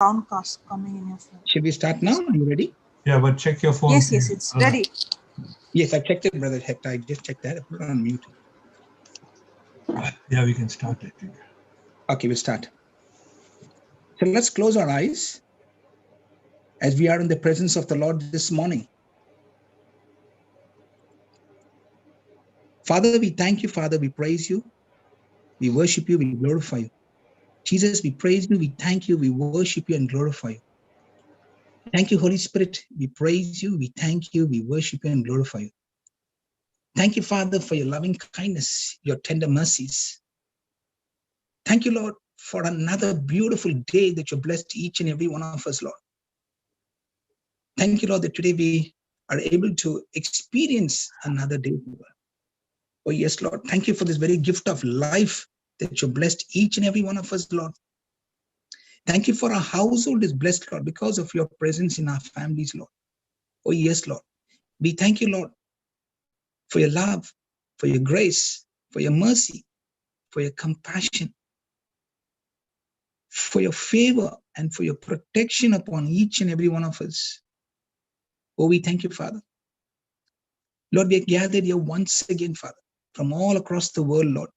Downcast coming in your phone. Should we start now? Are you ready? Yeah, but check your phone. Yes, yes, it's ready. Yes, I checked it, Brother Hector. I just checked that. I put it on mute. Yeah, we can start, I think. Okay, we'll start. So let's close our eyes as we are in the presence of the Lord this morning. Father, we thank you. Father, we praise you. We worship you. We glorify you. Jesus, we praise you. We thank you. We worship you and glorify you. Thank you, Holy Spirit. We praise you. We thank you. We worship you and glorify you. Thank you, Father, for your loving kindness, your tender mercies. Thank you, Lord, for another beautiful day that you blessed each and every one of us, Lord. Thank you, Lord, that today we are able to experience another day. Oh, yes, Lord. Thank you for this very gift of life that you blessed each and every one of us, Lord. Thank you for our household is blessed, Lord, because of your presence in our families, Lord. Oh, yes, Lord. We thank you, Lord, for your love, for your grace, for your mercy, for your compassion, for your favor, and for your protection upon each and every one of us. Oh, we thank you, Father. Lord, we are gathered here once again, Father, from all across the world, Lord.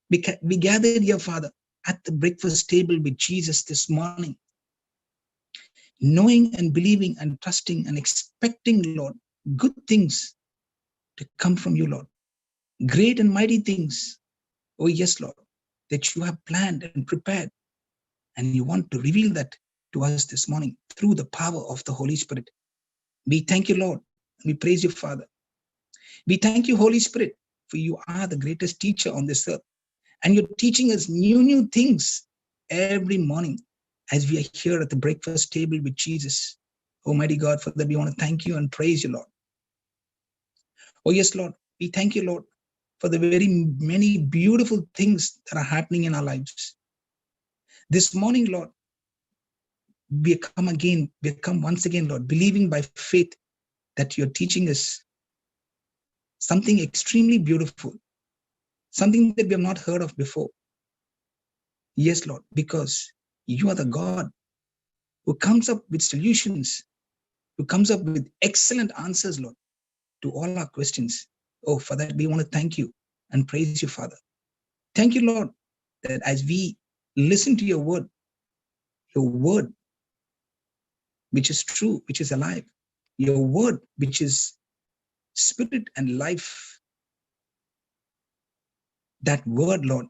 We gathered here, Father, at the breakfast table with Jesus this morning, knowing and believing and trusting and expecting, Lord, good things to come from you, Lord. Great and mighty things, oh yes, Lord, that you have planned and prepared, and you want to reveal that to us this morning through the power of the Holy Spirit. We thank you, Lord. We praise you, Father. We thank you, Holy Spirit, for you are the greatest teacher on this earth, and you're teaching us new things every morning as we are here at the breakfast table with Jesus. Almighty God, for that we want to thank you and praise you, Lord. Oh yes, Lord, we thank you, Lord, for the very many beautiful things that are happening in our lives. This morning, Lord, we come once again, Lord, believing by faith that you're teaching us something extremely beautiful, something that we have not heard of before. Yes, Lord, because you are the God who comes up with solutions, who comes up with excellent answers, Lord, to all our questions. Oh, for that, we want to thank you and praise you, Father. Thank you, Lord, that as we listen to your word, which is true, which is alive, your word, which is spirit and life, that word, Lord,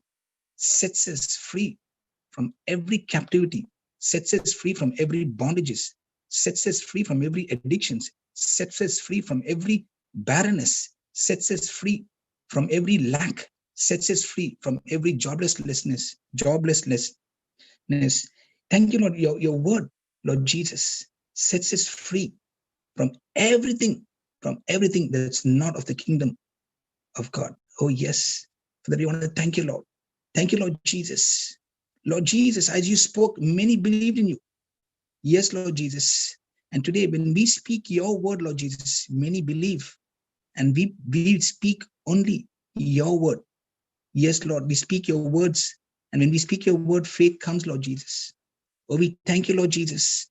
sets us free from every captivity, sets us free from every bondages, sets us free from every addictions, sets us free from every barrenness, sets us free from every lack, sets us free from every joblessness. Thank you, Lord. Your word, Lord Jesus, sets us free from everything that's not of the kingdom of God. Oh, yes. For that we want to thank you, Lord. Thank you, Lord Jesus. Lord Jesus, as you spoke, many believed in you. Yes, Lord Jesus. And today, when we speak your word, Lord Jesus, many believe. And we speak only your word. Yes, Lord, we speak your words. And when we speak your word, faith comes, Lord Jesus. Oh, we thank you, Lord Jesus.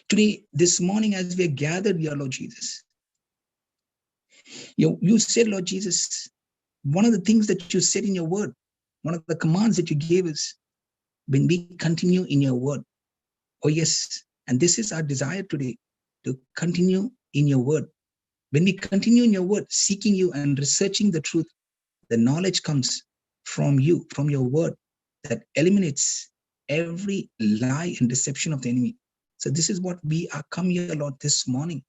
Today, this morning, as we are gathered here, Lord Jesus, you said, Lord Jesus, one of the things that you said in your word, one of the commands that you gave us, when we continue in your word. Oh, yes. And this is our desire today, to continue in your word. When we continue in your word, seeking you and researching the truth, the knowledge comes from you, from your word, that eliminates every lie and deception of the enemy. So this is what we are come here, Lord, this morning.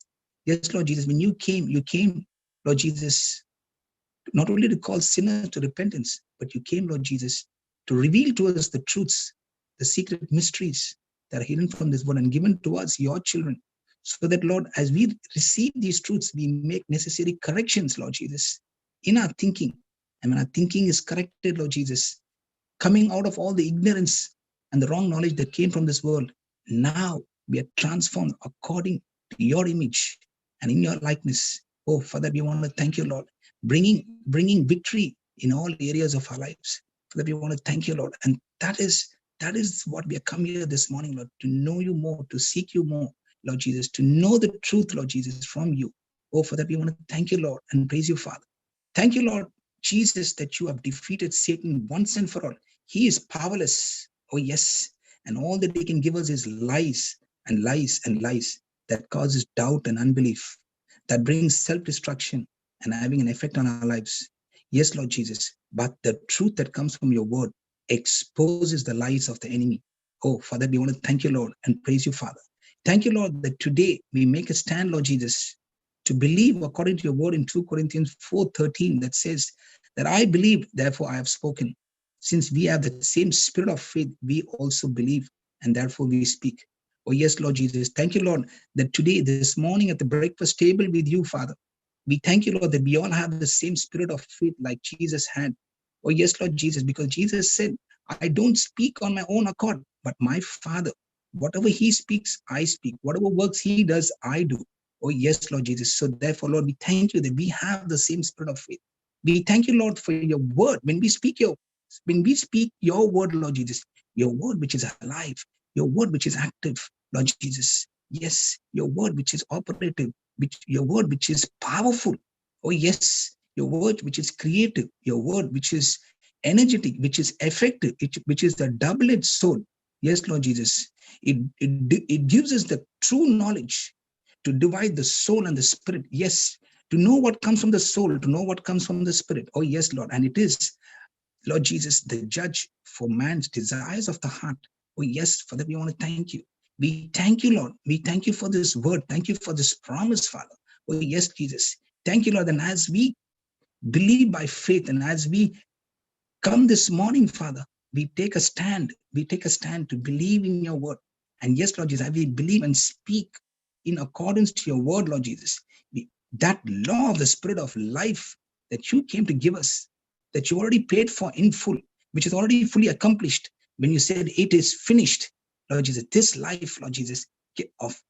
Yes, Lord Jesus, when you came, Lord Jesus, not only to call sinners to repentance, but you came, Lord Jesus, to reveal to us the truths, the secret mysteries that are hidden from this word and given to us, your children, so that, Lord, as we receive these truths, we make necessary corrections, Lord Jesus, in our thinking. And when our thinking is corrected, Lord Jesus, coming out of all the ignorance and the wrong knowledge that came from this world, now we are transformed according to your image and in your likeness. Oh, for that we want to thank you, Lord, bringing victory in all areas of our lives. For that we want to thank you, Lord. And that is That is what we are come here this morning, Lord, to know you more, to seek you more, Lord Jesus, to know the truth, Lord Jesus, from you. Oh, for that we want to thank you, Lord, and praise you, Father. Thank you, Lord Jesus, that you have defeated Satan once and for all. He is powerless. Oh, yes. And all that he can give us is lies and lies and lies that causes doubt and unbelief, that brings self-destruction and having an effect on our lives. Yes, Lord Jesus, but the truth that comes from your word exposes the lies of the enemy. Oh, Father, we want to thank you, Lord, and praise you, Father. Thank you, Lord, that today we make a stand, Lord Jesus, to believe according to your word in 2 Corinthians 4:13 that says that I believe, therefore I have spoken. Since we have the same spirit of faith, we also believe, and therefore we speak. Oh, yes, Lord Jesus. Thank you, Lord, that today, this morning at the breakfast table with you, Father, we thank you, Lord, that we all have the same spirit of faith like Jesus had. Oh, yes, Lord Jesus, because Jesus said, I don't speak on my own accord, but my Father, whatever he speaks, I speak. Whatever works he does, I do. Oh, yes, Lord Jesus. So therefore, Lord, we thank you that we have the same spirit of faith. We thank you, Lord, for your word. When we speak your word, Lord Jesus, your word which is alive, your word which is active, Lord Jesus. Yes, your word which is operative, your word which is powerful. Oh, yes, your word which is creative, your word which is energetic, which is effective, which is the double-edged sword. Yes, Lord Jesus. It gives us the true knowledge to divide the soul and the spirit. Yes, to know what comes from the soul, to know what comes from the spirit. Oh, yes, Lord. And it is, Lord Jesus, the judge for man's desires of the heart. Oh, yes, for that we want to thank you. We thank you, Lord. We thank you for this word. Thank you for this promise, Father. Oh, yes, Jesus. Thank you, Lord. And as we believe by faith and as we come this morning, Father, we take a stand. We take a stand to believe in your word. And yes, Lord Jesus, as we believe and speak in accordance to your word, Lord Jesus, that law of the spirit of life that you came to give us, that you already paid for in full, which is already fully accomplished when you said it is finished, Lord Jesus, this life, Lord Jesus,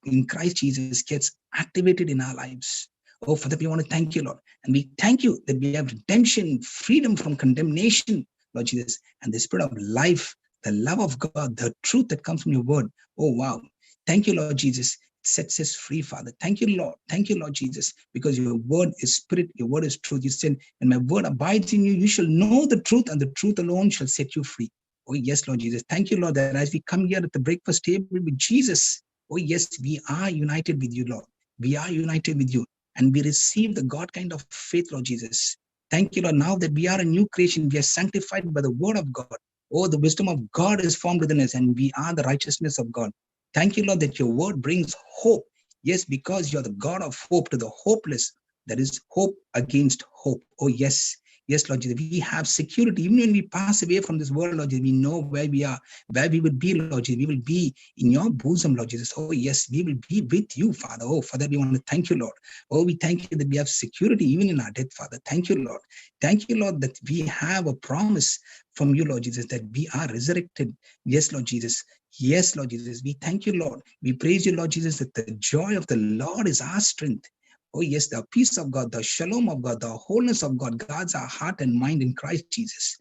in Christ Jesus gets activated in our lives. Oh, for that we want to thank you, Lord. And we thank you that we have redemption, freedom from condemnation, Lord Jesus, and the spirit of life, the love of God, the truth that comes from your word. Oh, wow. Thank you, Lord Jesus. Sets us free, Father. Thank you, Lord. Thank you, Lord Jesus, because your word is spirit, your word is truth. You said, and my word abides in you, you shall know the truth, and the truth alone shall set you free. Oh, yes, Lord Jesus. Thank you, Lord, that as we come here at the breakfast table with Jesus, oh, yes, we are united with you, Lord. We are united with you, and we receive the God kind of faith, Lord Jesus. Thank you, Lord. Now that we are a new creation, we are sanctified by the word of God. Oh, the wisdom of God is formed within us, and we are the righteousness of God. Thank you, Lord, that your word brings hope. Yes, because you're the God of hope to the hopeless. That is hope against hope. Oh, yes. Yes, Lord Jesus, we have security. Even when we pass away from this world, Lord Jesus, we know where we are, where we will be, Lord Jesus. We will be in your bosom, Lord Jesus. Oh, yes, we will be with you, Father. Oh, Father, we want to thank you, Lord. Oh, we thank you that we have security even in our death, Father. Thank you, Lord. Thank you, Lord, that we have a promise from you, Lord Jesus, that we are resurrected. Yes, Lord Jesus. Yes, Lord Jesus. We thank you, Lord. We praise you, Lord Jesus, that the joy of the Lord is our strength. Oh, yes, the peace of God, the shalom of God, the wholeness of God guards our heart and mind in Christ Jesus.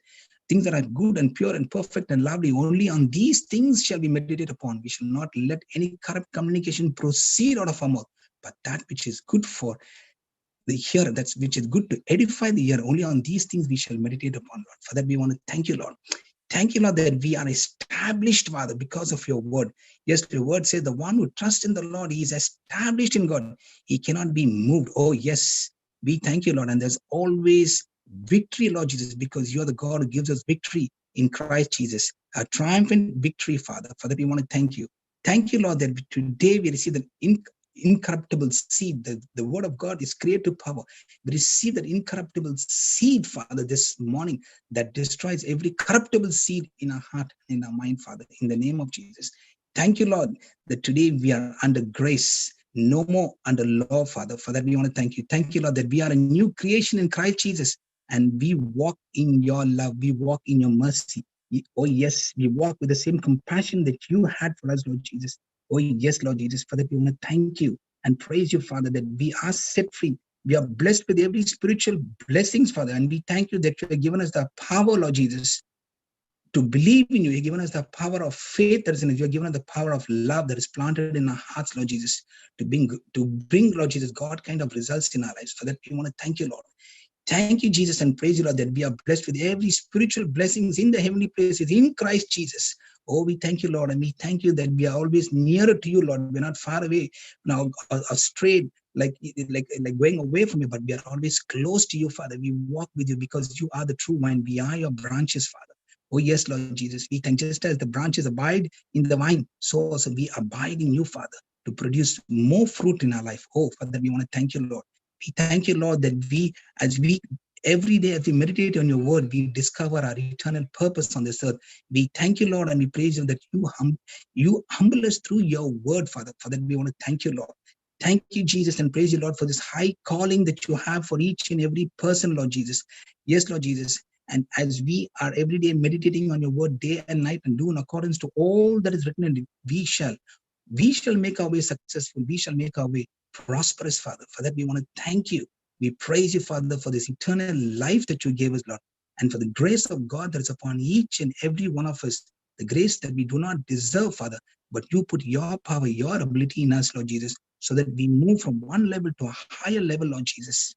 Things that are good and pure and perfect and lovely, only on these things shall be meditated upon. We shall not let any corrupt communication proceed out of our mouth, but that which is good for the hearer, that's which is good to edify the hearer. Only on these things we shall meditate upon, Lord. For that we want to thank you, Lord. Thank you, Lord, that we are established, Father, because of your word. Yes, your word says the one who trusts in the Lord, he is established in God. He cannot be moved. Oh, yes. We thank you, Lord. And there's always victory, Lord Jesus, because you're the God who gives us victory in Christ Jesus. A triumphant victory, Father. For that we want to thank you. Thank you, Lord, that today we receive the incorruptible seed. The word of God is creative power. We receive that incorruptible seed, Father, this morning that destroys every corruptible seed in our heart and in our mind, Father, in the name of Jesus. Thank you, Lord, that today we are under grace, no more under law, Father. For that we want to thank you. Thank you, Lord, that we are a new creation in Christ Jesus, and we walk in your love. We walk in your mercy. Oh, yes, we walk with the same compassion that you had for us, Lord Jesus. Oh, yes, Lord Jesus, for that we want to thank you and praise you, Father, that we are set free. We are blessed with every spiritual blessings, Father, and we thank you that you have given us the power, Lord Jesus, to believe in you. You've given us the power of faith that is in us. You've given us the power of love that is planted in our hearts, Lord Jesus, to bring, Lord Jesus, God kind of results in our lives. For that, we want to thank you, Lord. Thank you, Jesus, and praise you, Lord, that we are blessed with every spiritual blessings in the heavenly places in Christ Jesus. Oh, we thank you, Lord, and we thank you that we are always nearer to you, Lord. We're not far away now, strayed, like going away from you, but we are always close to you, Father. We walk with you because you are the true vine. We are your branches, Father. Oh, yes, Lord Jesus. We thank, just as the branches abide in the vine, so also we abide in you, Father, to produce more fruit in our life. Oh, Father, we want to thank you, Lord. We thank you, Lord, that as we every day as we meditate on your word, we discover our eternal purpose on this earth. We thank you, Lord, and we praise you that you humble us through your word, Father. For that, we want to thank you, Lord. Thank you, Jesus, and praise you, Lord, for this high calling that you have for each and every person, Lord Jesus. Yes, Lord Jesus. And as we are every day meditating on your word day and night and do in accordance to all that is written in it, we shall make our way successful. We shall make our way prosperous, Father. For that, we want to thank you. We praise you, Father, for this eternal life that you gave us, Lord, and for the grace of God that is upon each and every one of us, the grace that we do not deserve, Father, but you put your power, your ability in us, Lord Jesus, so that we move from one level to a higher level, Lord Jesus.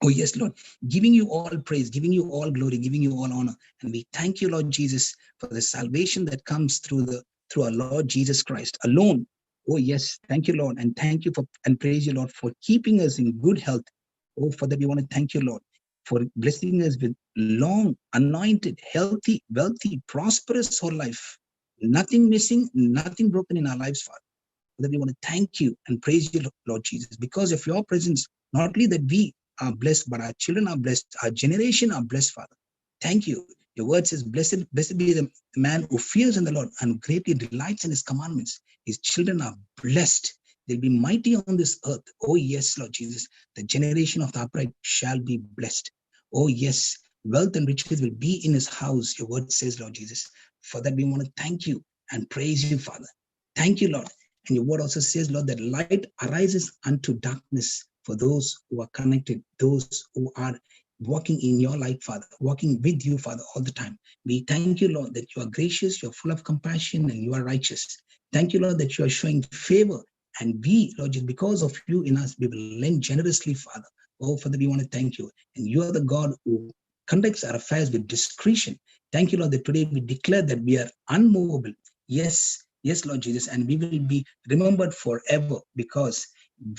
Oh, yes, Lord, giving you all praise, giving you all glory, giving you all honor. And we thank you, Lord Jesus, for the salvation that comes through our Lord Jesus Christ alone. Oh, yes, thank you, Lord. And thank you for, and praise you, Lord, for keeping us in good health. Oh, for that, we want to thank you, Lord, for blessing us with long, anointed, healthy, wealthy, prosperous whole life. Nothing missing, nothing broken in our lives, Father. For that, we want to thank you and praise you, Lord Jesus, because of your presence, not only that we are blessed, but our children are blessed, our generation are blessed, Father. Thank you. Your word says, blessed be the man who fears in the Lord and greatly delights in his commandments. His children are blessed. They'll be mighty on this earth. Oh, yes, Lord Jesus. The generation of the upright shall be blessed. Oh, yes. Wealth and riches will be in his house. Your word says, Lord Jesus. For that, we want to thank you and praise you, Father. Thank you, Lord. And your word also says, Lord, that light arises unto darkness for those who are connected, those who are walking in your light, Father, walking with you, Father, all the time. We thank you, Lord, that you are gracious, you're full of compassion, and you are righteous. Thank you, Lord, that you are showing favor. And we, Lord, just because of you in us, we will lend generously, Father. Oh, Father, we want to thank you. And you are the God who conducts our affairs with discretion. Thank you, Lord, that today we declare that we are unmovable. Yes, yes, Lord Jesus, and we will be remembered forever because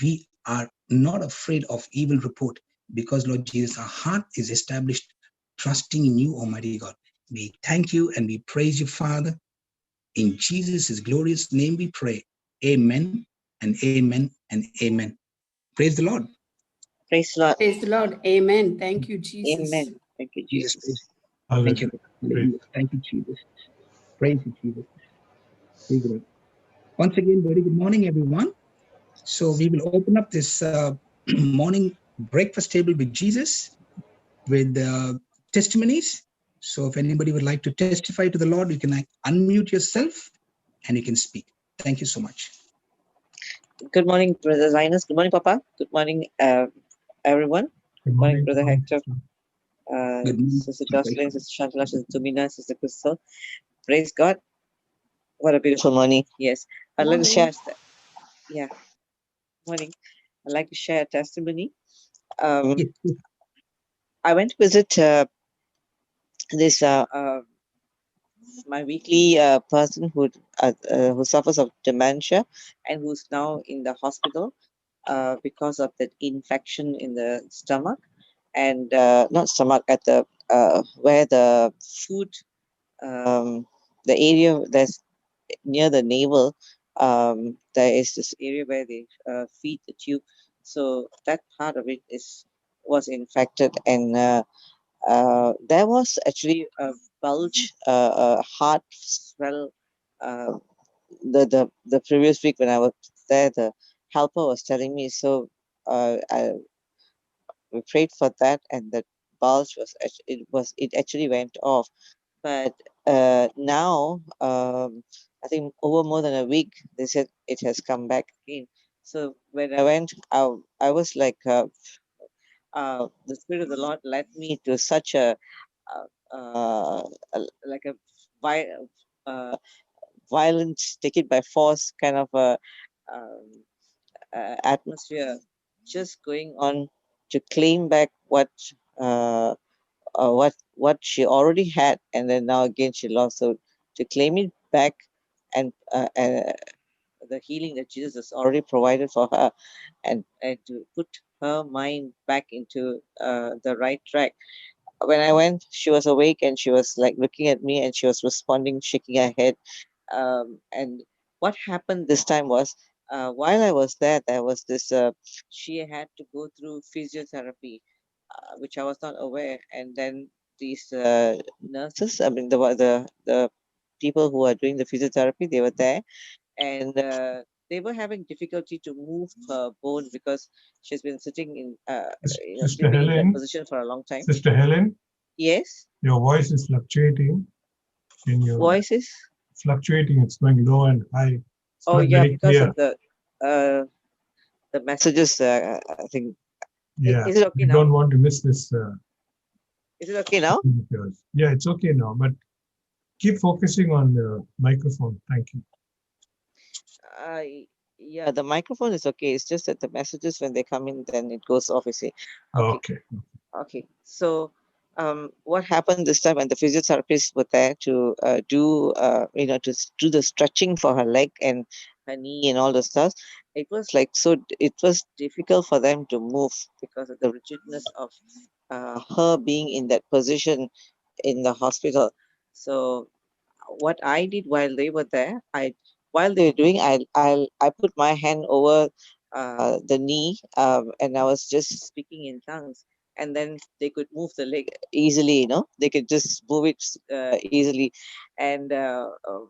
we are not afraid of evil report, because, Lord Jesus, our heart is established trusting in you, Almighty God. We thank you and we praise you, Father. In Jesus' glorious name we pray. Amen and amen and amen. Praise the Lord. Praise the Lord. Praise the Lord. Amen. Thank you, Jesus. Amen. Thank you, Jesus. Thank you. Hallelujah. Thank you, Jesus. Praise you, Jesus. Praise the Lord. Once again, very good morning, everyone. So we will open up this morning breakfast table with Jesus with testimonies. So if anybody would like to testify to the Lord, you can unmute yourself and you can speak. Thank you so much. Good morning, Brother Linus. Good morning, Papa. Good morning, everyone. Good morning, Brother Hector. Good morning. Sister Jocelyn, Sister Shantala, Sister Tumina, Sister Crystal. Praise God. What a beautiful morning. Yes. I'd like to share. Yeah. Morning. I'd like to share a testimony. Yes. I went to visit this my weekly person who suffers of dementia and who's now in the hospital because of that infection in the stomach and not stomach, at the where the food the area that's near the navel, there is this area where they feed the tube, so that part of it was infected, and there was actually a bulge, a heart swell. The previous week when I was there, the helper was telling me. So we prayed for that, and the bulge it actually went off. But now, I think over more than a week, they said it has come back again. So when I went, I was like, the Spirit of the Lord led me to such a like a vi- uh, violent, take it by force kind of a um, atmosphere, just going on to claim back uh, what she already had, and then now again she lost. So to claim it back, and the healing that Jesus has already provided for her, and to put her mind back into the right track. When I went, she was awake and she was like looking at me and she was responding, shaking her head. And what happened this time was, while I was there was this, she had to go through physiotherapy, which I was not aware. And then these nurses, I mean, the people who are doing the physiotherapy, they were there, and they were having difficulty to move her bone because she's been sitting in, Sister sleeping in that Helen, position for a long time. Sister Helen, Yes, your voice is fluctuating. In your voices. fluctuating, it's going low and high. It's Oh not yeah, very because clear. of the messages. I think. Yeah, Is it okay we now? don't want to miss this. Is it okay now? Of yours. Yeah, it's okay now, but keep focusing on the microphone. Thank you. Uh, yeah, the microphone is okay. It's just that the messages when they come in, then it goes off. You see. Okay. Okay. Okay. So, what happened this time when the physiotherapists were there to do, do the stretching for her leg and her knee and all the stuff? It was like it was difficult for them to move because of the rigidness of her being in that position in the hospital. So what I did while they were there, while they were doing, I put my hand over the knee, and I was just speaking in tongues, and then they could move the leg easily. They could just move it easily, and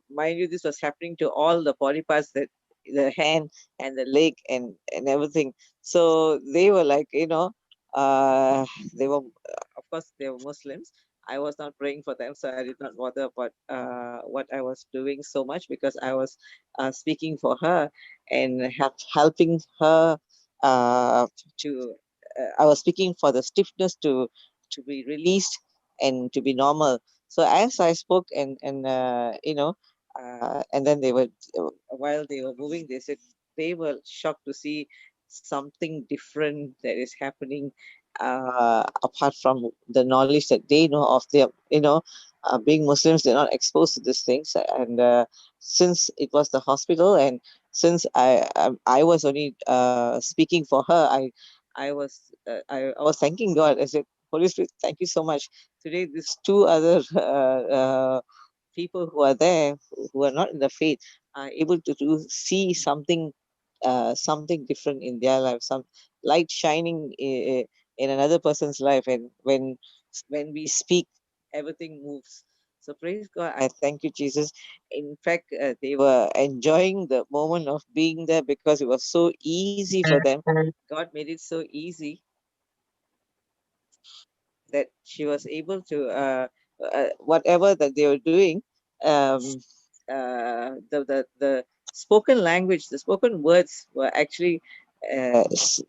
mind you, this was happening to all the body parts, that the hand and the leg and everything. So they were like, they were, of course, they were Muslims. I was not praying for them, so I did not bother about what I was doing so much, because I was speaking for her and helping her to. I was speaking for the stiffness to be released and to be normal. So as I spoke, and then they were, while they were moving, they said they were shocked to see something different that is happening, apart from the knowledge that they know of their, being Muslims, they're not exposed to these things. And since it was the hospital, and since I was only speaking for her, I was thanking God. I said, Holy Spirit, thank you so much. Today, these two other people who are there, who are not in the faith, are able to see something different in their life, some light shining in another person's life. And when we speak, everything moves. So praise God. I thank you, Jesus. In fact, they were enjoying the moment of being there because it was so easy for them. God made it so easy that she was able to, whatever that they were doing, um, the spoken language, the spoken words were actually uh, s-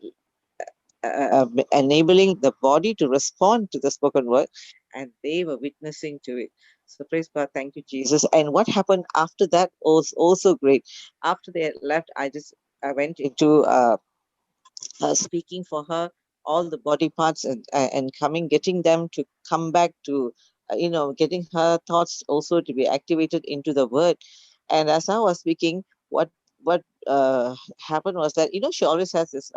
enabling the body to respond to the spoken word, and they were witnessing to it. So praise God, thank you, Jesus. And what happened after that was also great. After they had left, I went into speaking for her, all the body parts, and getting them to come back to, getting her thoughts also to be activated into the word. And as I was speaking, what happened was that, she always has this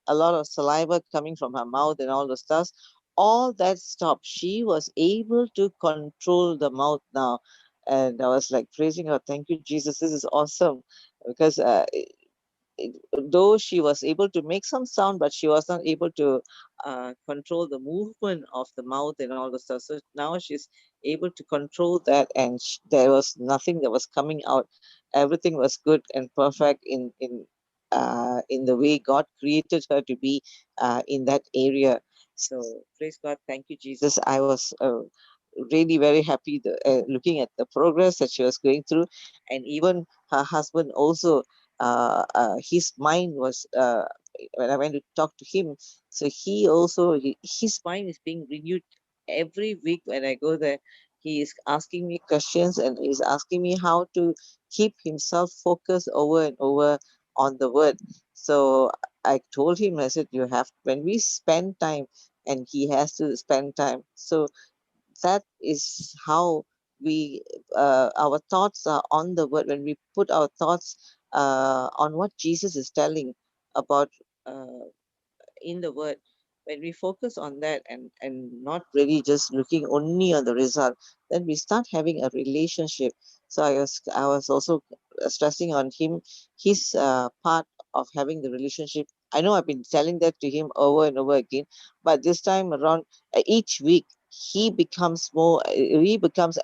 a lot of saliva coming from her mouth and all the stuff. All that stopped. She was able to control the mouth now. And I was like praising her, thank you, Jesus, this is awesome. Because though she was able to make some sound, but she was not able to control the movement of the mouth and all the stuff. So now she's able to control that, and there was nothing that was coming out. Everything was good and perfect in the way God created her to be in that area. So praise God, thank you, Jesus. I was really very happy looking at the progress that she was going through, and even her husband also, his mind was, when I went to talk to him, so he also, his mind is being renewed every week when I go there, he is asking me questions and he's asking me how to keep himself focused over and over on the word. So I told him, I said, you have, when we spend time, and he has to spend time. So that is how we, our thoughts are on the word. When we put our thoughts on what Jesus is telling about uh, in the word, when we focus on that and not really just looking only on the result, then we start having a relationship. So I was also stressing on him, his part of having the relationship. I know I've been telling that to him over and over again, but this time around, each week he becomes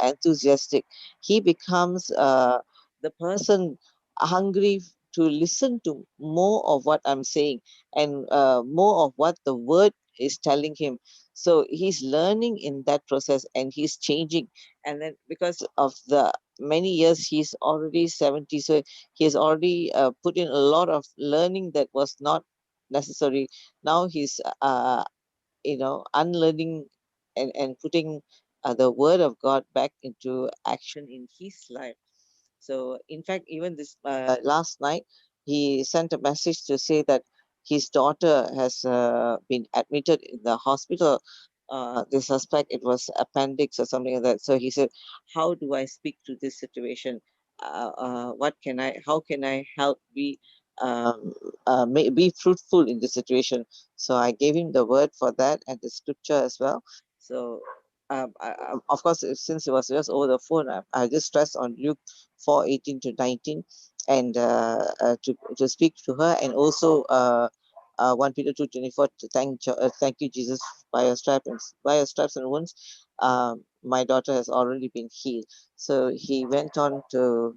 enthusiastic. He becomes the person hungry to listen to more of what I'm saying, and more of what the word is telling him. So he's learning in that process and he's changing. And then because of the many years, he's already 70, so he has already put in a lot of learning that was not necessary. Now he's unlearning and putting the word of God back into action in his life. So, in fact, even this last night, he sent a message to say that his daughter has been admitted in the hospital. They suspect it was appendix or something like that. So he said, "How do I speak to this situation? What can I? How can I help um, be fruitful in this situation?" So I gave him the word for that and the scripture as well. So. Of course, since it was just over the phone, I just stressed on Luke 4:18 to 19, and to speak to her, and also 1 Peter 2:24, to thank you, Jesus, by your stripes and wounds, my daughter has already been healed. So he went on to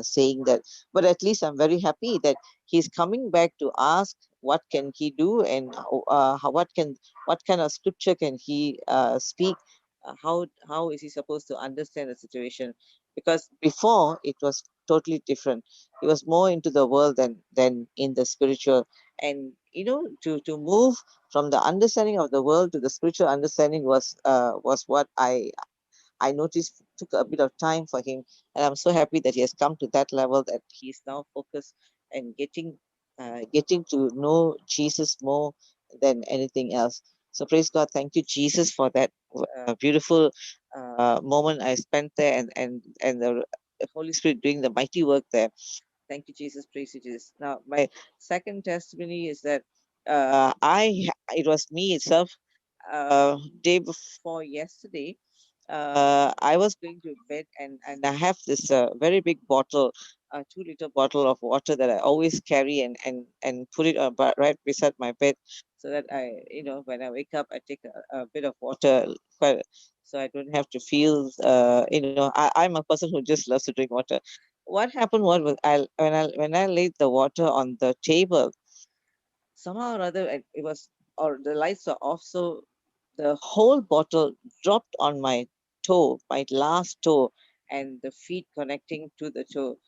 saying that, but at least I'm very happy that he's coming back to ask what can he do, and what kind of scripture can he speak. How is he supposed to understand the situation? Because before it was totally different. He was more into the world than in the spiritual. And to move from the understanding of the world to the spiritual understanding was what I noticed took a bit of time for him. And I'm so happy that he has come to that level, that he's now focused and getting to know Jesus more than anything else. So praise God, thank you, Jesus, for that beautiful moment I spent there, and the Holy Spirit doing the mighty work there. Thank you, Jesus. Praise you, Jesus. Now, my second testimony is that it was me itself, day before yesterday. I was going to bed, and I have this very big bottle, a 2-liter bottle of water that I always carry, and put it right beside my bed, so that when I wake up, I take a bit of water, so I don't have to feel, I'm a person who just loves to drink water. What happened was, when I laid the water on the table, somehow or other, it was, or the lights are off, so the whole bottle dropped on my toe, my last toe, and the feet connecting to the toe.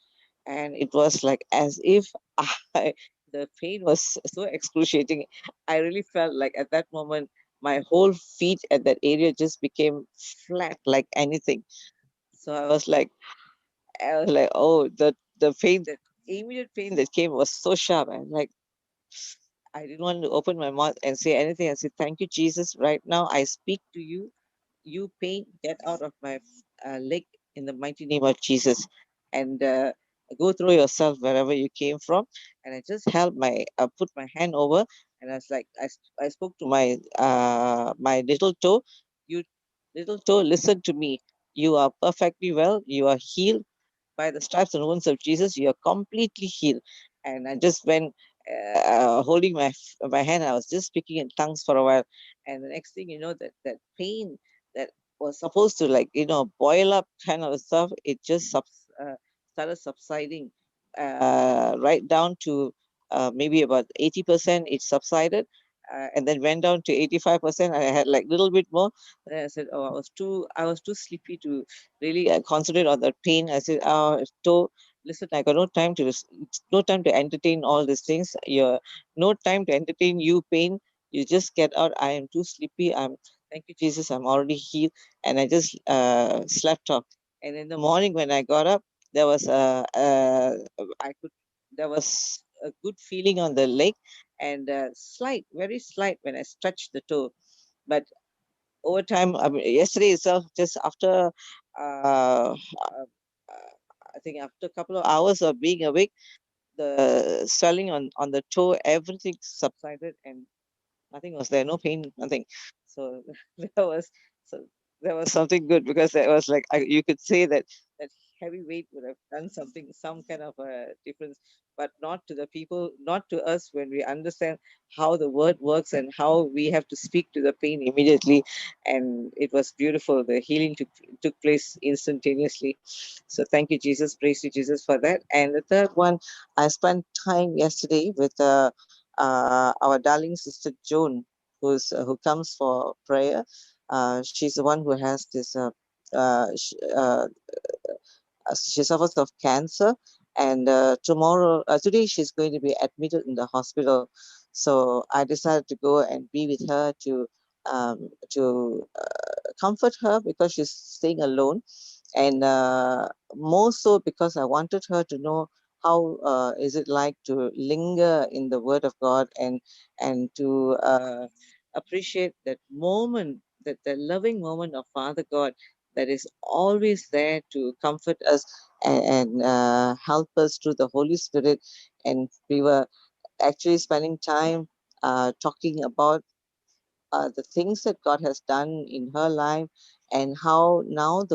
And it was like as if the pain was so excruciating. I really felt like at that moment, my whole feet at that area just became flat like anything. So I was like, oh, the pain, the immediate pain that came was so sharp. I didn't want to open my mouth and say anything. I said, "Thank you, Jesus. Right now, I speak to you. You pain, get out of my leg in the mighty name of Jesus, and go through yourself wherever you came from." And I just put my hand over, and I was like, I spoke to my little toe. "You little toe, listen to me. You are perfectly well. You are healed by the stripes and wounds of Jesus. You are completely healed." And I just went holding my hand. I was just speaking in tongues for a while, and the next thing you know, that pain that was supposed to boil up kind of stuff, it just started subsiding right down to maybe about 80%. It subsided. And then went down to 85%, and I had like little bit more. Then I said, "Oh, I was too sleepy to really concentrate on that pain." I said, "Oh, toe, listen, I got no time to entertain all these things. You're no time to entertain you pain. You just get out. I am too sleepy. I'm Thank you, Jesus. I'm already healed. And I just slept off. And in the morning when I got up, there was there was a good feeling on the leg and slight, very slight when I stretched the toe. But over time, I mean, yesterday itself, just after, I think after a couple of hours of being awake, the swelling on the toe, everything subsided and nothing was there, no pain, nothing. So there was so there was something good because it was like you could say that that heavy weight would have done something, some kind of a difference, but not to the people, not to us when we understand how the word works and how we have to speak to the pain immediately. And it was beautiful. The healing took place instantaneously. So thank you, Jesus. Praise you, Jesus, for that. And the third one, I spent time yesterday with our darling sister Joan, who comes for prayer. She's the one who has this. She suffers of cancer, and today she's going to be admitted in the hospital. So I decided to go and be with her to comfort her because she's staying alone, and more so because I wanted her to know how is it like to linger in the Word of God and to appreciate that moment, that the loving moment of Father God that is always there to comfort us and help us through the Holy Spirit. And we were actually spending time talking about the things that God has done in her life, and how now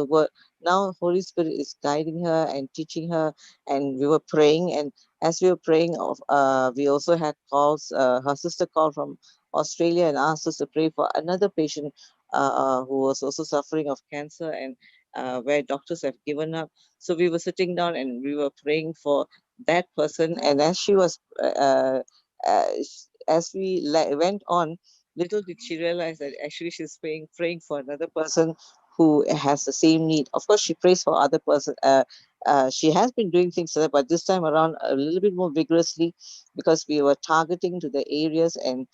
Holy Spirit is guiding her and teaching her. And we were praying, and as we were praying, we also had calls. Her sister called from Australia and asked us to pray for another patient who was also suffering of cancer, and where doctors have given up. So we were sitting down and we were praying for that person. And as she was, uh, as we went on, little did she realize that actually she's praying for another person who has the same need. Of course, she prays for other person. She has been doing things like that, but this time around a little bit more vigorously, because we were targeting to the areas and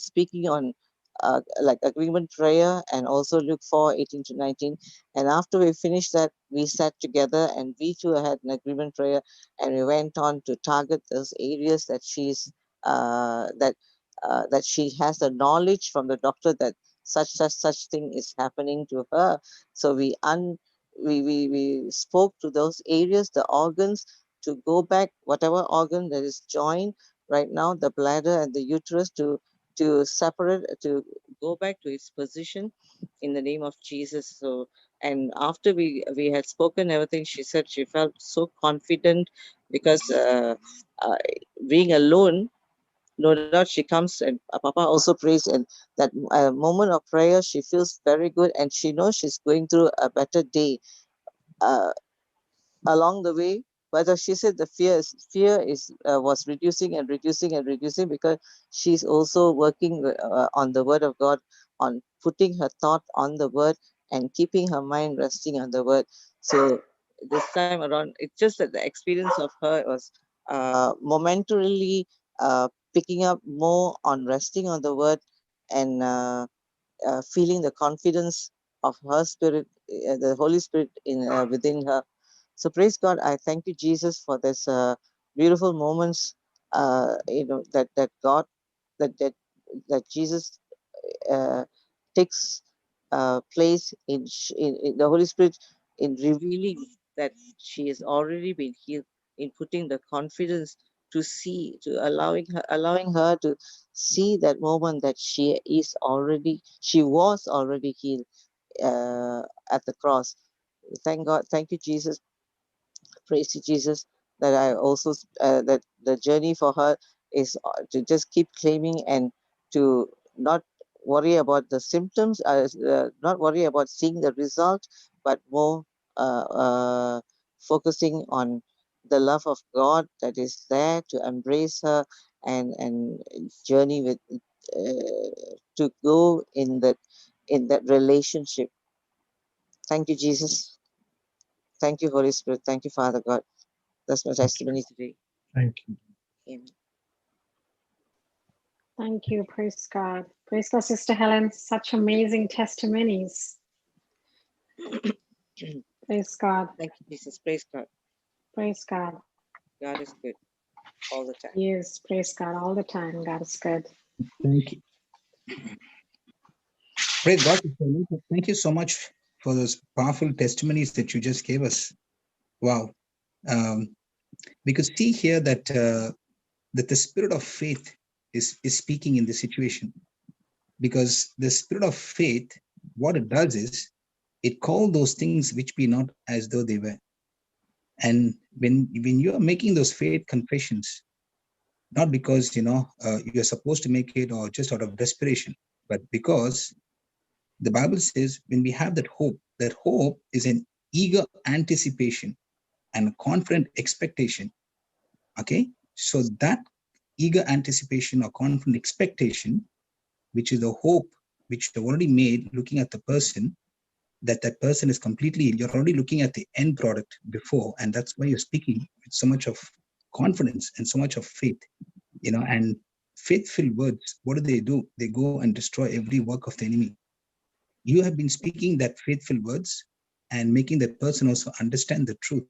speaking on like agreement prayer, and also Luke 4:18 to 19. And after we finished that, we sat together and we too had an agreement prayer, and we went on to target those areas that that she has the knowledge from the doctor that such thing is happening to her. So we spoke to those areas, the organs, to go back, whatever organ that is joined right now, the bladder and the uterus, to separate, to go back to its position in the name of Jesus. So, and after we had spoken everything, she said she felt so confident because being alone, no doubt she comes and Papa also prays, and that moment of prayer she feels very good, and she knows she's going through a better day uh, along the way. But she said the fear is was reducing and reducing and reducing, because she's also working on the Word of God, on putting her thought on the Word and keeping her mind resting on the Word. So this time around, it's just that the experience of her was momentarily picking up more on resting on the Word, and feeling the confidence of her spirit, the Holy Spirit in within her. So praise God. I thank you, Jesus, for this beautiful moments. That God, that Jesus uh, takes place in the Holy Spirit, in revealing that she has already been healed, in putting the confidence to see, to allowing her to see that moment that she was already healed at the cross. Thank God. Thank you, Jesus. Praise to Jesus, that I also that the journey for her is to just keep claiming, and to not worry about the symptoms, not worry about seeing the result, but more focusing on the love of God that is there to embrace her, and journey with to go in that relationship. Thank you, Jesus. Thank you, Holy Spirit. Thank you, Father God. That's my testimony today. Thank you. Amen. Thank you. Praise God. Praise God, Sister Helen. Such amazing testimonies. Praise God. Thank you, Jesus. Praise God. Praise God. God is good all the time. Yes, praise God all the time. God is good. Thank you. Praise God. Thank you so much for those powerful testimonies that you just gave us. Wow. We could see here that that the spirit of faith is speaking in this situation, because the spirit of faith, what it does is it calls those things which be not as though they were. And when you are making those faith confessions, not because you're supposed to make it or just out of desperation, but because the Bible says when we have that hope is an eager anticipation and a confident expectation. Okay, so that eager anticipation or confident expectation, which is the hope which you've already made, looking at the person, that person is completely, you're already looking at the end product before, and that's why you're speaking with so much of confidence and so much of faith. And faithful words, what do? They go and destroy every work of the enemy. You have been speaking that faithful words and making that person also understand the truth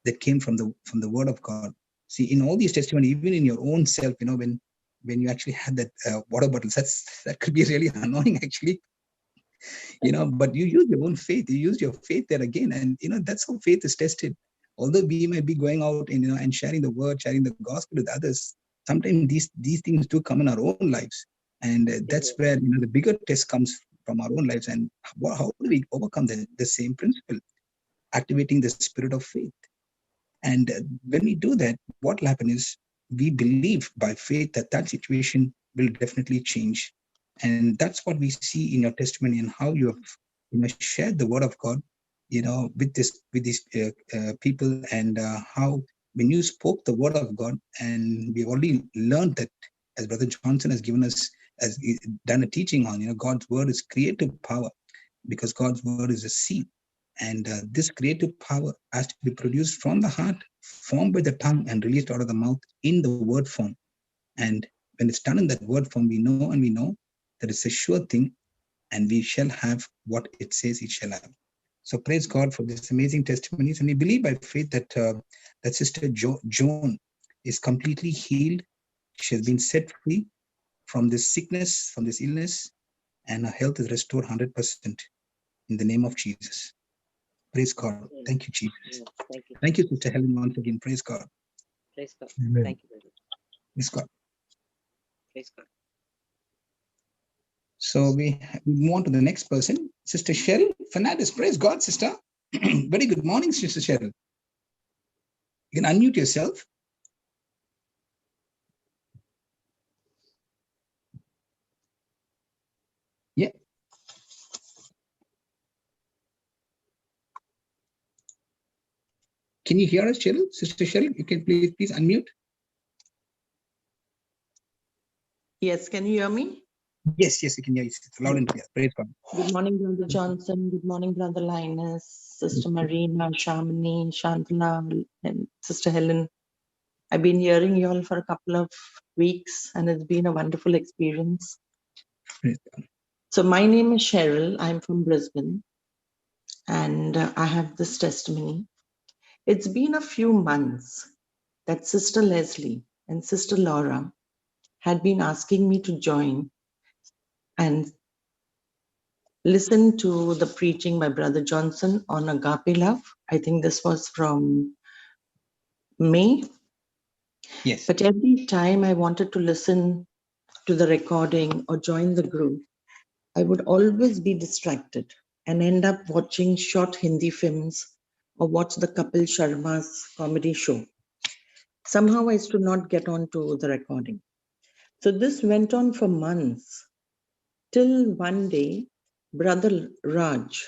that came from the word of God. See, in all these testimonies, even in your own self, when you actually had that water bottle, that could be really annoying actually, but you use your own faith, you use your faith there again. And, that's how faith is tested. Although we might be going out and, and sharing the word, sharing the gospel with others, sometimes these things do come in our own lives. And that's where, the bigger test comes from our own lives. And how do we overcome the same principle? Activating the spirit of faith. And when we do that, what will happen is we believe by faith that situation will definitely change. And that's what we see in your testimony and how you have shared the word of God, with these people, and how when you spoke the word of God, and we already learned that, as Brother Johnson has given us, has done a teaching on, God's word is creative power, because God's word is a seed. And this creative power has to be produced from the heart, formed by the tongue, and released out of the mouth in the word form. And when it's done in that word form, we know that it's a sure thing, and we shall have what it says it shall have. So praise God for this amazing testimonies. And we believe by faith that that Sister Joan is completely healed. She has been set free from this sickness, from this illness, and her health is restored 100% in the name of Jesus. Praise God. Thank you, Jesus. Thank you. Thank you, Sister Helen, once again. Praise God. Praise God. Amen. Thank you, brother. Praise God. Praise God. So we move on to the next person, Sister Cheryl Fernandez. Praise God, sister. Very good morning, Sister Cheryl. You can unmute yourself. Yeah. Can you hear us, Cheryl? Sister Cheryl, you can please unmute. Yes, can you hear me? Yes, we can hear you. It's loud and clear. Praise God. Good morning, Brother Johnson. Good morning, Brother Linus, Sister Marina, Shamini, Shantana, and Sister Helen. I've been hearing you all for a couple of weeks, and it's been a wonderful experience. Praise God. So my name is Cheryl. I'm from Brisbane, and I have this testimony. It's been a few months that Sister Leslie and Sister Laura had been asking me to join and listen to the preaching by Brother Johnson on agape love. I think this was from May. Yes. But every time I wanted to listen to the recording or join the group, I would always be distracted and end up watching short Hindi films or watch the Kapil Sharma's comedy show. Somehow I used to not get on to the recording. So this went on for months till one day, Brother Raj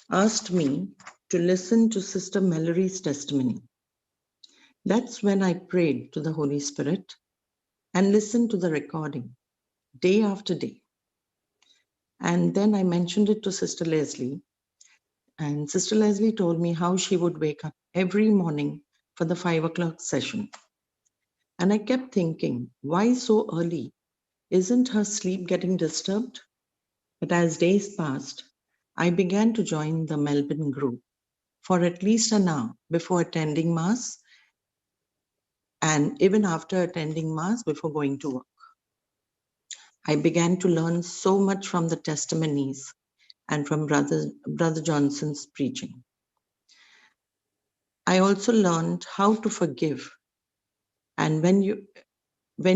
asked me to listen to Sister Mallory's testimony. That's when I prayed to the Holy Spirit and listened to the recording day after day. And then I mentioned it to Sister Leslie. And Sister Leslie told me how she would wake up every morning for the 5 o'clock session. And I kept thinking, why so early? Isn't her sleep getting disturbed? But as days passed, I began to join the Melbourne group for at least an hour before attending Mass, and even after attending Mass before going to work. I began to learn so much from the testimonies and from Brother Johnson's preaching. I also learned how to forgive. And when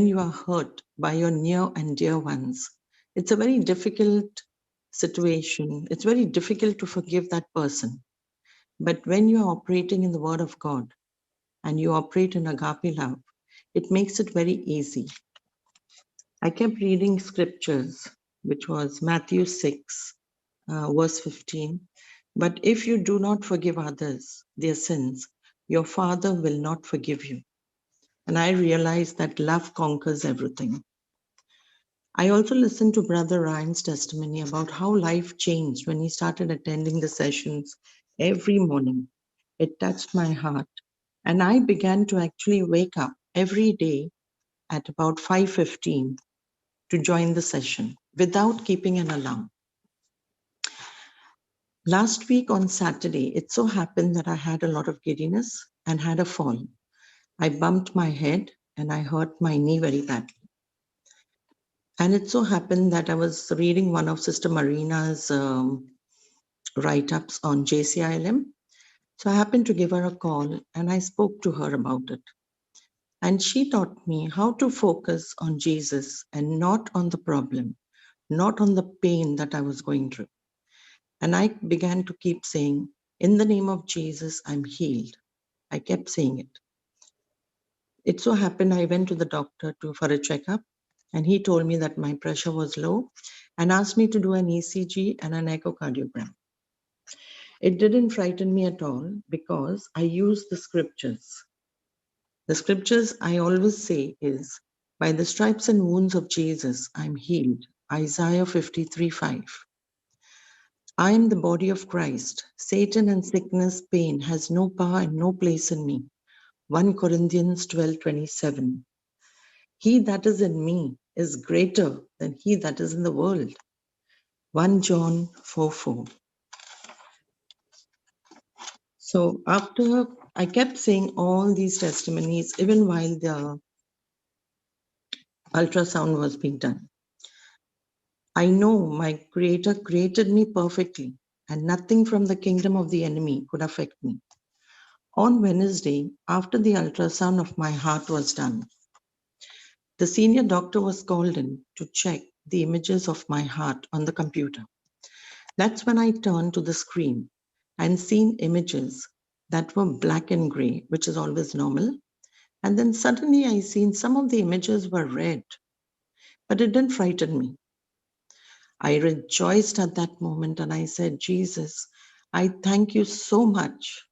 you are hurt by your near and dear ones, it's a very difficult situation. It's very difficult to forgive that person. But when you are operating in the Word of God and you operate in agape love, it makes it very easy. I kept reading scriptures, which was Matthew 6, verse 15. But if you do not forgive others their sins, your Father will not forgive you. And I realized that love conquers everything. I also listened to Brother Ryan's testimony about how life changed when he started attending the sessions every morning. It touched my heart. And I began to actually wake up every day at about 5:15 to join the session without keeping an alarm. Last week on Saturday, it so happened that I had a lot of giddiness and had a fall. I bumped my head and I hurt my knee very badly. And it so happened that I was reading one of Sister Marina's write-ups on JCILM. So I happened to give her a call and I spoke to her about it. And she taught me how to focus on Jesus and not on the problem, not on the pain that I was going through. And I began to keep saying, in the name of Jesus, I'm healed. I kept saying it. It so happened I went to the doctor for a checkup, and he told me that my pressure was low and asked me to do an ECG and an echocardiogram. It didn't frighten me at all because I used the scriptures. The scriptures I always say is, by the stripes and wounds of Jesus, I'm healed. Isaiah 53:5. I am the body of Christ. Satan and sickness, pain has no power and no place in me. 1 Corinthians 12:27. He that is in me is greater than he that is in the world. 1 John 4:4. So after I kept saying all these testimonies, even while the ultrasound was being done, I know my Creator created me perfectly, and nothing from the kingdom of the enemy could affect me. On Wednesday, after the ultrasound of my heart was done, the senior doctor was called in to check the images of my heart on the computer. That's when I turned to the screen and seen images that were black and gray, which is always normal. And then suddenly I seen some of the images were red, but it didn't frighten me. I rejoiced at that moment and I said, Jesus, I thank you so much.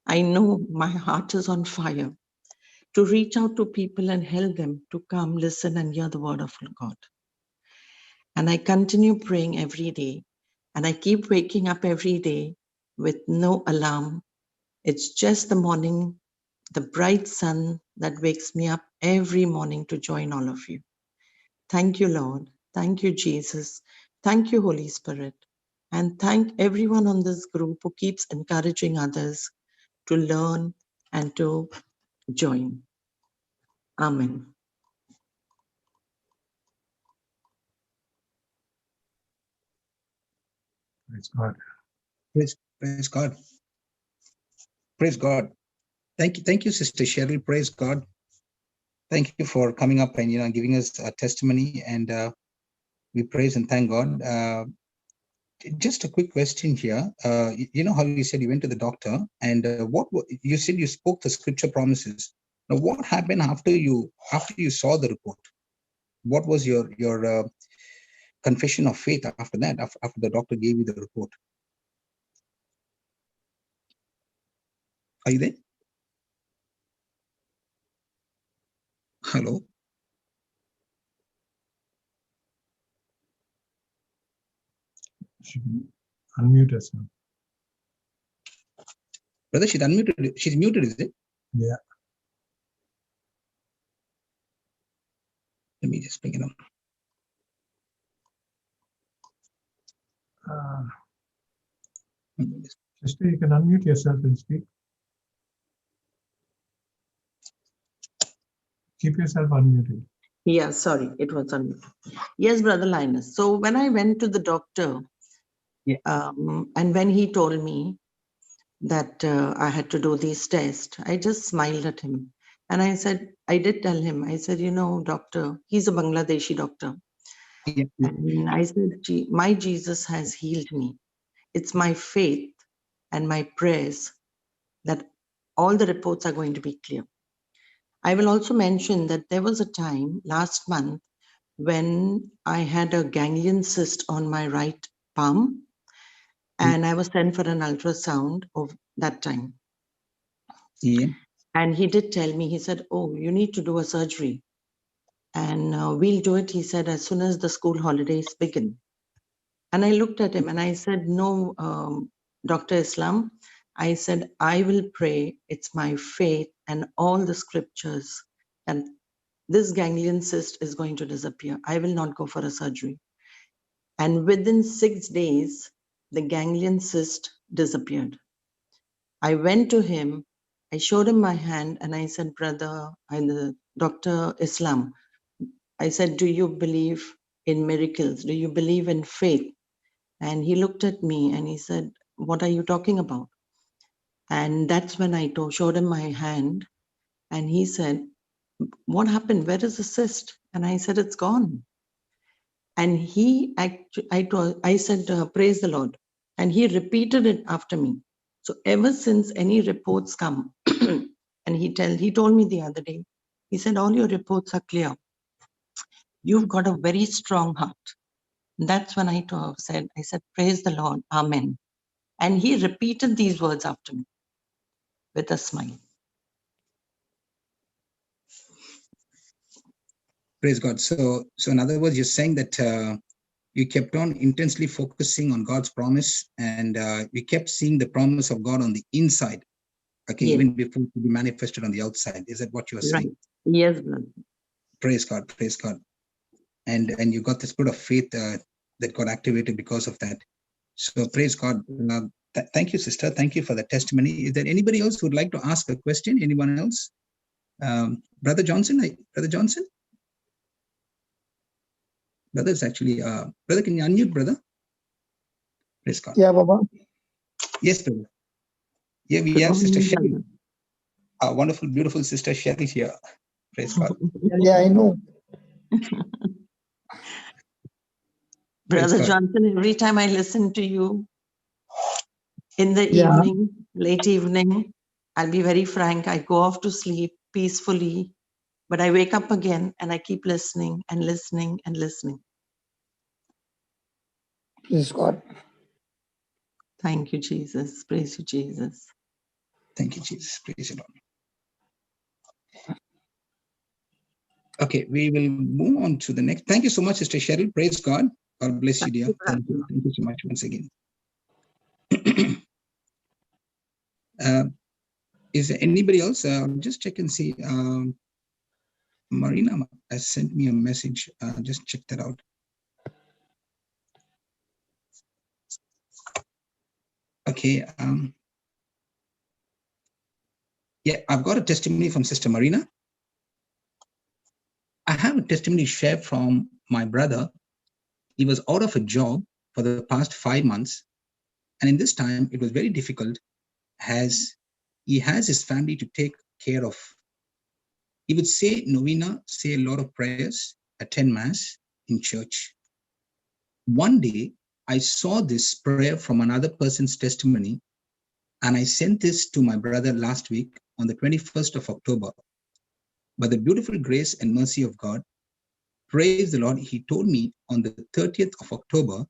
I know my heart is on fire to reach out to people and help them to come, listen, and hear the word of God. And I continue praying every day. And I keep waking up every day with no alarm. It's just the morning, the bright sun that wakes me up every morning to join all of you. Thank you, Lord. Thank you, Jesus. Thank you, Holy Spirit. And thank everyone on this group who keeps encouraging others to learn and to join. Amen. Praise God. Praise God. Praise God. Thank you, Sister Cheryl. Praise God. Thank you for coming up and giving us a testimony, and we praise and thank God. Just a quick question here. You know how you said you went to the doctor, and what you said you spoke the scripture promises. Now, what happened after you saw the report? What was your confession of faith after that? After the doctor gave you the report? Are you there? Hello. She can unmute herself. Brother, she's unmuted. She's muted, is it? Yeah. Let me just bring it on. Sister, you can unmute yourself and speak. Keep yourself unmuted. Yeah, sorry, it was on. Yes, Brother Linus. So when I went to the doctor, Yeah. and when he told me that I had to do these tests, I just smiled at him. And I said, I did tell him, I said, you know, doctor, he's a Bangladeshi doctor. Yeah. And I said, my Jesus has healed me. It's my faith and my prayers that all the reports are going to be clear. I will also mention that there was a time last month when I had a ganglion cyst on my right palm, and I was sent for an ultrasound of that time. Yeah. And he did tell me, he said, oh, you need to do a surgery. And we'll do it, he said, as soon as the school holidays begin. And I looked at him and I said, no, Dr. Islam, I said, I will pray. It's my faith and all the scriptures. And this ganglion cyst is going to disappear. I will not go for a surgery. And within 6 days, the ganglion cyst disappeared. I went to him, I showed him my hand, and I said, brother, Dr. Islam, I said, do you believe in miracles? Do you believe in faith? And he looked at me and he said, what are you talking about? And that's when I showed him my hand, and he said, what happened? Where is the cyst? And I said, it's gone. And I said, praise the Lord. And he repeated it after me. So ever since any reports come, and he told me the other day, he said, all your reports are clear. You've got a very strong heart. That's when I said, praise the Lord, amen. And he repeated these words after me with a smile. Praise God. So in other words, you're saying that you kept on intensely focusing on God's promise, and you kept seeing the promise of God on the inside, okay, Yes. even before it could be manifested on the outside. Is that what you are saying? Right. Yes, brother. Praise God, praise God. And you got the spirit of faith that got activated because of that. So praise God. Thank you, sister. Thank you for the testimony. Is there anybody else who would like to ask a question? Anyone else? Brother Johnson? Brother Johnson? Brother's actually, brother, can you unmute, brother? Praise God. Yeah, Baba. Yes, brother. Yeah, we have Sister Cheryl. Our wonderful, beautiful Sister Cheryl here. Praise God. Yeah, I know. Brother God. Johnson, every time I listen to you in the Yeah. evening, late evening, I'll be very frank, I go off to sleep peacefully, but I wake up again and I keep listening and listening and listening. Praise God. Thank you, Jesus. Praise you, Jesus. Thank you, Jesus. Praise the Lord. Okay, we will move on to the next. Thank you so much, Sister Cheryl. Praise God. God bless you, dear. Thank you. Thank you so much once again. Is there anybody else? Just check and see. Marina has sent me a message. Just check that out. Okay. Yeah, I've got a testimony from Sister Marina. I have a testimony shared from my brother. He was out of a job for the past 5 months. And in this time, it was very difficult as he has his family to take care of. He would say novena, say a lot of prayers, attend mass in church. One day, I saw this prayer from another person's testimony, and I sent this to my brother last week on the 21st of October. By the beautiful grace and mercy of God, praise the Lord, he told me on the 30th of October,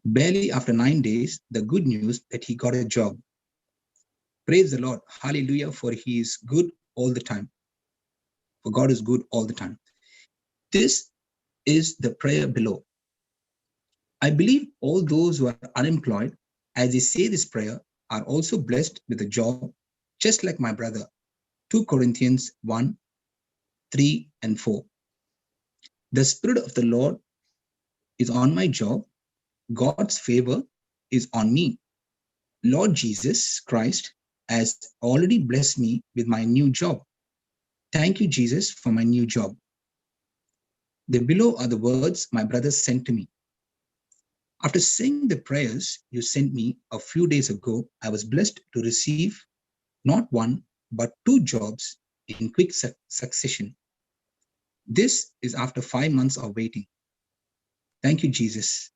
barely after 9 days, the good news that he got a job. Praise the Lord. Hallelujah, for he is good all the time. For God is good all the time. This is the prayer below. I believe all those who are unemployed, as they say this prayer, are also blessed with a job, just like my brother. 2 Corinthians 1, 3 and 4. The Spirit of the Lord is on my job. God's favor is on me. Lord Jesus Christ has already blessed me with my new job. Thank you, Jesus, for my new job. The below are the words my brothers sent to me. After saying the prayers you sent me a few days ago, I was blessed to receive not one, but 2 jobs in quick succession. This is after 5 months of waiting. Thank you, Jesus.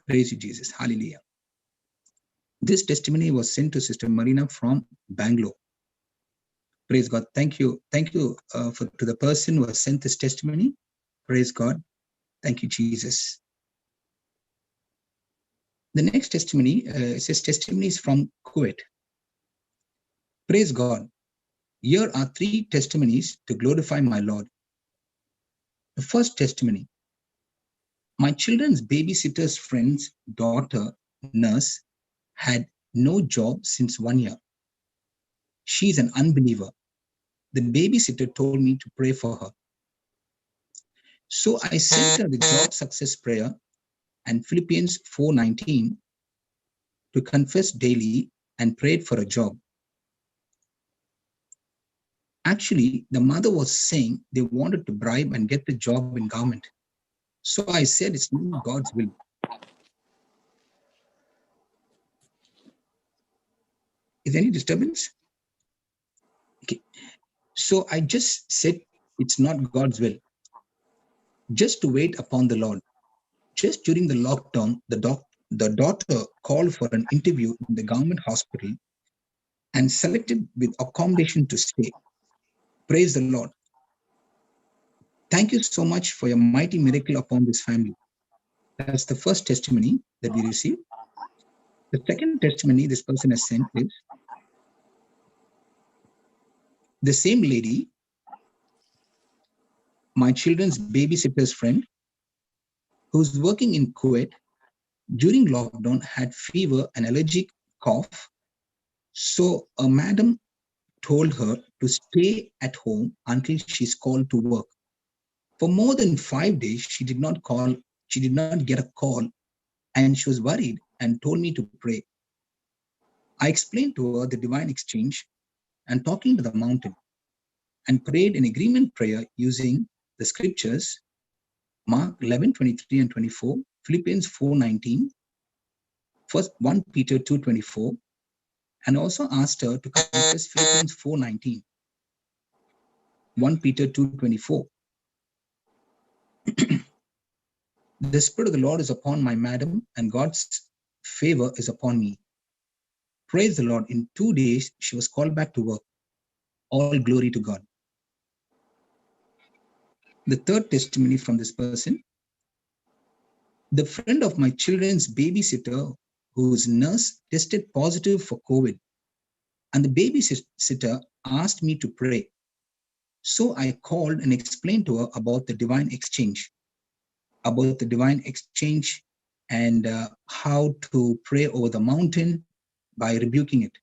Praise you, Jesus. Hallelujah. This testimony was sent to Sister Marina from Bangalore. Praise God. Thank you. Thank you to the person who has sent this testimony. Praise God. Thank you, Jesus. The next testimony says testimonies from Kuwait. Praise God. Here are 3 testimonies to glorify my Lord. The first testimony. My children's babysitter's friend's daughter, nurse, had no job since 1 year. She's an unbeliever. The babysitter told me to pray for her. So I sent her the job success prayer and Philippians 4:19 to confess daily and prayed for a job. Actually, the mother was saying they wanted to bribe and get the job in government. So I said it's not God's will. Is there any disturbance? Okay. So I just said it's not God's will. Just to wait upon the Lord. Just during the lockdown, the daughter called for an interview in the government hospital and selected with accommodation to stay. Praise the Lord. Thank you so much for your mighty miracle upon this family. That's the first testimony that we received. The second testimony this person has sent is the same lady, my children's babysitter's friend, who's working in Kuwait, during lockdown had fever and allergic cough. So a madam told her to stay at home until she's called to work. For more than 5 days, she did not get a call, and she was worried and told me to pray. I explained to her the divine exchange and talking to the mountain, and prayed an agreement prayer using the scriptures, Mark 11:23 and 24, Philippians 4:19, 1 Peter 2:24, and also asked her to confess Philippians 4:19, 1 Peter 2:24. The Spirit of the Lord is upon my madam, and God's favor is upon me. Praise the Lord. In 2 days, she was called back to work. All glory to God. The third testimony from this person. The friend of my children's babysitter, whose nurse tested positive for COVID, and the babysitter asked me to pray. So I called and explained to her about the divine exchange, and how to pray over the mountain by rebuking it.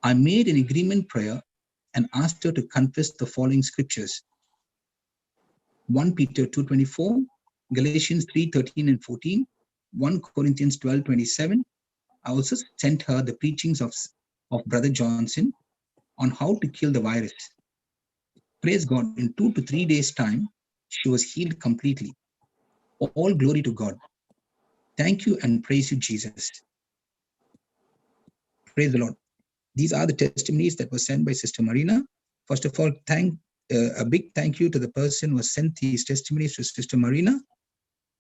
I made an agreement prayer and asked her to confess the following scriptures: 1 Peter 2:24, Galatians 3:13 and 14, 1 Corinthians 12:27. I also sent her the preachings of Brother Johnson on how to kill the virus. Praise God, in 2 to 3 days' time, she was healed completely. All glory to God. Thank you and praise you, Jesus. Praise the Lord. These are the testimonies that were sent by Sister Marina. First of all, a big thank you to the person who sent these testimonies to Sister Marina.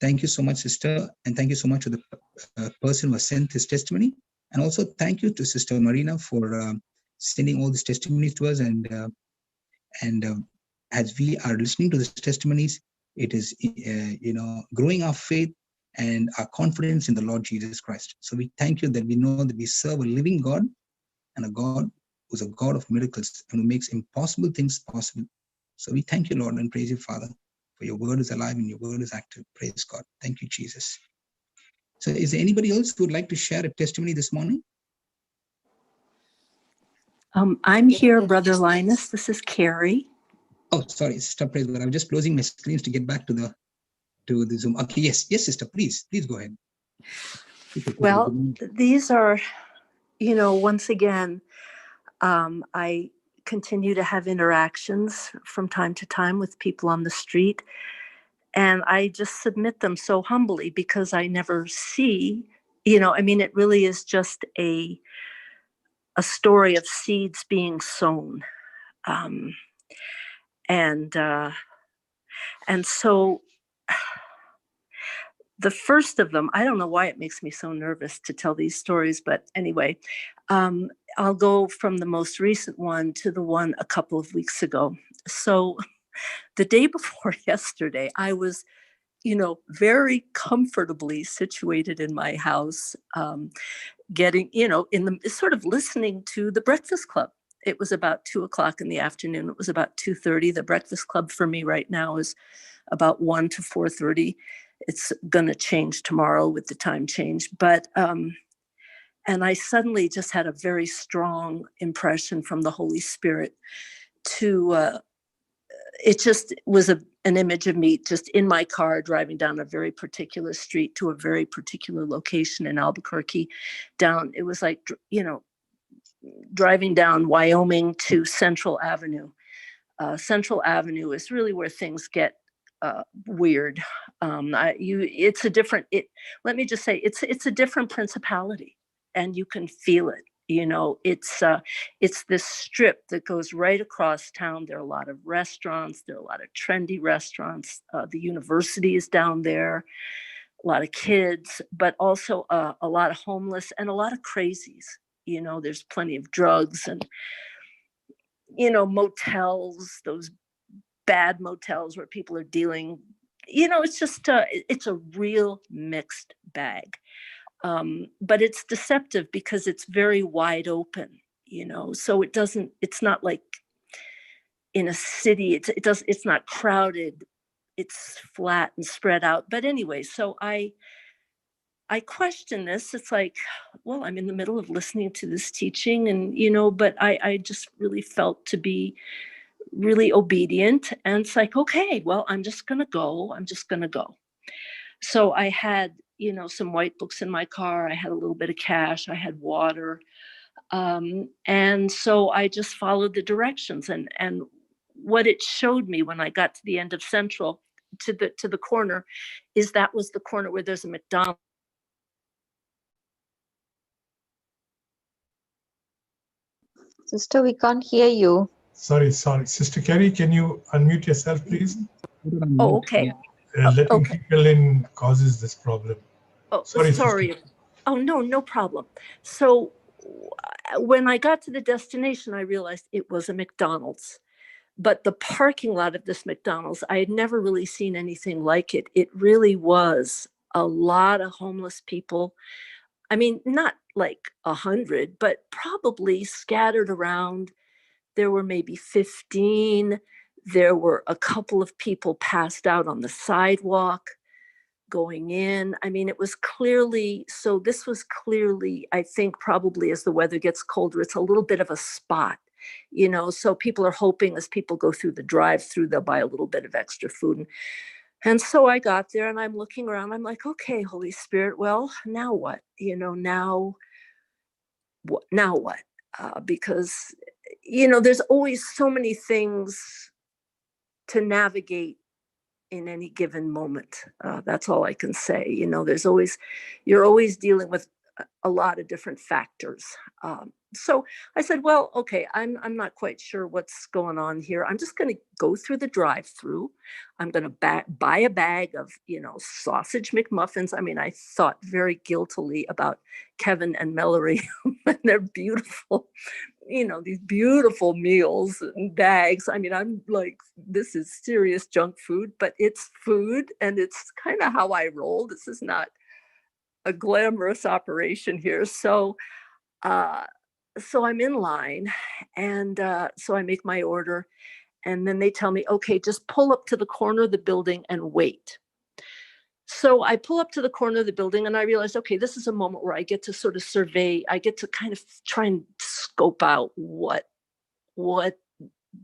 Thank you so much, sister, and thank you so much to the person who sent this testimony. And also thank you to Sister Marina for sending all these testimonies to us. And as we are listening to these testimonies, it is growing our faith and our confidence in the Lord Jesus Christ. So we thank you that we know that we serve a living God, and a God who's a God of miracles and who makes impossible things possible. So we thank you, Lord, and praise you, Father, for your word is alive and your word is active. Praise God. Thank you, Jesus. So is there anybody else who would like to share a testimony this morning? I'm here, Brother Linus. This is Carrie. Oh, sorry, Sister, praise God. I'm just closing my screens to get back to the to the Zoom. Okay, yes, sister, please go ahead. Well, these are, once again, I continue to have interactions from time to time with people on the street. And I just submit them so humbly because I never see, it really is just a story of seeds being sown. And so the first of them, I don't know why it makes me so nervous to tell these stories, but anyway, I'll go from the most recent one to the one a couple of weeks ago. So the day before yesterday, I was, very comfortably situated in my house, getting, sort of listening to the Breakfast Club. It was about 2:00 in the afternoon. It was about 2:30. The Breakfast Club for me right now is about 1 to 4:30. It's going to change tomorrow with the time change. But, and I suddenly just had a very strong impression from the Holy Spirit to, it just was an image of me just in my car driving down a very particular street to a very particular location in Albuquerque down. It was like, driving down Wyoming to Central Avenue. Central Avenue is really where things get weird. It's a different, let me just say, it's a different principality, and you can feel it. It's this strip that goes right across town. There are a lot of restaurants. There are a lot of trendy restaurants. The university is down there, a lot of kids, but also a lot of homeless and a lot of crazies. There's plenty of drugs and, motels, those bad motels where people are dealing, it's just, it's a real mixed bag. But it's deceptive because it's very wide open, so it's not like in a city, it's not crowded, it's flat and spread out. But anyway, so I question this. It's like, well, I'm in the middle of listening to this teaching and, but I just really felt to be really obedient. And it's like, okay, well, I'm just going to go. So I had, some white books in my car. I had a little bit of cash. I had water. And so I just followed the directions. And what it showed me when I got to the end of Central to the corner is that was the corner where there's a McDonald's. Sister, we can't hear you. Sorry. Sister Carrie, can you unmute yourself, please? Oh, okay. Letting Okay. people in causes this problem. Oh, Sorry. sorry. Oh, no problem. So when I got to the destination, I realized it was a McDonald's. But the parking lot of this McDonald's, I had never really seen anything like it. It really was a lot of homeless people. I mean, not like 100, but probably scattered around. There were maybe 15. There were a couple of people passed out on the sidewalk going in. I mean, this was clearly, I think, probably as the weather gets colder, it's a little bit of a spot, so people are hoping as people go through the drive-through, they'll buy a little bit of extra food. And so I got there and I'm looking around. I'm like, okay, Holy Spirit, well, now what? Now what? Because, there's always so many things to navigate in any given moment. That's all I can say. You're always dealing with a lot of different factors. So I said, well, okay, I'm not quite sure what's going on here. I'm just going to go through the drive-through. I'm going to buy a bag of, sausage McMuffins. I mean, I thought very guiltily about Kevin and Mallory and their beautiful, these beautiful meals and bags. I mean, I'm like, this is serious junk food, but it's food and it's kind of how I roll. This is not a glamorous operation here. So I'm in line and so I make my order and then they tell me, okay, just pull up to the corner of the building and wait. So I pull up to the corner of the building and I realized, okay, this is a moment where I get to sort of survey, I get to kind of try and scope out what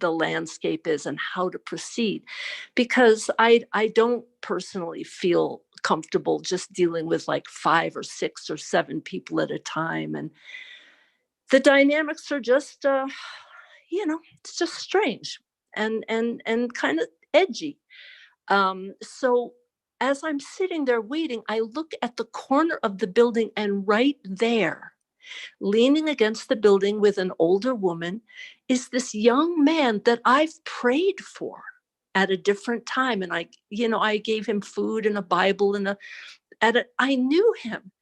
the landscape is and how to proceed, because I don't personally feel comfortable just dealing with like 5 or 6 or 7 people at a time. And the dynamics are just, it's just strange and kind of edgy. So as I'm sitting there waiting, I look at the corner of the building, and right there, leaning against the building with an older woman, is this young man that I've prayed for at a different time. And I gave him food and a Bible I knew him.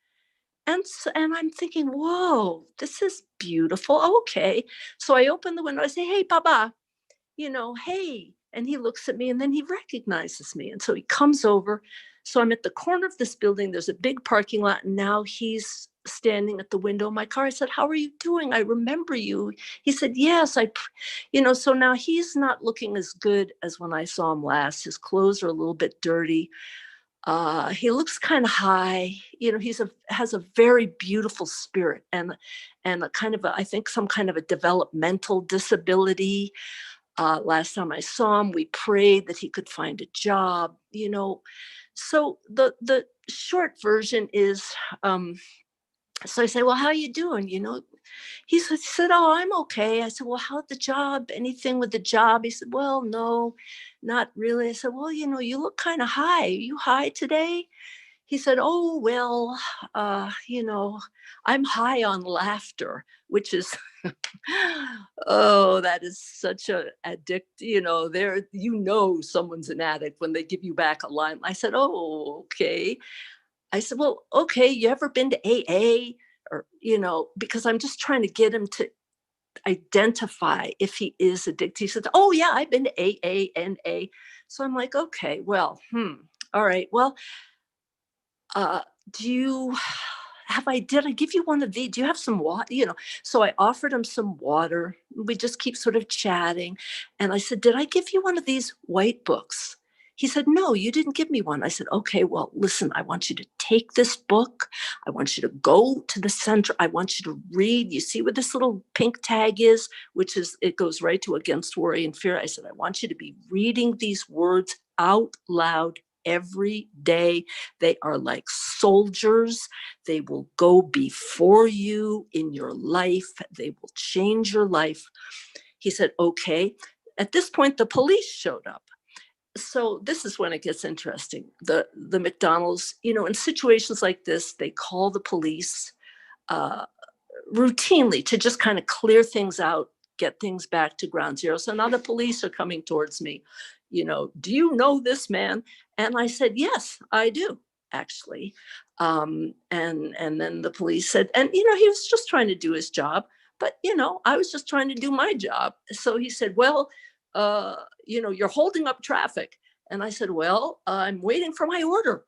And I'm thinking, whoa, this is beautiful. Okay. So I open the window, I say, hey, Baba, hey. And he looks at me, and then he recognizes me. And so he comes over. So I'm at the corner of this building. There's a big parking lot. And now he's standing at the window of my car. I said, how are you doing? I remember you. He said, yes, so now he's not looking as good as when I saw him last. His clothes are a little bit dirty. He looks kind of high. Has a very beautiful spirit and a kind of I think some kind of a developmental disability. Last time I saw him, we prayed that he could find a job, So the short version is, so I say, well, how are you doing? He said, oh, I'm okay. I said, well, how's the job? Anything with the job? He said, well, no, not really. I said, well, you look kind of high. Are you high today? He said, oh, well, I'm high on laughter, which is, oh, that is such a addict. Someone's an addict when they give you back a line. I said, oh, okay. I said, well, okay, you ever been to AA? Or, because I'm just trying to get him to identify if he is addicted. He said, oh yeah, I've been to AA and A. So I'm like, okay, well, all right. Well, did I give you one of these? Do you have some water? So I offered him some water. We just keep sort of chatting. And I said, did I give you one of these white books? He said, no, you didn't give me one. I said, okay, well, listen, I want you to take this book. I want you to go to the center. I want you to read. You see where this little pink tag is, it goes right to against worry and fear. I said, I want you to be reading these words out loud every day. They are like soldiers. They will go before you in your life. They will change your life. He said, okay. At this point, the police showed up. So this is when it gets interesting. The McDonald's, in situations like this, they call the police routinely to just kind of clear things out, get things back to ground zero. So now the police are coming towards me. Do you know this man? And I said, yes, I do, actually. And then the police said, and he was just trying to do his job, but I was just trying to do my job. So he said, well, you're holding up traffic. And I said, well, I'm waiting for my order.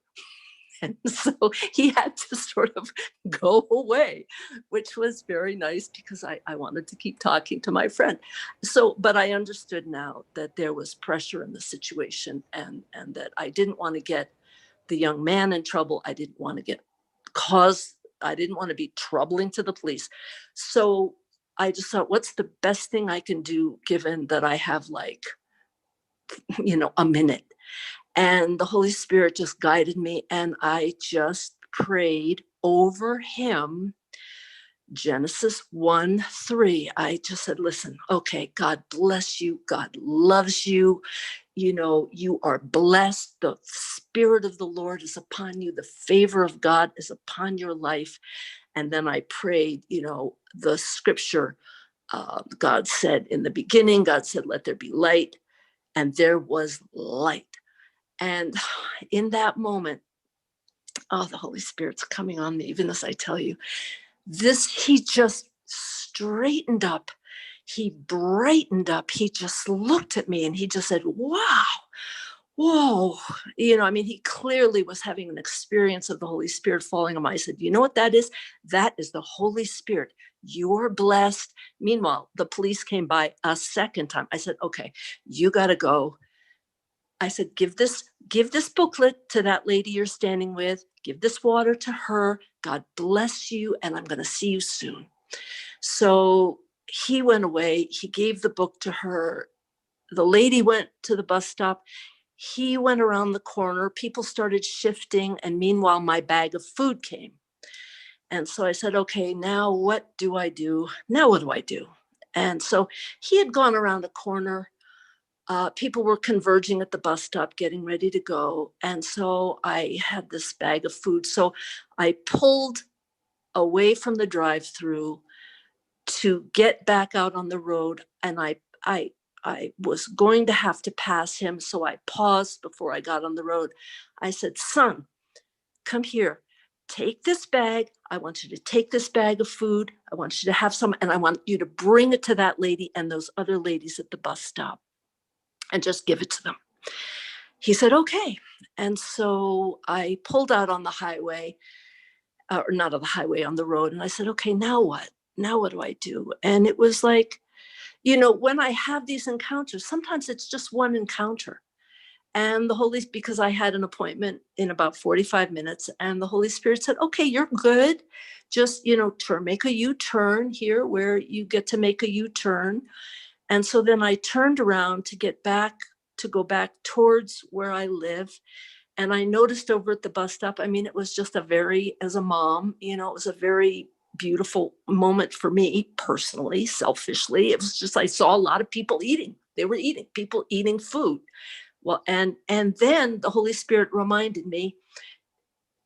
And so he had to sort of go away, which was very nice because I wanted to keep talking to my friend. So, but I understood now that there was pressure in the situation and that I didn't want to get the young man in trouble. I didn't want to I didn't want to be troubling to the police. So I just thought, what's the best thing I can do given that I have a minute? And the Holy Spirit just guided me, and I just prayed over him. Genesis 1:3. I just said, listen, okay, God bless you. God loves you. You are blessed. The Spirit of the Lord is upon you. The favor of God is upon your life. And then I prayed, the scripture, God said in the beginning, God said, let there be light. And there was light. And in that moment, the Holy Spirit's coming on me, even as I tell you, he just straightened up. He brightened up. He just looked at me and he just said, wow, whoa. He clearly was having an experience of the Holy Spirit falling on him. I said, you know what that is? That is the Holy Spirit. You're blessed. Meanwhile, the police came by a second time. I said, okay, you got to go. I said, give this booklet to that lady you're standing with. Give this water to her. God bless you. And I'm going to see you soon. So he went away. He gave the book to her. the lady went to the bus stop. He went around the corner. People started shifting. And meanwhile, my bag of food came. And so I said, okay, now what do I do? Now what do I do? And so he had gone around a corner. People were converging at the bus stop, getting ready to go. And so I had this bag of food. So I pulled away from the drive-through to get back out on the road. And I was going to have to pass him. So I paused before I got on the road. I said, son, come here. Take this bag. I want you to take this bag of food. I want you to have some, and I want you to bring it to that lady and those other ladies at the bus stop and just give it to them. He said, okay. And so I pulled out on the highway, or not on the highway, on the road. And I said, okay, now what? Now what do I do? And it was like, when I have these encounters, sometimes it's just one encounter. And the Holy, because I had an appointment in about 45 minutes, and the Holy Spirit said, okay, you're good. Just, make a U-turn here where you get to make a U-turn. And so then I turned around to go back towards where I live. And I noticed over at the bus stop, it was just as a mom, it was a very beautiful moment for me personally, selfishly. It was just, I saw a lot of people eating. They were eating, people eating food. Well, and then the Holy Spirit reminded me,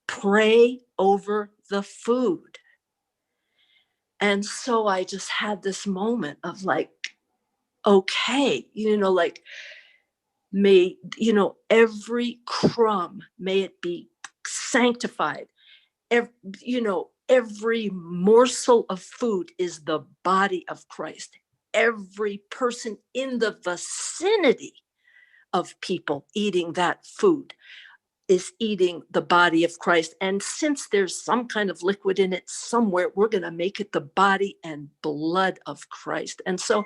pray over the food. And so I just had this moment of like, okay, may, every crumb, may it be sanctified. Every morsel of food is the body of Christ. Every person in the vicinity of people eating that food is eating the body of Christ. And since there's some kind of liquid in it somewhere, we're going to make it the body and blood of Christ. And so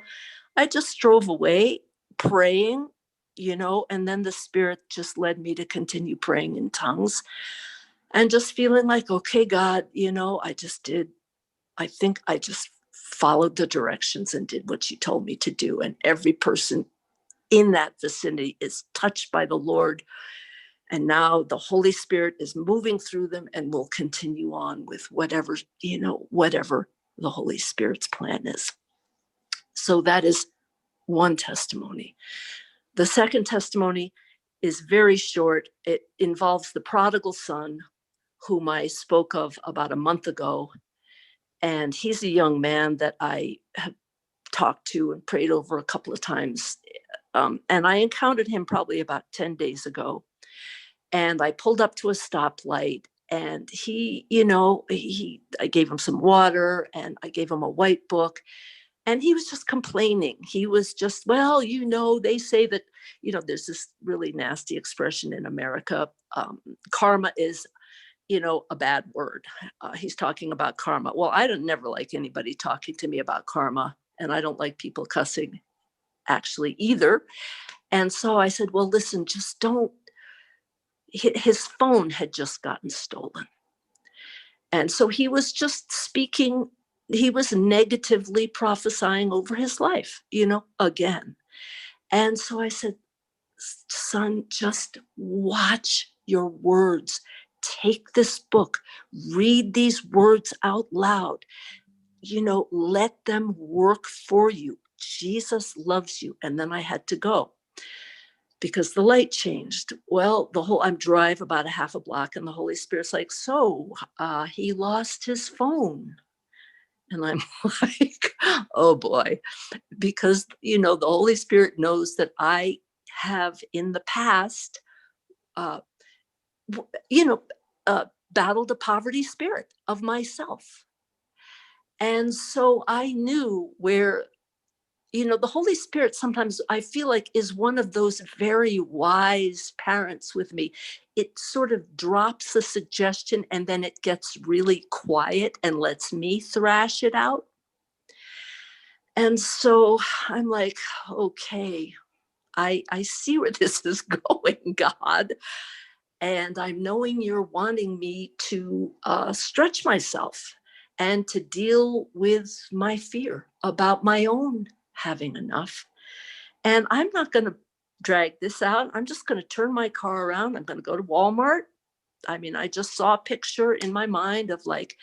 I just drove away praying, and then the Spirit just led me to continue praying in tongues and just feeling like, okay, God, I think I just followed the directions and did what you told me to do. And every person in that vicinity is touched by the Lord. And now the Holy Spirit is moving through them and will continue on with whatever the Holy Spirit's plan is. So that is one testimony. The second testimony is very short. It involves the prodigal son, whom I spoke of about a month ago. And he's a young man that I have talked to and prayed over a couple of times. And I encountered him probably about 10 days ago. And I pulled up to a stoplight, and I gave him some water and I gave him a white book. And he was just complaining. He was just, well, they say that, there's this really nasty expression in America. Karma is, a bad word. He's talking about karma. Well, I don't never like anybody talking to me about karma. And I don't like people cussing actually either. And so I said, well, listen, just don't. His phone had just gotten stolen. And so he was just speaking, he was negatively prophesying over his life, again. And so I said, son, just watch your words. Take this book, read these words out loud, let them work for you. Jesus loves you. And then I had to go because the light changed. Well, I drive about a half a block, and the Holy Spirit's like, so he lost his phone. And I'm like, oh boy, because, the Holy Spirit knows that I have in the past, battled a poverty spirit of myself. And so I knew where, the Holy Spirit sometimes I feel like is one of those very wise parents with me. It sort of drops a suggestion and then it gets really quiet and lets me thrash it out. And so I'm like, okay, I see where this is going, God. And I'm knowing you're wanting me to stretch myself and to deal with my fear about my own having enough. And I'm not going to drag this out. I'm just going to turn my car around. I'm going to go to Walmart. I mean, I just saw a picture in my mind of like,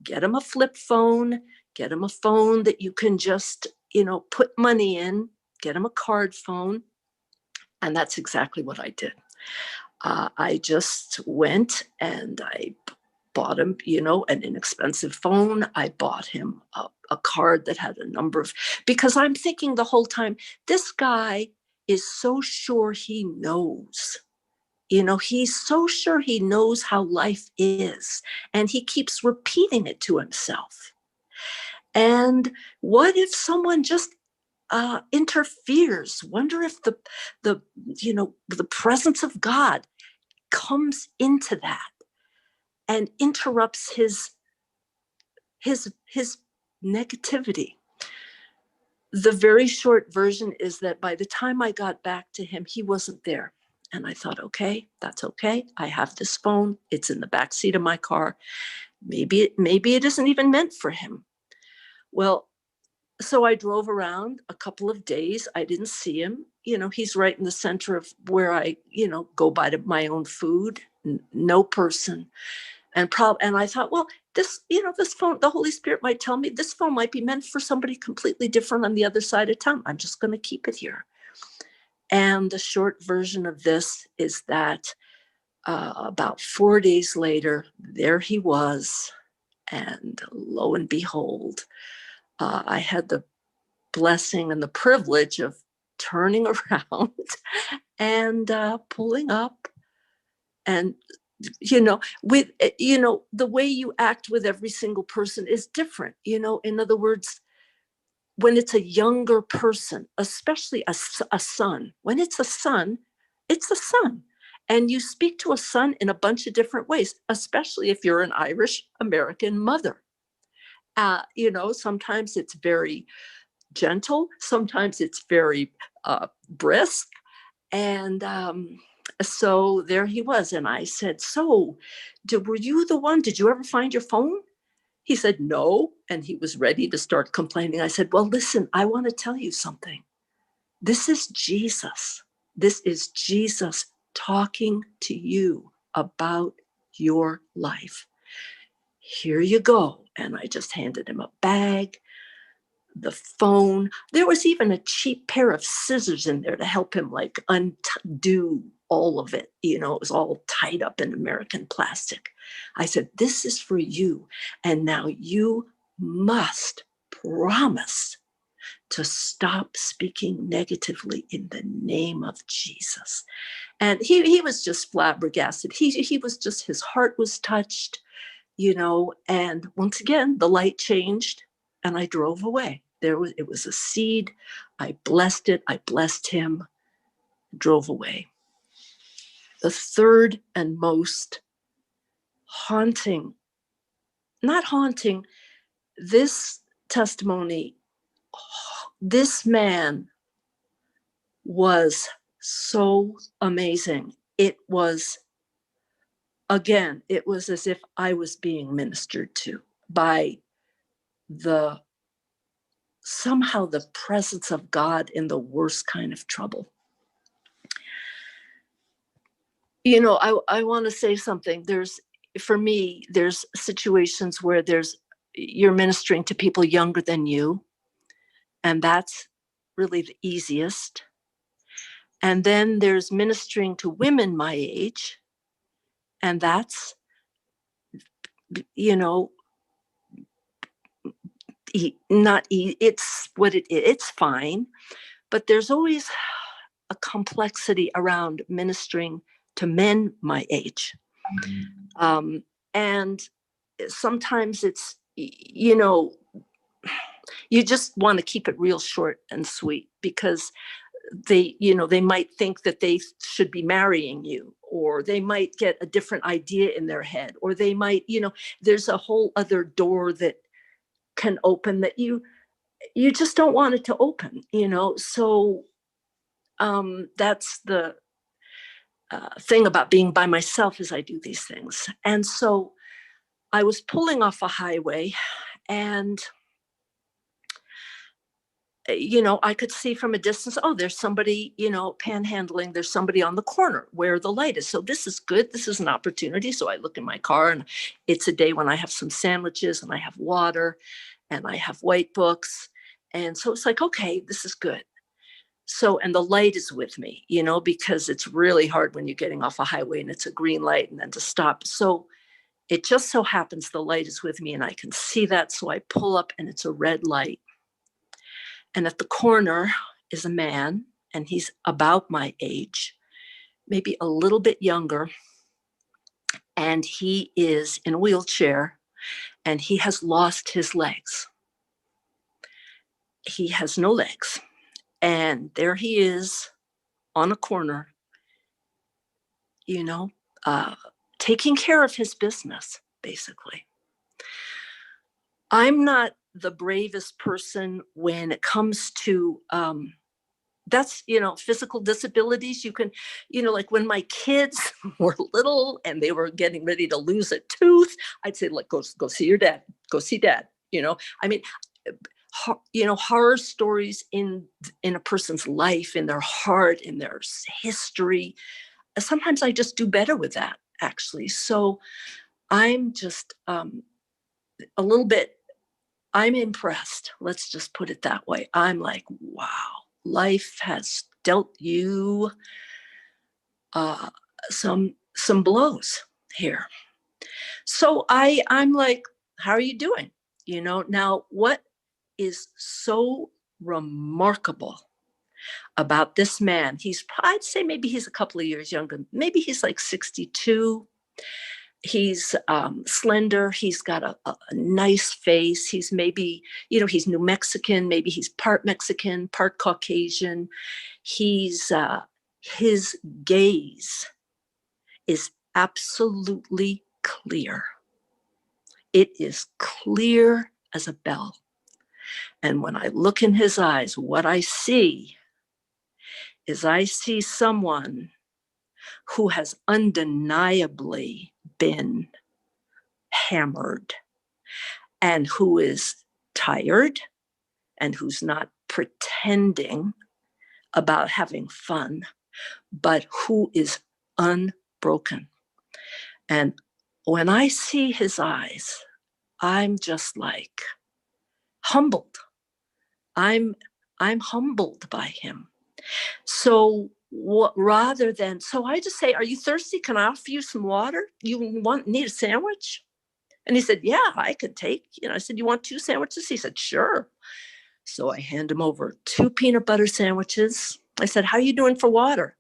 get him a flip phone, get him a phone that you can just, put money in, get him a card phone. And that's exactly what I did. I just went and I bought him, an inexpensive phone. I bought him a card that had a number of, because I'm thinking the whole time, this guy is so sure he knows. He's so sure he knows how life is, and he keeps repeating it to himself. And what if someone just interferes? Wonder if the presence of God comes into that and interrupts his negativity. The very short version is that by the time I got back to him, he wasn't there. And I thought, okay, that's okay. I have this phone. It's in the back seat of my car. Maybe it isn't even meant for him. Well, so I drove around a couple of days. I didn't see him. He's right in the center of where I, go buy my own food. No person. And I thought, well, this phone, the Holy Spirit might tell me this phone might be meant for somebody completely different on the other side of town. I'm just going to keep it here. And the short version of this is that about 4 days later, there he was. And lo and behold, I had the blessing and the privilege of turning around and pulling up. And the way you act with every single person is different. In other words, when it's a younger person, especially a son, when it's a son, it's a son. And you speak to a son in a bunch of different ways, especially if you're an Irish American mother. Sometimes it's very gentle, sometimes it's very brisk. And so there he was. And I said, so were you the one? Did you ever find your phone? He said, no. And he was ready to start complaining. I said, well, listen, I want to tell you something. This is Jesus. This is Jesus talking to you about your life. Here you go. And I just handed him a bag, the phone. There was even a cheap pair of scissors in there to help him like undo all of it. It was all tied up in American plastic. I said, this is for you. And now you must promise to stop speaking negatively in the name of Jesus. And he was just flabbergasted. He was just, his heart was touched, and once again, the light changed and I drove away. It was a seed. I blessed it. I blessed him, drove away. The third and most not haunting, this testimony, this man was so amazing. It was as if I was being ministered to by somehow the presence of God in the worst kind of trouble. I want to say something. For me, there's situations where you're ministering to people younger than you, and that's really the easiest. And then there's ministering to women my age, and that's, it's what it's fine, but there's always a complexity around ministering to men my age. And sometimes it's, you just want to keep it real short and sweet, because they might think that they should be marrying you, or they might get a different idea in their head, or they might, there's a whole other door that can open that you just don't want it to open, so that's the thing about being by myself as I do these things. And so I was pulling off a highway, and I could see from a distance, oh, there's somebody, panhandling. There's somebody on the corner where the light is. So this is good. This is an opportunity. So I look in my car, and it's a day when I have some sandwiches and I have water and I have white books. And so it's like, okay, this is good. So, and the light is with me, because it's really hard when you're getting off a highway and it's a green light and then to stop. So it just so happens the light is with me and I can see that. So I pull up and it's a red light. And at the corner is a man, and he's about my age, maybe a little bit younger. And he is in a wheelchair, and he has lost his legs. He has no legs. And there he is on a corner, taking care of his business, basically. I'm not the bravest person when it comes to that's physical disabilities. You can, like when my kids were little and they were getting ready to lose a tooth, I'd say, like, go see your dad, go see dad. I mean, horror stories in a person's life, in their heart, in their history. Sometimes I just do better with that, actually. So I'm just a little bit, I'm impressed. Let's just put it that way. I'm like, wow, life has dealt you some blows here. So I'm like, how are you doing? Now what is so remarkable about this man? I'd say maybe he's a couple of years younger. Maybe he's like 62. He's slender. He's got a nice face. He's maybe, he's New Mexican. Maybe he's part Mexican, part Caucasian. His gaze is absolutely clear. It is clear as a bell. And when I look in his eyes, what I see is someone who has undeniably been hammered, and who is tired, and who's not pretending about having fun, but who is unbroken. And when I see his eyes, I'm just like humbled. I'm humbled by him. So so I just say, are you thirsty? Can I offer you some water? You need a sandwich? And he said, yeah, I could take, I said, you want 2 sandwiches? He said, sure. So I hand him over 2 peanut butter sandwiches. I said, how are you doing for water?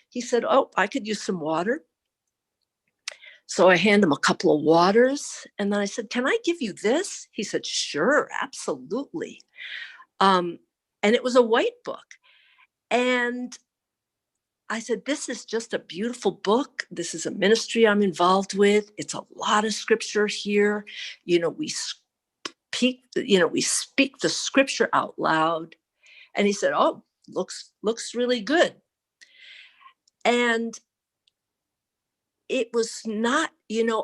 He said, oh, I could use some water. So I hand him a couple of waters. And then I said, can I give you this? He said, sure, absolutely. And it was a white book. And I said, this is just a beautiful book. This is a ministry I'm involved with. It's a lot of scripture here. We speak the scripture out loud. And he said, oh, looks really good. And it was not,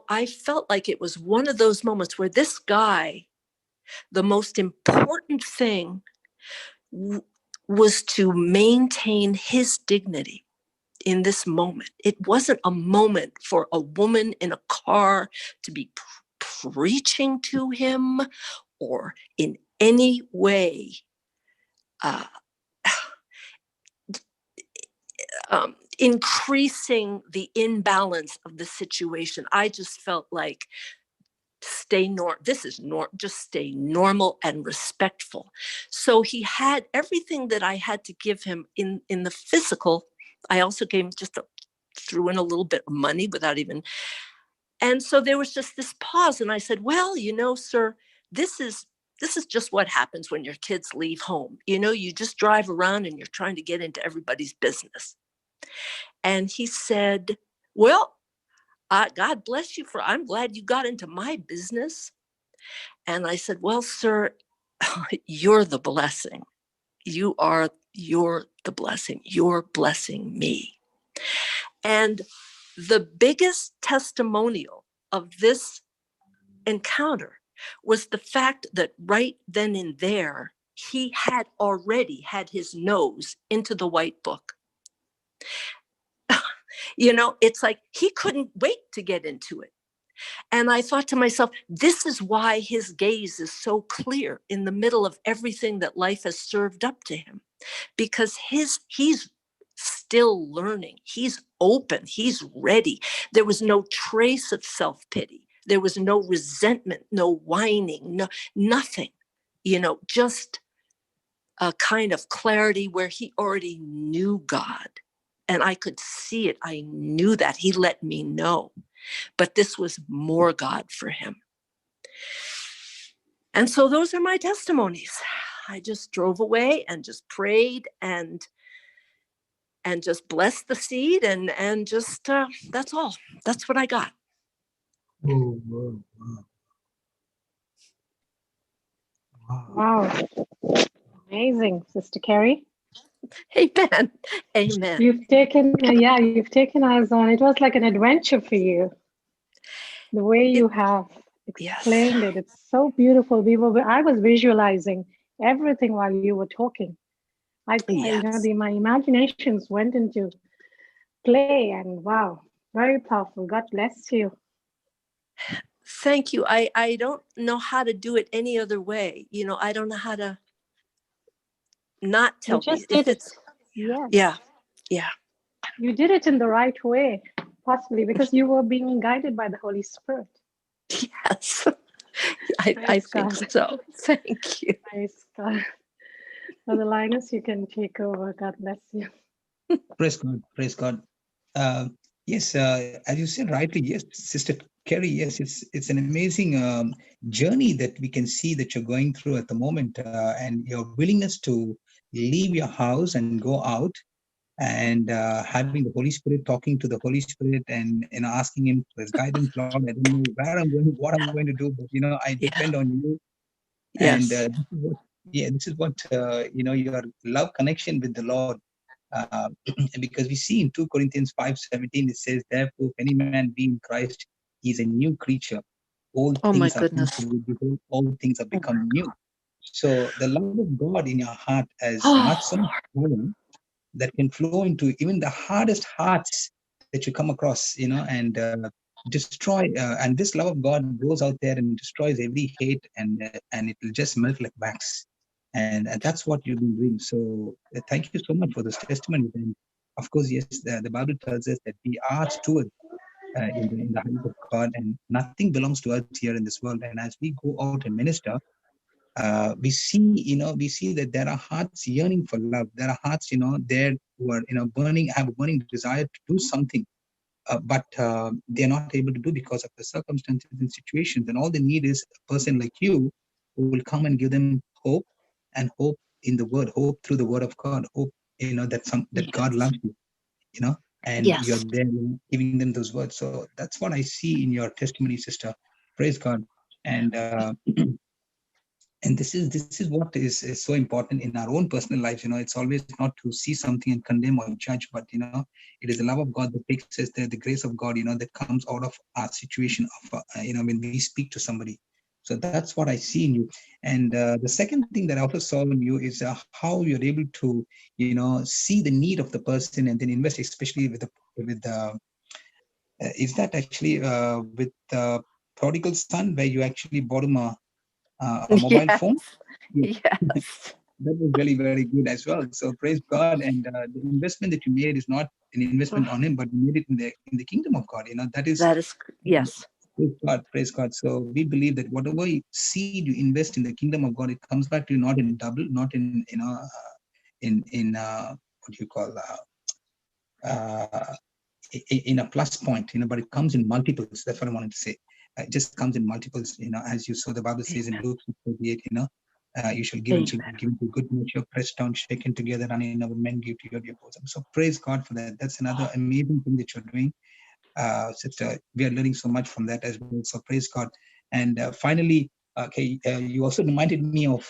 I felt like it was one of those moments where this guy, the most important thing was to maintain his dignity in this moment. It wasn't a moment for a woman in a car to be preaching to him or in any way increasing the imbalance of the situation. I just felt like just stay normal and respectful. So he had everything that I had to give him in the physical. I also gave him threw in a little bit of money without even. And so there was just this pause. And I said, well, sir, this is just what happens when your kids leave home. You just drive around and you're trying to get into everybody's business. And he said, well, God bless you I'm glad you got into my business. And I said, well, sir, you're the blessing. You're the blessing. You're blessing me. And the biggest testimonial of this encounter was the fact that right then and there, he had already had his nose into the white book. You know, it's like he couldn't wait to get into it. And I thought to myself, this is why his gaze is so clear in the middle of everything that life has served up to him, because he's still learning. He's open. He's ready. There was no trace of self-pity. There was no resentment, no whining, no nothing, you know, just a kind of clarity where he already knew God. And I could see it. I knew that. He let me know. But this was more God for him. And so those are my testimonies. I just drove away and just prayed and just blessed the seed and just, that's all. That's what I got. Oh, wow, wow. Wow. Amazing, Sister Carrie. Amen. Amen. You've taken us on. It was like an adventure for you. The way you have explained it, it's so beautiful. I was visualizing everything while you were talking. You know, my imaginations went into play, and wow, very powerful. God bless you. Thank you. I don't know how to do it any other way. You know, I don't know how to not tell You just you. did it. Yes. Yeah. You did it in the right way, possibly because you were being guided by the Holy Spirit. Yes. I think so. Thank you. Praise God. Brother Linus, you can take over. God bless you. Praise God. Praise God. Yes, as you said rightly, yes, Sister Carrie, yes, it's an amazing journey that we can see that you're going through at the moment, and your willingness to leave your house and go out, and having the Holy Spirit, talking to the Holy Spirit, and asking Him for His guidance. Lord, I don't know where I'm going, what I'm going to do, but I depend on You. And Yes. this is what your love connection with the Lord. Because we see in 2 Corinthians 5:17, it says, therefore, if any man be in Christ, he is a new creature. All Oh my things are goodness. behold, all things have become new. So the love of God in your heart has so much power that can flow into even the hardest hearts that you come across, and destroy. And this love of God goes out there and destroys every hate, and it will just melt like wax. And that's what you've been doing. So thank you so much for this testimony. And of course, yes, the Bible tells us that we are stewards in the hands of God, and nothing belongs to us here in this world. And as we go out and minister, we see that there are hearts yearning for love. There are hearts, there who are, have a burning desire to do something, but they're not able to do because of the circumstances and situations. And all they need is a person like you who will come and give them hope, and hope in the word, hope through the word of God, hope, that God loves you, and you're there giving them those words. So that's what I see in your testimony, sister. Praise God. And and this is what is so important in our own personal lives. It's always not to see something and condemn or judge, but it is the love of God that takes us there, the grace of God, that comes out of our situation of when we speak to somebody. So that's what I see in you. And the second thing that I also saw in you is how you're able to see the need of the person and then invest, especially with the is that actually with the prodigal son, where you actually bought him a mobile phone? Yes. That was really very good as well. So praise God. And the investment that you made is not an investment on him, but you made it in the kingdom of God. That is yes. Praise God. So we believe that whatever seed you invest in the kingdom of God, it comes back to you not in double, not in what do you call in a plus point, but it comes in multiples. That's what I wanted to say. It just comes in multiples, as you saw the Bible says in Luke 38, you shall give and shall be given to good measure, pressed down, shaken together, running over men give to your bosom. So praise God for that. That's another amazing thing that you're doing. Sister, we are learning so much from that as well. So praise God. And finally, you also reminded me of,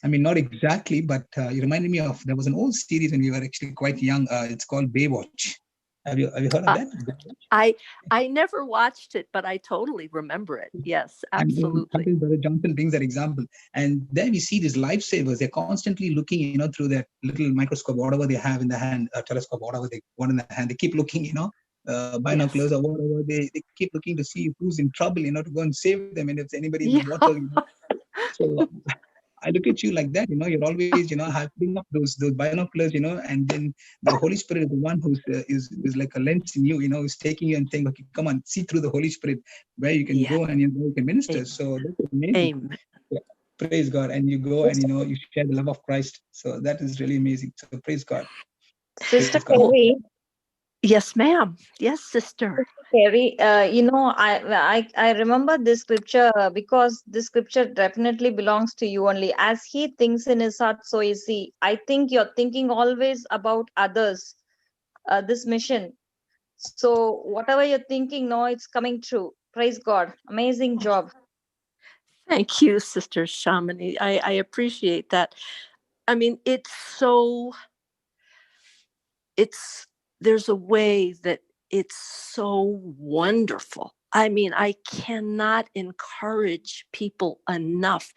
not exactly, but you reminded me of, there was an old series when we were actually quite young. It's called Baywatch. Have you heard of that? I never watched it, but I totally remember it. Yes, absolutely. Sometimes Brother Johnson brings that example, and there we see these lifesavers. They're constantly looking, through that little microscope, whatever they have in the hand, a telescope, whatever they want in the hand. They keep looking, binoculars or whatever. They keep looking to see who's in trouble, to go and save them, and if anybody in the water. So I look at you like that, you're always, having up those binoculars, and then the Holy Spirit is the one who's is like a lens in you, who's taking you and saying, okay, come on, see through the Holy Spirit where you can go and you can minister. Amen. So that's amazing. Amen. Yeah. Praise God. And you go and, you share the love of Christ. So that is really amazing. So praise God. Sister Praise God. Carrie. Yes, ma'am. Yes, sister. Carrie, I remember this scripture because this scripture definitely belongs to you only. As he thinks in his heart, so is he. I think you're thinking always about others, this mission. So whatever you're thinking, no, it's coming true. Praise God. Amazing job. Thank you, Sister Shamini. I appreciate that. I mean, there's a way that it's so wonderful. I mean, I cannot encourage people enough.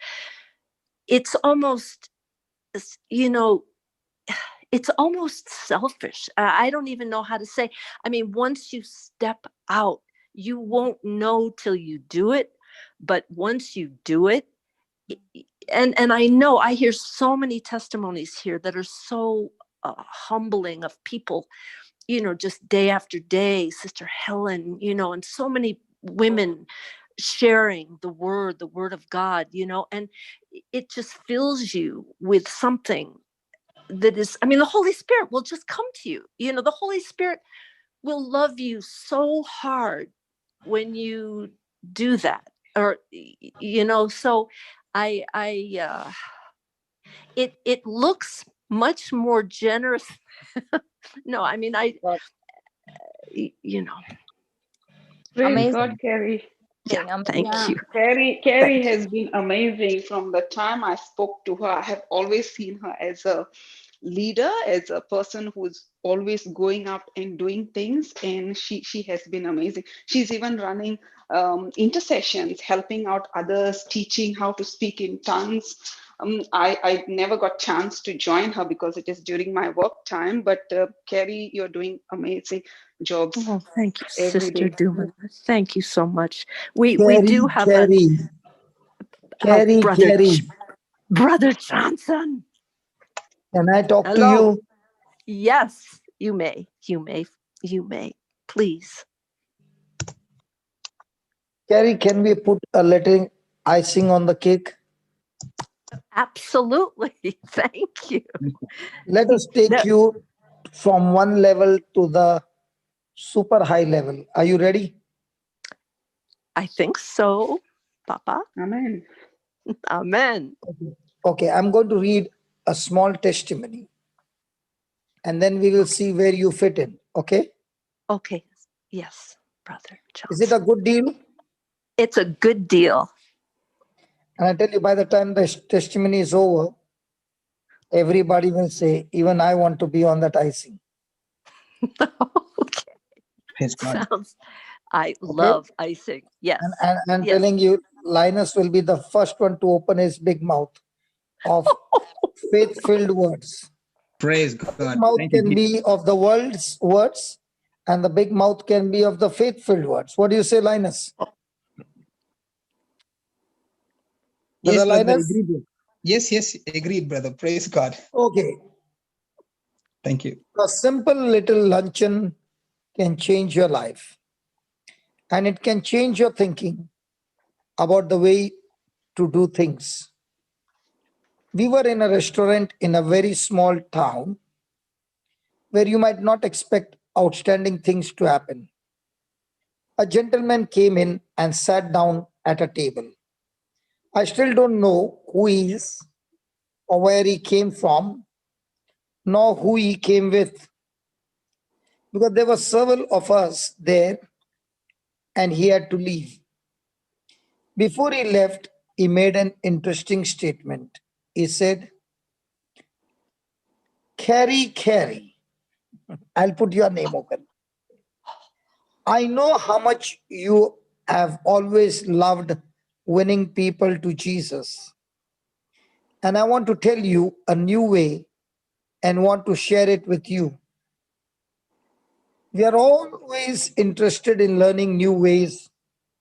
It's almost, it's almost selfish. I don't even know how to say. I mean, once you step out, you won't know till you do it. But once you do it, and I know I hear so many testimonies here that are so humbling of people, just day after day, Sister Helen, and so many women sharing the word of God, and it just fills you with something that is, I mean, the Holy Spirit will just come to you. The Holy Spirit will love you so hard when you do that. Or, so it looks much more generous. No, I mean, Praise God, Carrie. Yeah, thank you. Carrie has been amazing from the time I spoke to her. I have always seen her as a leader, as a person who's always going up and doing things, and she has been amazing. She's even running intercessions, helping out others, teaching how to speak in tongues. I never got chance to join her because it is during my work time, but Carrie, you're doing amazing jobs. Oh, thank you, Sister day. Duma. Thank you so much. We do have Brother Johnson. Can I talk Hello. to you? Yes, you may. Please. Carrie, can we put a little icing on the cake? Absolutely. Thank you. Let us take you from one level to the super high level. Are you ready? I think so, Papa. Amen. Amen. Okay, I'm going to read a small testimony and then we will see where you fit in. Okay? Okay. Yes, Brother Johnson. Is it a good deal? It's a good deal. And I tell you, by the time the testimony is over, everybody will say, even I want to be on that icing. Okay. I love icing. Yes. And I'm telling you, Linus will be the first one to open his big mouth of faith-filled words. Praise God. The big mouth can be of the world's words, and the big mouth can be of the faith-filled words. What do you say, Linus? Yes, brother, Linus? agreed. Yes, agreed, brother. Praise God. Okay. Thank you. A simple little luncheon can change your life. And it can change your thinking about the way to do things. We were in a restaurant in a very small town where you might not expect outstanding things to happen. A gentleman came in and sat down at a table. I still don't know who he is or where he came from, nor who he came with, because there were several of us there and he had to leave. Before he left, he made an interesting statement. He said, Carrie, I'll put your name open. I know how much you have always loved winning people to Jesus. And I want to tell you a new way and want to share it with you. We are always interested in learning new ways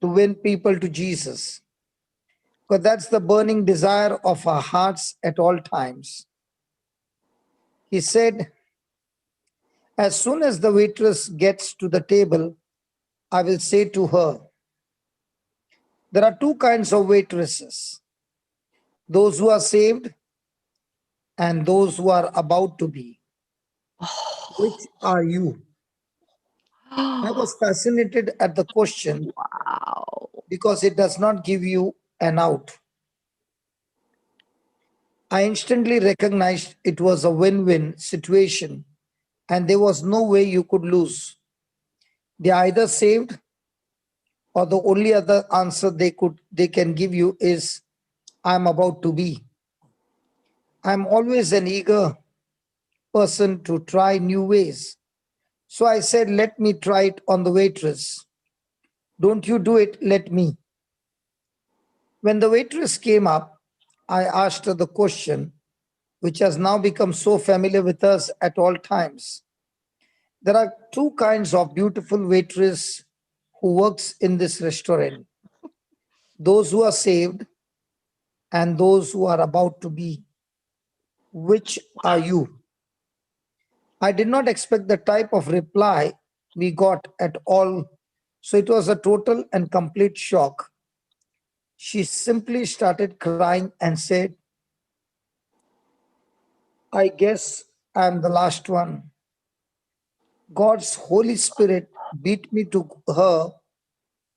to win people to Jesus, because that's the burning desire of our hearts at all times. He said, as soon as the waitress gets to the table, I will say to her, there are two kinds of waitresses, those who are saved and those who are about to be. Which are you? I was fascinated at the question. Wow. Because it does not give you an out. I instantly recognized it was a win-win situation and there was no way you could lose. They are either saved or the only other answer they can give you is, I'm about to be. I'm always an eager person to try new ways. So I said, let me try it on the waitress. Don't you do it, let me. When the waitress came up, I asked her the question, which has now become so familiar with us at all times. There are two kinds of beautiful waitress who works in this restaurant. Those who are saved and those who are about to be. Which are you? I did not expect the type of reply we got at all, so it was a total and complete shock. She simply started crying and said, I guess I'm the last one. God's Holy Spirit beat me to her,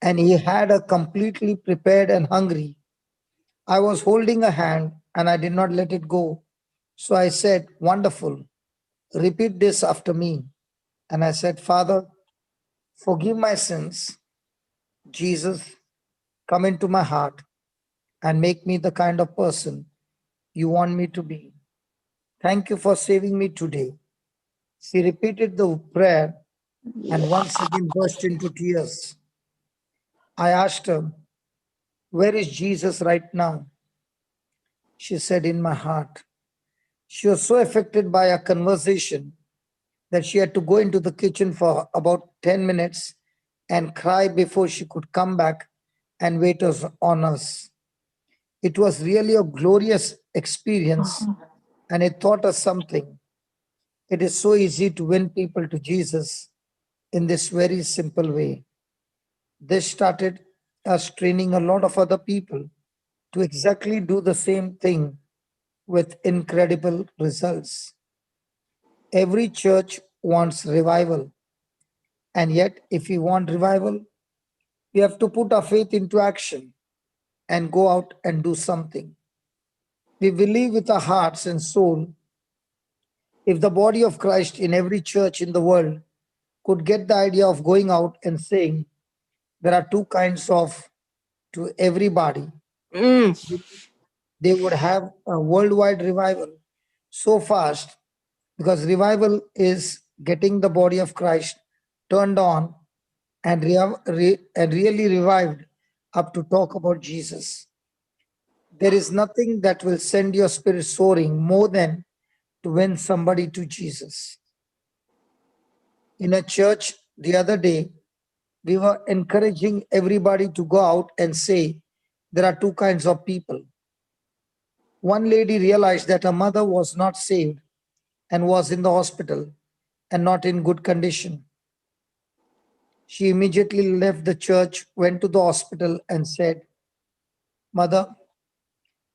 and he had her completely prepared and hungry. I was holding her hand and I did not let it go. So I said, wonderful. Repeat this after me. And I said, Father, forgive my sins. Jesus, come into my heart and make me the kind of person you want me to be. Thank you for saving me today. She repeated the prayer and once again burst into tears. I asked her, where is Jesus right now? She said, in my heart. She was so affected by our conversation that she had to go into the kitchen for about 10 minutes and cry before she could come back and wait on us. It was really a glorious experience and it taught us something. It is so easy to win people to Jesus in this very simple way. This started us training a lot of other people to exactly do the same thing with incredible results. Every church wants revival. And yet, if we want revival, we have to put our faith into action and go out and do something. We believe with our hearts and soul. If the body of Christ in every church in the world could get the idea of going out and saying, there are two kinds of to everybody, they would have a worldwide revival so fast, because revival is getting the body of Christ turned on and really revived up to talk about Jesus. There is nothing that will send your spirit soaring more than to win somebody to Jesus. In a church the other day, we were encouraging everybody to go out and say, there are two kinds of people. One lady realized that her mother was not saved and was in the hospital and not in good condition. She immediately left the church, went to the hospital and said, Mother,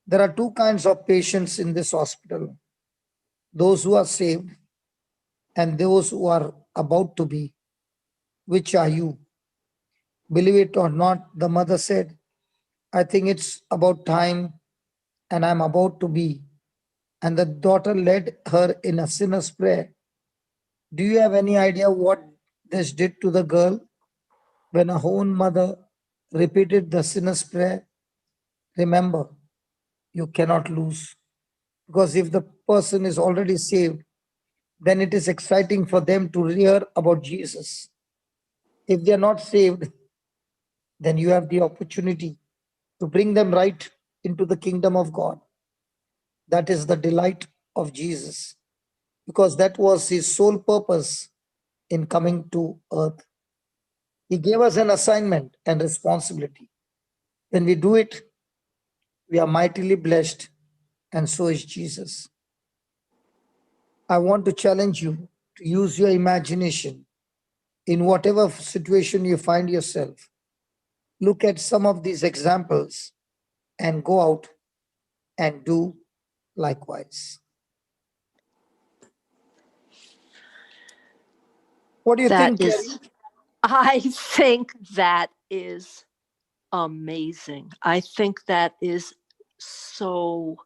there are two kinds of patients in this hospital. Those who are saved and those who are about to be. Which are you? Believe it or not, the mother said, I think it's about time and I'm about to be. And the daughter led her in a sinner's prayer. Do you have any idea what this did to the girl? When her own mother repeated the sinner's prayer, remember, you cannot lose. Because if the person is already saved, then it is exciting for them to hear about Jesus. If they are not saved, then you have the opportunity to bring them right into the kingdom of God. That is the delight of Jesus, because that was his sole purpose in coming to earth. He gave us an assignment and responsibility. When we do it, we are mightily blessed, and so is Jesus. I want to challenge you to use your imagination in whatever situation you find yourself. Look at some of these examples and go out and do likewise. What do you think, Carrie? I think that is amazing. I think that is so,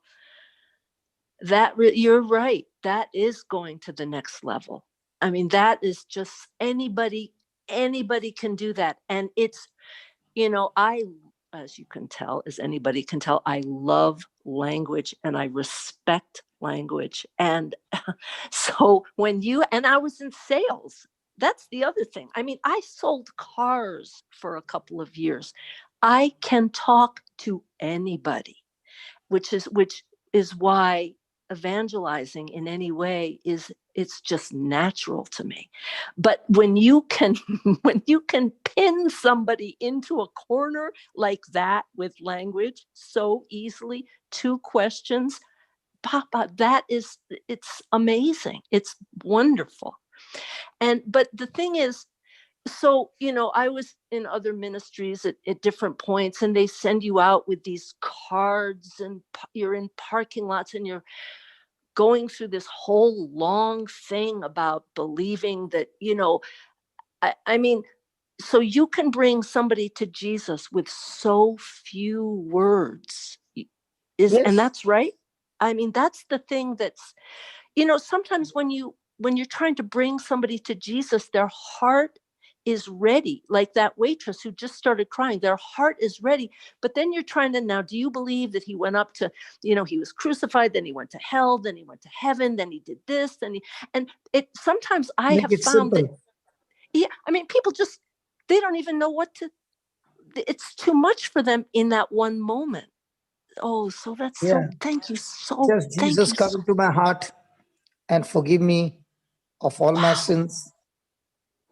you're right. That is going to the next level. I mean, that is just anybody can do that. And it's, as you can tell, as anybody can tell, I love language and I respect language. And so and I was in sales. That's the other thing. I mean, I sold cars for a couple of years. I can talk to anybody, which is why evangelizing in any way it's just natural to me. But when you can pin somebody into a corner like that with language so easily, 2 questions, Papa, it's amazing. It's wonderful. But the thing is, so, I was in other ministries at different points, and they send you out with these cards, and you're in parking lots and you're going through this whole long thing about believing that, I mean, so you can bring somebody to Jesus with so few words. Yes. And that's right. I mean, that's the thing that's, sometimes when you're trying to bring somebody to Jesus, their heart is ready, like that waitress who just started crying. Their heart is ready, but then you're trying to, now, do you believe that he went up to, he was crucified, then he went to hell, then he went to heaven, then he did this, sometimes I have found that, I mean, people just, they don't even know it's too much for them in that one moment. Oh, so that's so, thank you so, just Jesus come into my heart and forgive me of all my sins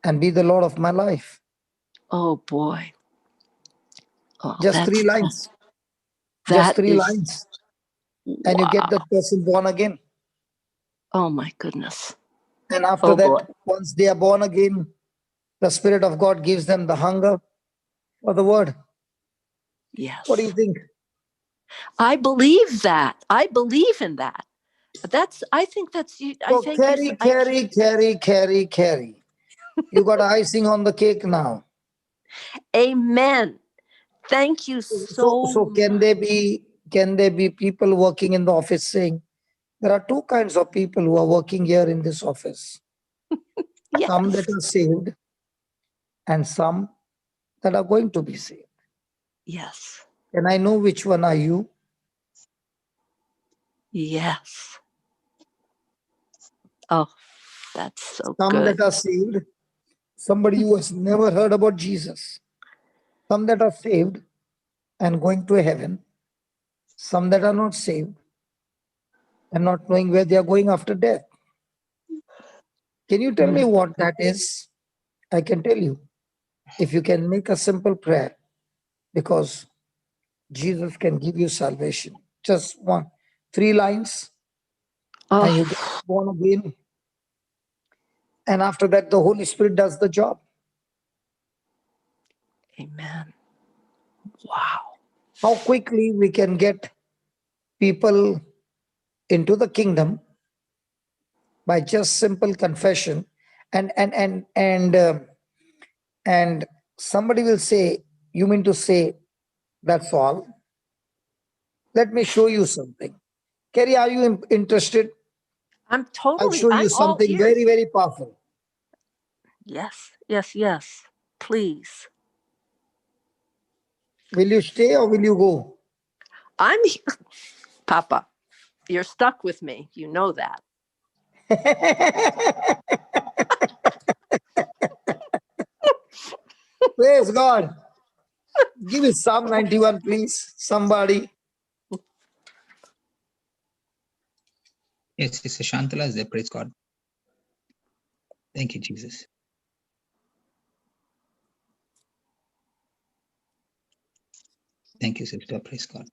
and be the Lord of my life. Oh boy. Oh, just 3 lines. Just 3 lines. And you get that person born again. Oh my goodness. And after that, once they are born again, the Spirit of God gives them the hunger for the word. Yes. What do you think? I believe that. I believe in that. I think that's, so Carrie. You got icing on the cake now. Amen. Thank you so can there be people working in the office saying, there are 2 kinds of people who are working here in this office. Yes. Some that are saved and some that are going to be saved. Yes. Can I know which one are you? Yes. Oh, that's so some good. That are saved, somebody who has never heard about Jesus. Some that are saved and going to heaven. Some that are not saved and not knowing where they are going after death. Can you tell me what that is? I can tell you. If you can make a simple prayer, because Jesus can give you salvation. Just 3 lines, and you get born again. And after that, the Holy Spirit does the job. Amen. Wow. How quickly we can get people into the kingdom by just simple confession. And somebody will say, you mean to say that's all? Let me show you something. Carrie, are you interested? I'm totally, I'll show you something very, very powerful. Yes, yes, yes. Please. Will you stay or will you go? I'm here. Papa, you're stuck with me. You know that. Praise God. Give me Psalm 91, please. Somebody. Yes, Sister Shantala is there. Praise God. Thank you, Jesus. Thank you, Sister. Praise God.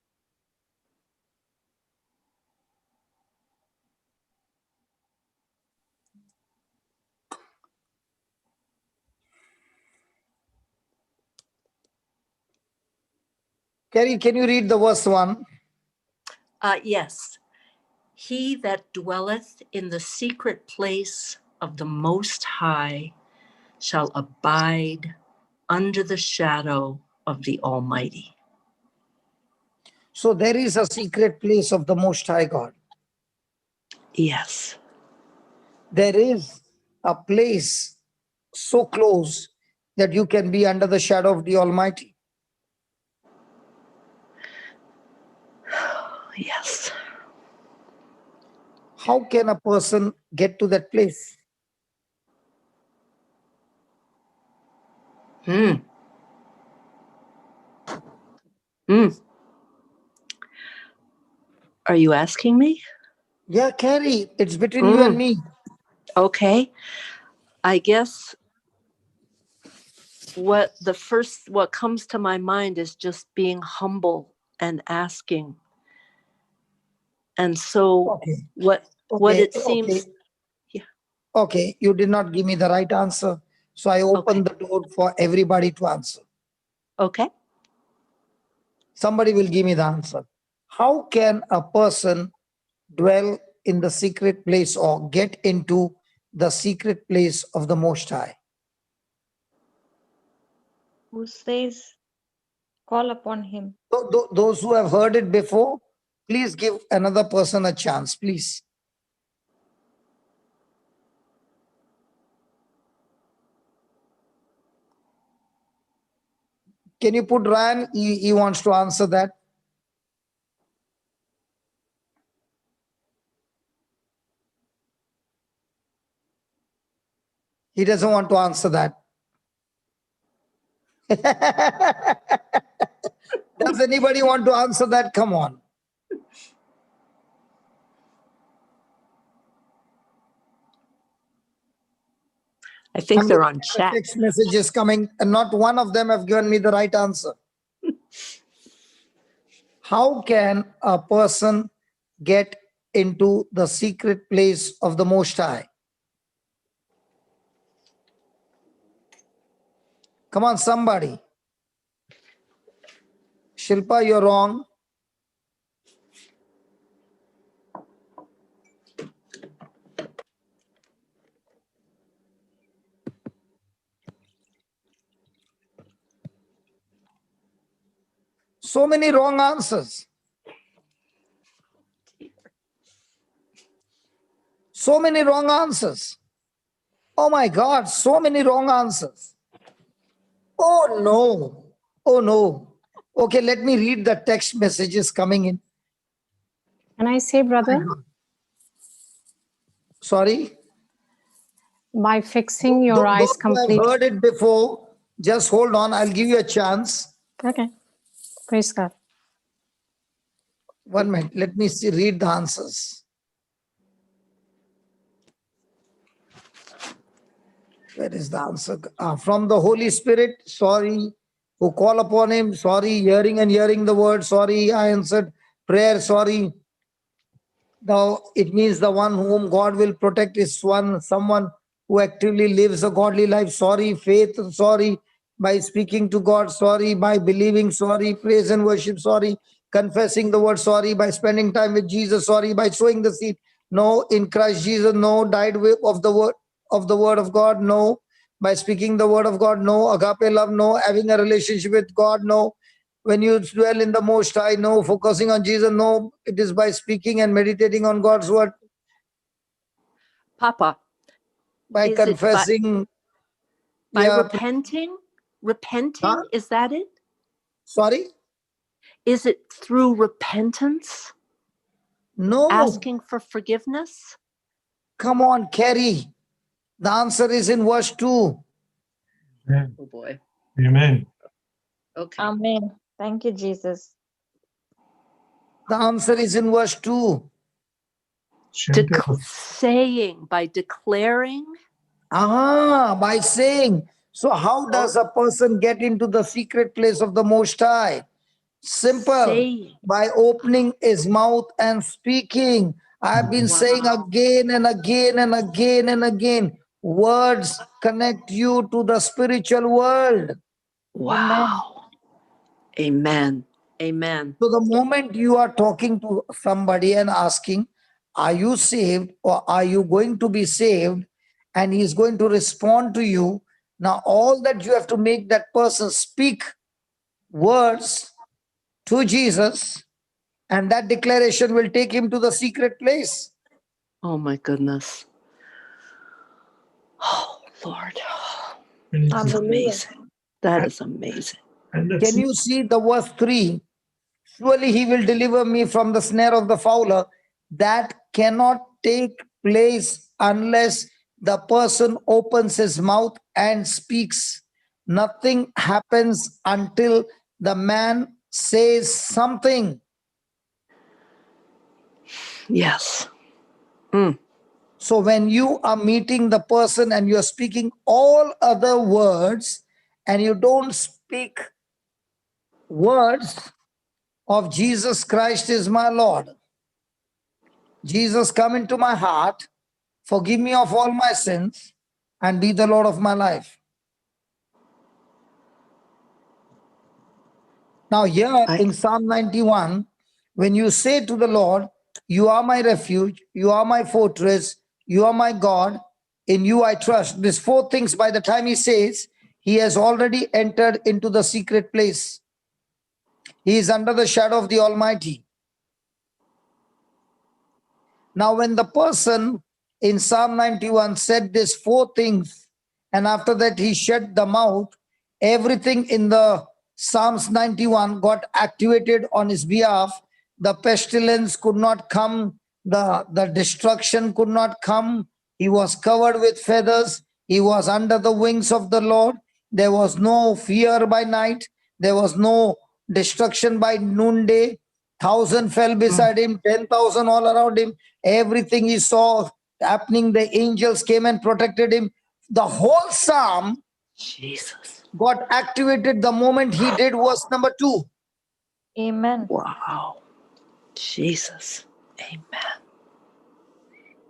Carrie, can you read the verse 1? Yes. He that dwelleth in the secret place of the Most High shall abide under the shadow of the Almighty. So there is a secret place of the Most High God. Yes. There is a place so close that you can be under the shadow of the Almighty. Yes. How can a person get to that place? Are you asking me? Yeah, Carrie, it's between you and me. Okay. I guess what comes to my mind is just being humble and asking. And so what it seems. Okay, you did not give me the right answer. So I opened the door for everybody to answer. Okay. Somebody will give me the answer. How can a person dwell in the secret place or get into the secret place of the Most High? Who says, call upon him? Those who have heard it before, please give another person a chance, please. Can you put Ryan? He wants to answer that. He doesn't want to answer that. Does anybody want to answer that? Come on. I think they're on chat. Text messages coming, and not one of them have given me the right answer. How can a person get into the secret place of the Most High? Come on, somebody. Shilpa, you're wrong. So many wrong answers. So many wrong answers. Oh my God, so many wrong answers. Oh no. Oh no. Okay, let me read the text messages coming in. Can I say, brother? Sorry? By fixing your eyes completely. I've heard it before. Just hold on. I'll give you a chance. Okay. Praise God. 1 minute. Let me read the answers. Where is the answer? From the Holy Spirit, sorry. Who call upon him, sorry. Hearing and hearing the word, sorry. I answered prayer, sorry. Now it means the one whom God will protect is someone who actively lives a godly life, sorry. Faith, sorry. By speaking to God, sorry. By believing, sorry. Praise and worship, sorry. Confessing the word, sorry. By spending time with Jesus, sorry. By sowing the seed, no. In Christ Jesus, no. Died of the word of God, no. By speaking the word of God, no. Agape love, no. Having a relationship with God, no. When you dwell in the Most High, no. Focusing on Jesus, no. It is by speaking and meditating on God's word. Papa. By confessing. By repenting? Repenting, Huh? is that it? Sorry? Is it through repentance? No. Asking for forgiveness? Come on, Carrie. The answer is in verse 2. Oh boy. Amen. Okay. Amen. Thank you, Jesus. The answer is in verse 2. Saying, by declaring. By saying. So how does a person get into the secret place of the Most High? Simple. Saying. By opening his mouth and speaking. I've been saying again and again and again and again. Words connect you to the spiritual world. Wow. Amen. Amen. So the moment you are talking to somebody and asking, are you saved or are you going to be saved? And he's going to respond to you. Now, all that you have to make that person speak words to Jesus, and that declaration will take him to the secret place. Oh my goodness. Oh, Lord. That's amazing. That is amazing. Can you see the verse 3? Surely he will deliver me from the snare of the fowler. That cannot take place unless the person opens his mouth and speaks. Nothing happens until the man says something. Yes. So when you are meeting the person and you're speaking all other words and you don't speak words of Jesus Christ is my Lord. Jesus, come into my heart, forgive me of all my sins, and be the Lord of my life. Now here in Psalm 91, when you say to the Lord, you are my refuge, you are my fortress, you are my God, in you I trust. These 4 things, by the time he says, he has already entered into the secret place. He is under the shadow of the Almighty. Now, when the person in Psalm 91 said these 4 things, and after that he shut the mouth, everything in the Psalms 91 got activated on his behalf. The pestilence could not come, the destruction could not come. He was covered with feathers. He was under the wings of the Lord. There was no fear by night. There was no destruction by noonday. 1,000 fell beside him, 10,000 all around him. Everything he saw happening, the angels came and protected him. The whole psalm got activated the moment he did verse number 2. Amen. Wow. Jesus. Amen.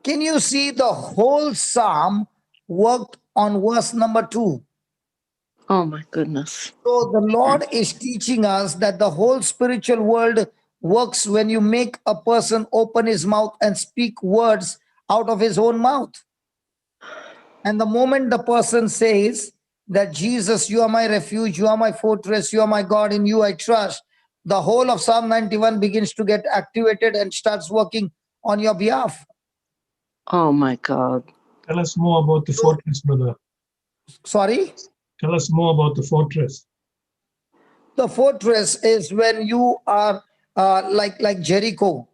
Can you see the whole psalm worked on verse number 2? Oh my goodness. So the Lord is teaching us that the whole spiritual world works when you make a person open his mouth and speak words out of his own mouth. And the moment the person says that Jesus, you are my refuge, you are my fortress, you are my God, in you I trust, the whole of Psalm 91 begins to get activated and starts working on your behalf. Oh my God. Tell us more about the fortress, brother. Sorry? Tell us more about the fortress. The fortress is when you are like Jericho.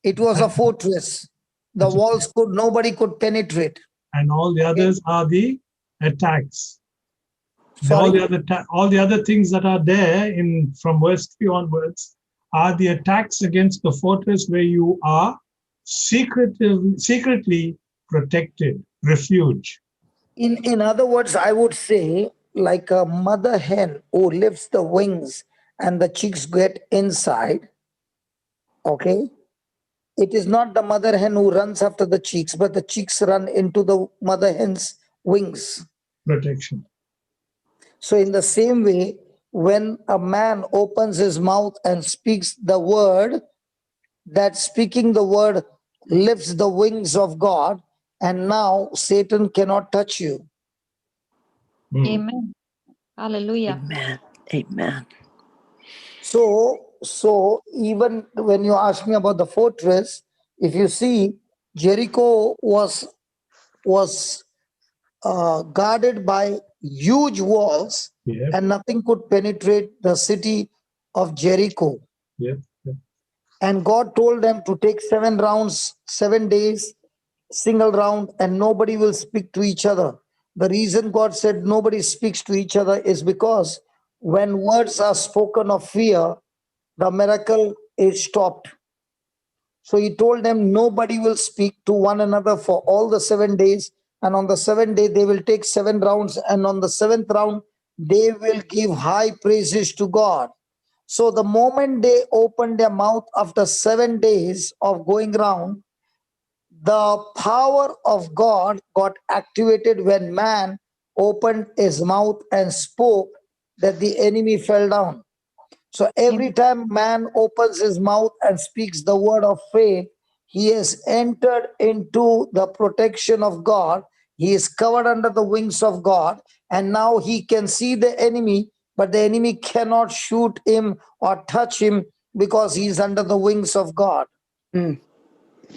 It was a fortress. The walls nobody could penetrate. And all the others are the attacks. Sorry? All the other things that are there from verse 3 onwards are the attacks against the fortress where you are secretly protected, refuge. In other words, I would say like a mother hen who lifts the wings and the chicks get inside. Okay? It is not the mother hen who runs after the chicks, but the chicks run into the mother hen's wings. Protection. So in the same way, when a man opens his mouth and speaks the word, that speaking the word lifts the wings of God, and now Satan cannot touch you. Amen. Hallelujah. Amen. Amen. So even when you ask me about the fortress, if you see, Jericho was guarded by huge walls, and nothing could penetrate the city of Jericho. And God told them to take 7 rounds, 7 days, single round, and nobody will speak to each other. The reason God said nobody speaks to each other is because when words are spoken of fear, the miracle is stopped. So he told them nobody will speak to one another for all the 7 days. And on the 7th day, they will take 7 rounds. And on the 7th round, they will give high praises to God. So the moment they opened their mouth after 7 days of going round, the power of God got activated when man opened his mouth and spoke, that the enemy fell down. So every time man opens his mouth and speaks the word of faith, he has entered into the protection of God. He is covered under the wings of God, and now he can see the enemy, but the enemy cannot shoot him or touch him because he is under the wings of God. Mm.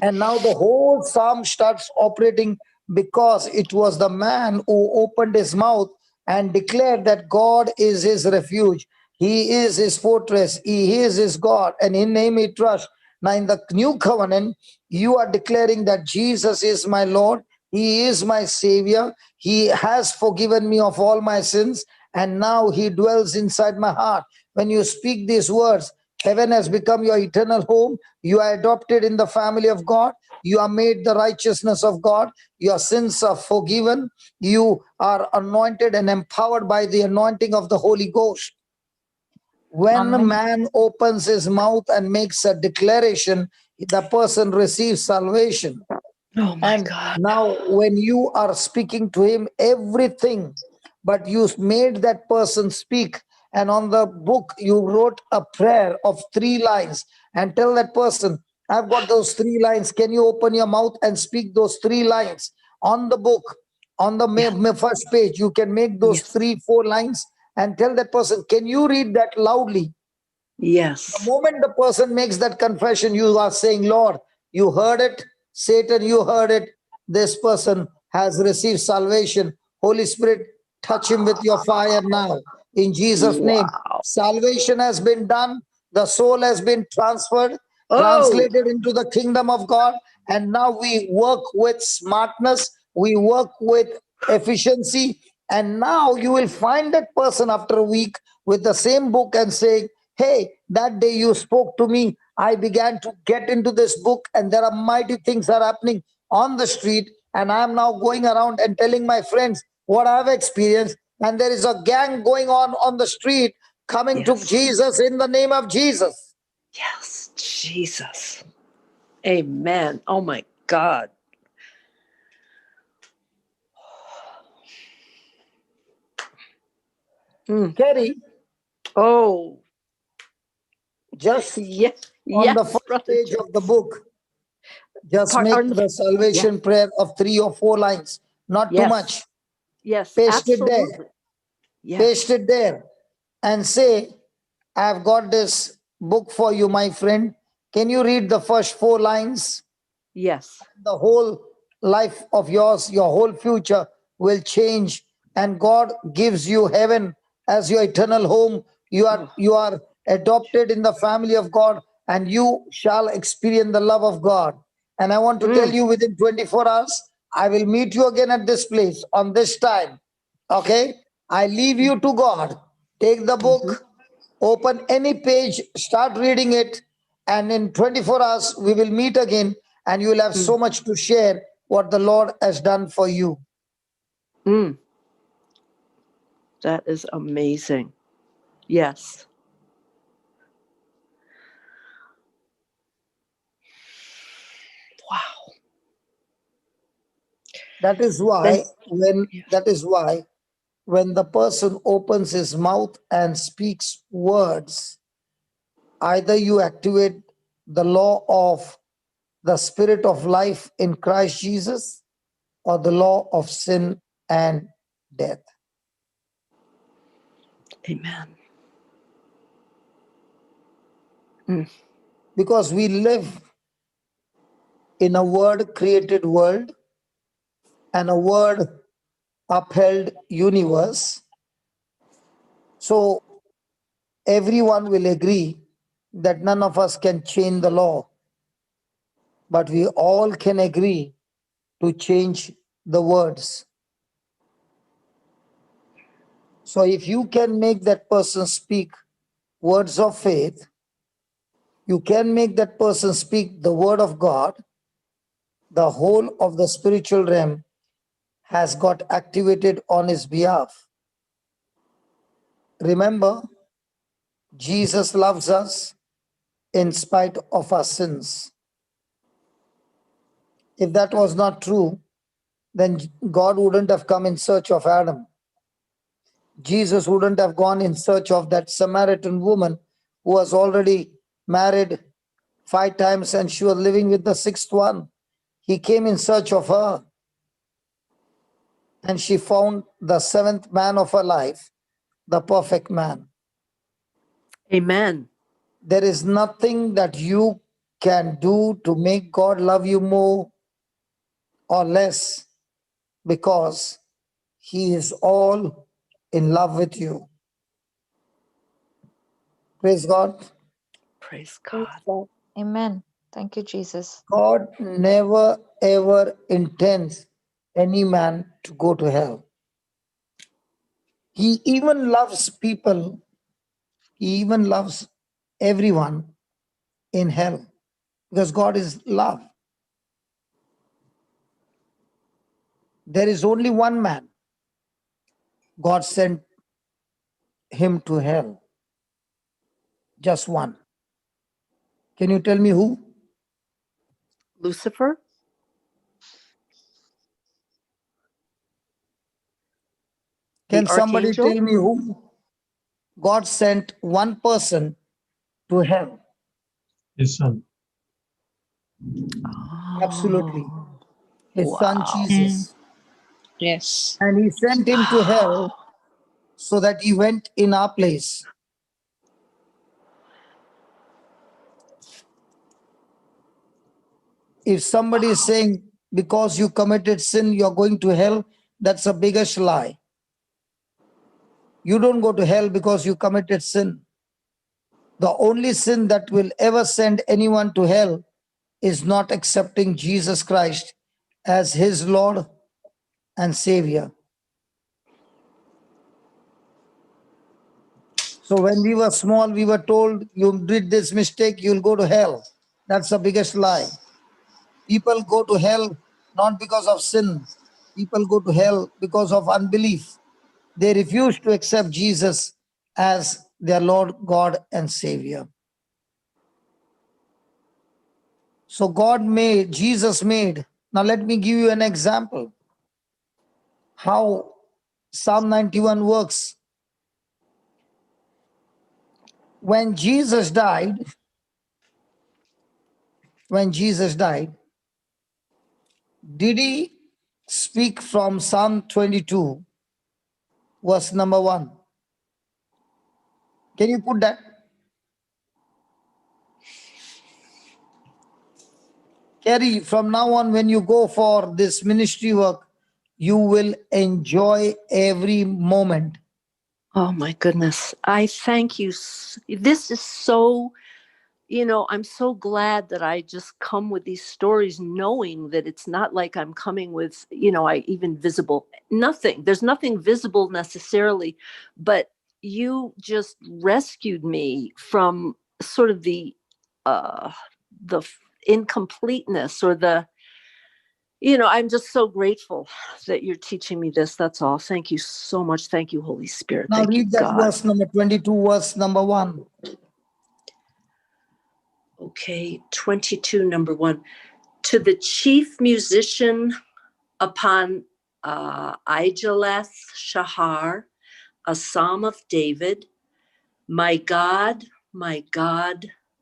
And now the whole psalm starts operating because it was the man who opened his mouth and declared that God is his refuge. He is his fortress. He is his God, and in him he trusts. Now in the new covenant, you are declaring that Jesus is my Lord. He is my Savior. He has forgiven me of all my sins, and now he dwells inside my heart. When you speak these words, heaven has become your eternal home. You are adopted in the family of God. You are made the righteousness of God. Your sins are forgiven. You are anointed and empowered by the anointing of the Holy Ghost. When a man opens his mouth and makes a declaration, the person receives salvation. Oh my And God. now when you are speaking to him, everything, but you made that person speak. And on the book, you wrote a prayer of 3 lines and tell that person, I've got those 3 lines. Can you open your mouth and speak those 3 lines? On the book, on the first page, you can make those 3-4 lines and tell that person, can you read that loudly? Yes. The moment the person makes that confession, you are saying, Lord, you heard it. Satan, you heard it. This person has received salvation. Holy Spirit, touch him with your fire now. In Jesus' name, salvation has been done. The soul has been transferred, translated into the kingdom of God. And now we work with smartness. We work with efficiency. And now you will find that person after a week with the same book and saying, hey, that day you spoke to me, I began to get into this book, and there are mighty things are happening on the street, and I'm now going around and telling my friends what I've experienced, and there is a gang going on the street coming to Jesus in the name of Jesus. Yes, Jesus. Amen. Oh my God. Kerry. Oh. Just on the first page of the book, just make the salvation prayer of 3 or 4 lines, not too much. Yes, Paste it absolutely. there. Yes. Paste it there and say, I've got this book for you, my friend. Can you read the first 4 lines? Yes. The whole life of yours, your whole future will change, and God gives you heaven as your eternal home. You are adopted in the family of God, and you shall experience the love of God. And I want to tell you, within 24 hours, I will meet you again at this place on this time. Okay? I leave you to God. Take the book, open any page, start reading it, and in 24 hours, we will meet again, and you will have so much to share what the Lord has done for you. That is amazing. Yes. Wow. That is why when the person opens his mouth and speaks words, either you activate the law of the spirit of life in Christ Jesus or the law of sin and death. Amen. Because we live in a word created world and a word upheld universe. So everyone will agree that none of us can change the law, but we all can agree to change the words. So if you can make that person speak words of faith, you can make that person speak the word of God, the whole of the spiritual realm has got activated on his behalf. Remember, Jesus loves us in spite of our sins. If that was not true, then God wouldn't have come in search of Adam. Jesus wouldn't have gone in search of that Samaritan woman who was already married 5 times and she was living with the 6th one. He came in search of her. And she found the 7th man of her life, the perfect man. Amen. There is nothing that you can do to make God love you more or less, because he is all in love with you. Praise God. Praise Praise God. God. Amen. Thank you, Jesus. God never ever intends any man to go to hell. He even loves people, he even loves everyone in hell, because God is love. There is only one man. God sent him to hell. Just one. Can you tell me who? Lucifer? Can The somebody archangel? tell me who? God sent one person to hell. His son. Absolutely. Oh, His son wow. Jesus. Yes. And he sent him to hell so that he went in our place. If somebody is saying, because you committed sin, you're going to hell, that's a biggest lie. You don't go to hell because you committed sin. The only sin that will ever send anyone to hell is not accepting Jesus Christ as his Lord and Savior. So when we were small, we were told, you did this mistake, you'll go to hell. That's the biggest lie. People go to hell not because of sin. People go to hell because of unbelief. They refuse to accept Jesus as their Lord, God, and Savior. So Jesus made. Now let me give you an example how Psalm 91 works. When Jesus died, did he speak from Psalm 22, verse number 1? Can you put that? Carrie, from now on, when you go for this ministry work, you will enjoy every moment. Oh my goodness. I thank you. This is so, I'm so glad that I just come with these stories knowing that it's not like I'm coming with, even visible, nothing. There's nothing visible necessarily, but you just rescued me from sort of the incompleteness or I'm just so grateful that you're teaching me this. That's all. Thank you so much. Thank you, Holy Spirit. Now Thank you, read that God. verse number 22, verse number 1. Okay, 22, number 1. To the chief musician upon Ijaleth Shahar, a psalm of David, my God,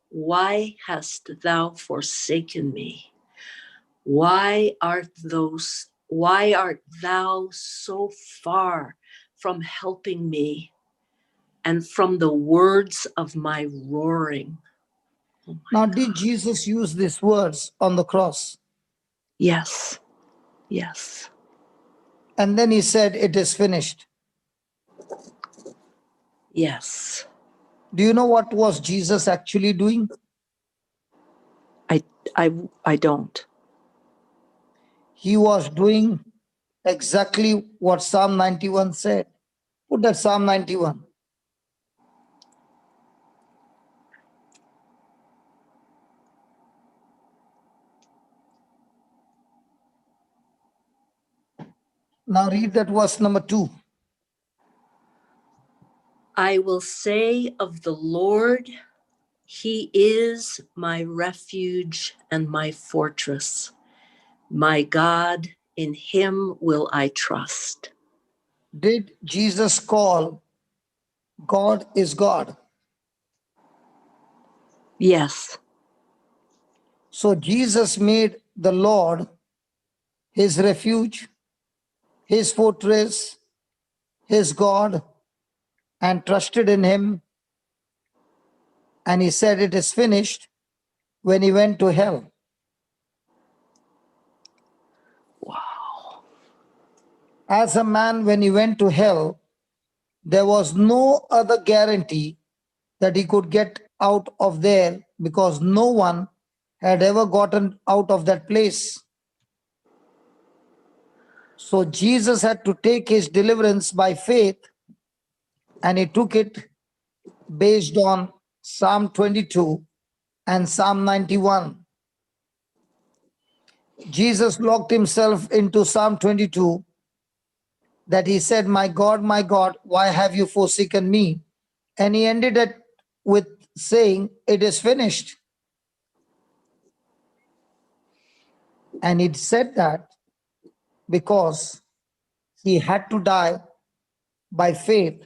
why hast thou forsaken me? Why art thou so far from helping me and from the words of my roaring? Oh my Now, God. did Jesus use these words on the cross? Yes. And then he said, it is finished. Yes. Do you know what was Jesus actually doing? I don't. He was doing exactly what Psalm 91 said. Put that Psalm 91. Now read that verse number 2. I will say of the Lord, he is my refuge and my fortress. My God, in him will I trust. Did Jesus call God is God? Yes. So Jesus made the Lord his refuge, his fortress, his God, and trusted in him. And he said, it is finished when he went to hell. Wow. As a man, when he went to hell, there was no other guarantee that he could get out of there because no one had ever gotten out of that place. So Jesus had to take his deliverance by faith, and he took it based on Psalm 22 and Psalm 91. Jesus locked himself into Psalm 22 that he said, my God, why have you forsaken me? And he ended it with saying, it is finished. And he said that because he had to die by faith,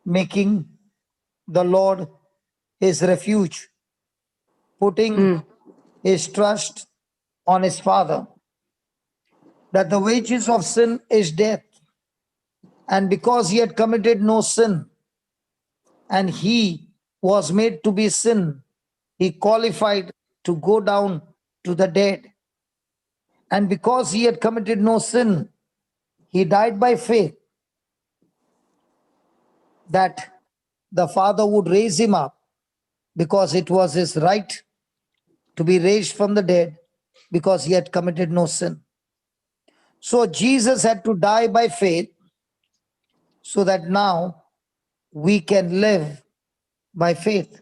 making the Lord his refuge, putting his trust on his Father, that the wages of sin is death. And because he had committed no sin, and he was made to be sin, he qualified to go down to the dead. And because he had committed no sin, he died by faith that the Father would raise him up, because it was his right to be raised from the dead, because he had committed no sin. So Jesus had to die by faith so that now we can live by faith.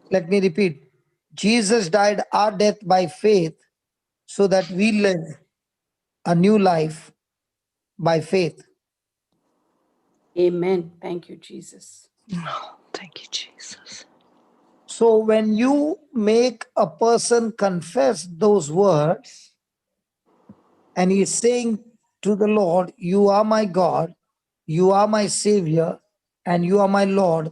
Let me repeat. Jesus died our death by faith so that we live a new life by faith. Amen. Thank you, Jesus. Oh, thank you, Jesus. So when you make a person confess those words, and he is saying to the Lord, you are my God, you are my Savior, and you are my Lord,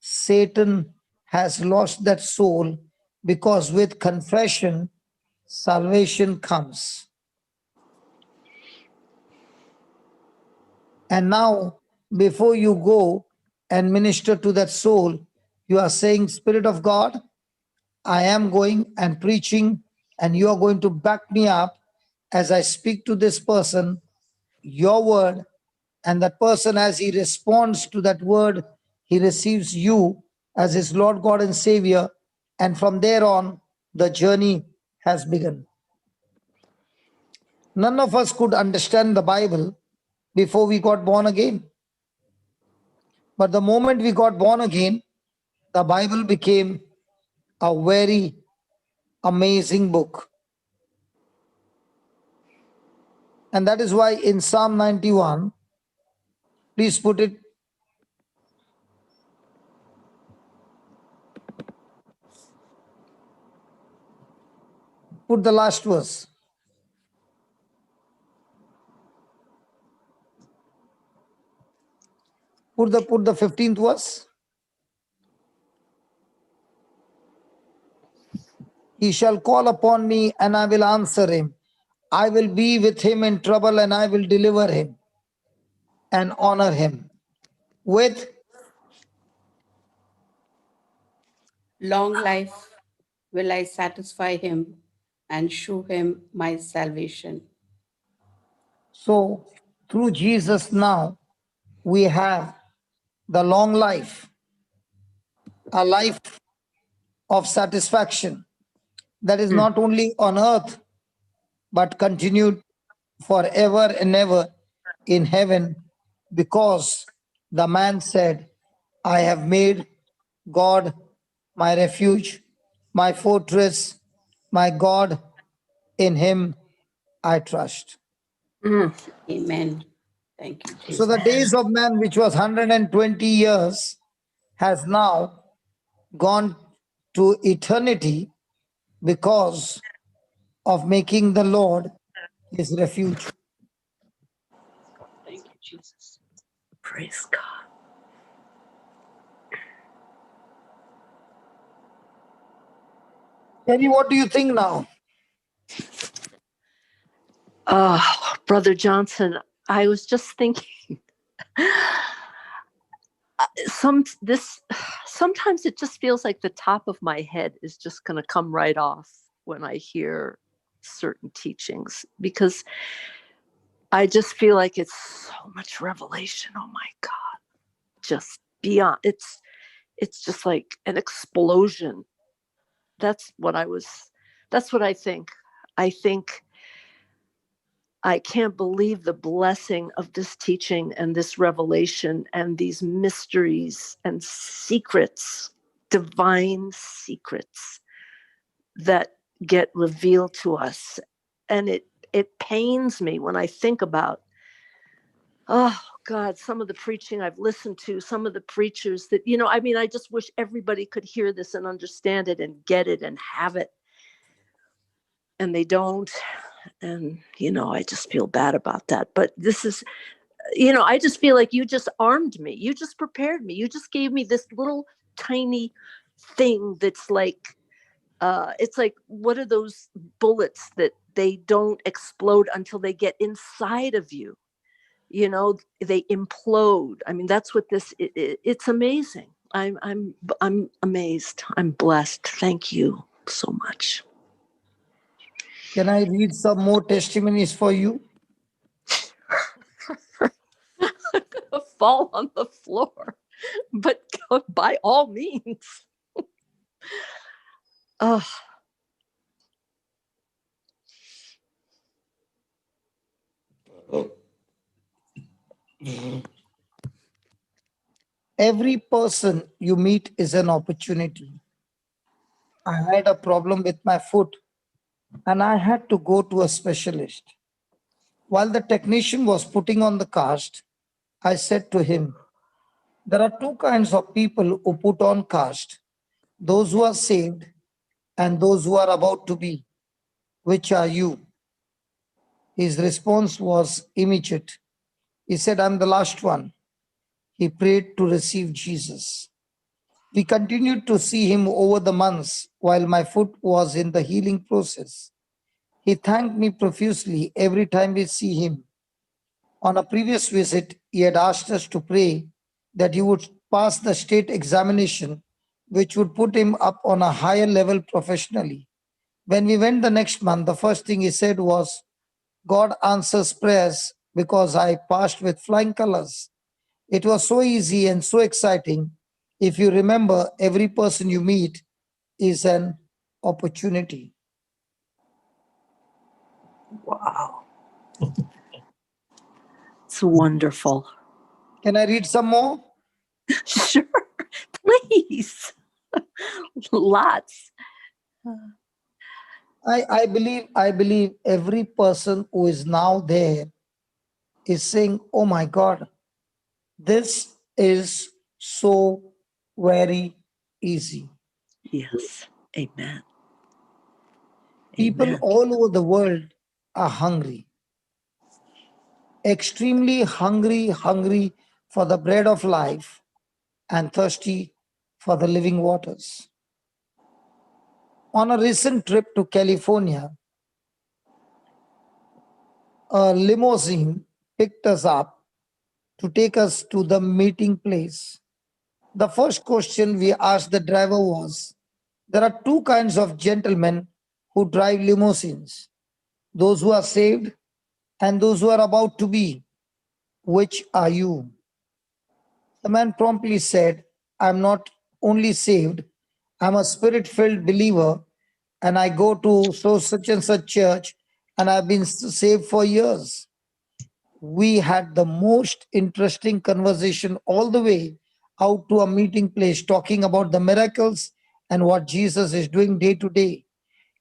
Satan has lost that soul, because with confession, salvation comes. And now, before you go and minister to that soul, you are saying, Spirit of God, I am going and preaching, and you are going to back me up as I speak to this person, your word, and that person, as he responds to that word, he receives you as his Lord, God, and Savior. And from there on, the journey has begun. None of us could understand the Bible before we got born again. But the moment we got born again, the Bible became a very amazing book. And that is why in Psalm 91, please put it. Put the last verse. Put the 15th verse. He shall call upon me and I will answer him. I will be with him in trouble and I will deliver him and honor him with Long life will I satisfy him and show him my salvation. So through Jesus now we have the long life, a life of satisfaction that is not only on earth but continued forever and ever in heaven, because the man said, I have made God my refuge, my fortress, my God, in him I trust. Amen. Thank you, Jesus. So the days of man, which was 120 years, has now gone to eternity because of making the Lord his refuge. Thank you, Jesus. Praise God. Terry, what do you think now? Brother Johnson, I was just thinking, sometimes it just feels like the top of my head is just going to come right off when I hear certain teachings, because I just feel like it's so much revelation. Oh my God, just beyond. It's just like an explosion. That's what I think. I think I can't believe the blessing of this teaching and this revelation and these mysteries and secrets, divine secrets that get revealed to us. And it pains me when I think about, oh God, some of the preaching I've listened to, some of the preachers that, I just wish everybody could hear this and understand it and get it and have it. And they don't. And, I just feel bad about that. But this is, I just feel like you just armed me. You just prepared me. You just gave me this little tiny thing that's like, it's like, what are those bullets that they don't explode until they get inside of you? They implode. I mean, that's what this, it's amazing. I'm amazed. I'm blessed. Thank you so much. Can I read some more testimonies for you? Fall on the floor, but by all means. Every person you meet is an opportunity. I had a problem with my foot and I had to go to a specialist. While the technician was putting on the cast, I said to him, there are two kinds of people who put on cast, those who are saved and those who are about to be. Which are you? His response was immediate. He said, I'm the last one. He prayed to receive Jesus. We continued to see him over the months while my foot was in the healing process. He thanked me profusely every time we see him. On a previous visit, he had asked us to pray that he would pass the state examination, which would put him up on a higher level professionally. When we went the next month, the first thing he said was, God answers prayers because I passed with flying colors. It was so easy and so exciting. If you remember, every person you meet is an opportunity. Wow. It's wonderful. Can I read some more? Sure, please. Lots. I believe every person who is now there is saying, oh my God, this is so very easy. Yes. Amen. People Amen. all over the world are hungry, extremely hungry for the bread of life and thirsty for the living waters. On a recent trip to California, a limousine picked us up to take us to the meeting place. The first question we asked the driver was, there are two kinds of gentlemen who drive limousines, those who are saved and those who are about to be. Which are you? The man promptly said, I'm not only saved, I'm a spirit-filled believer and I go to so such and such church and I've been saved for years. we had the most interesting conversation all the way out to a meeting place, talking about the miracles and what Jesus is doing day to day.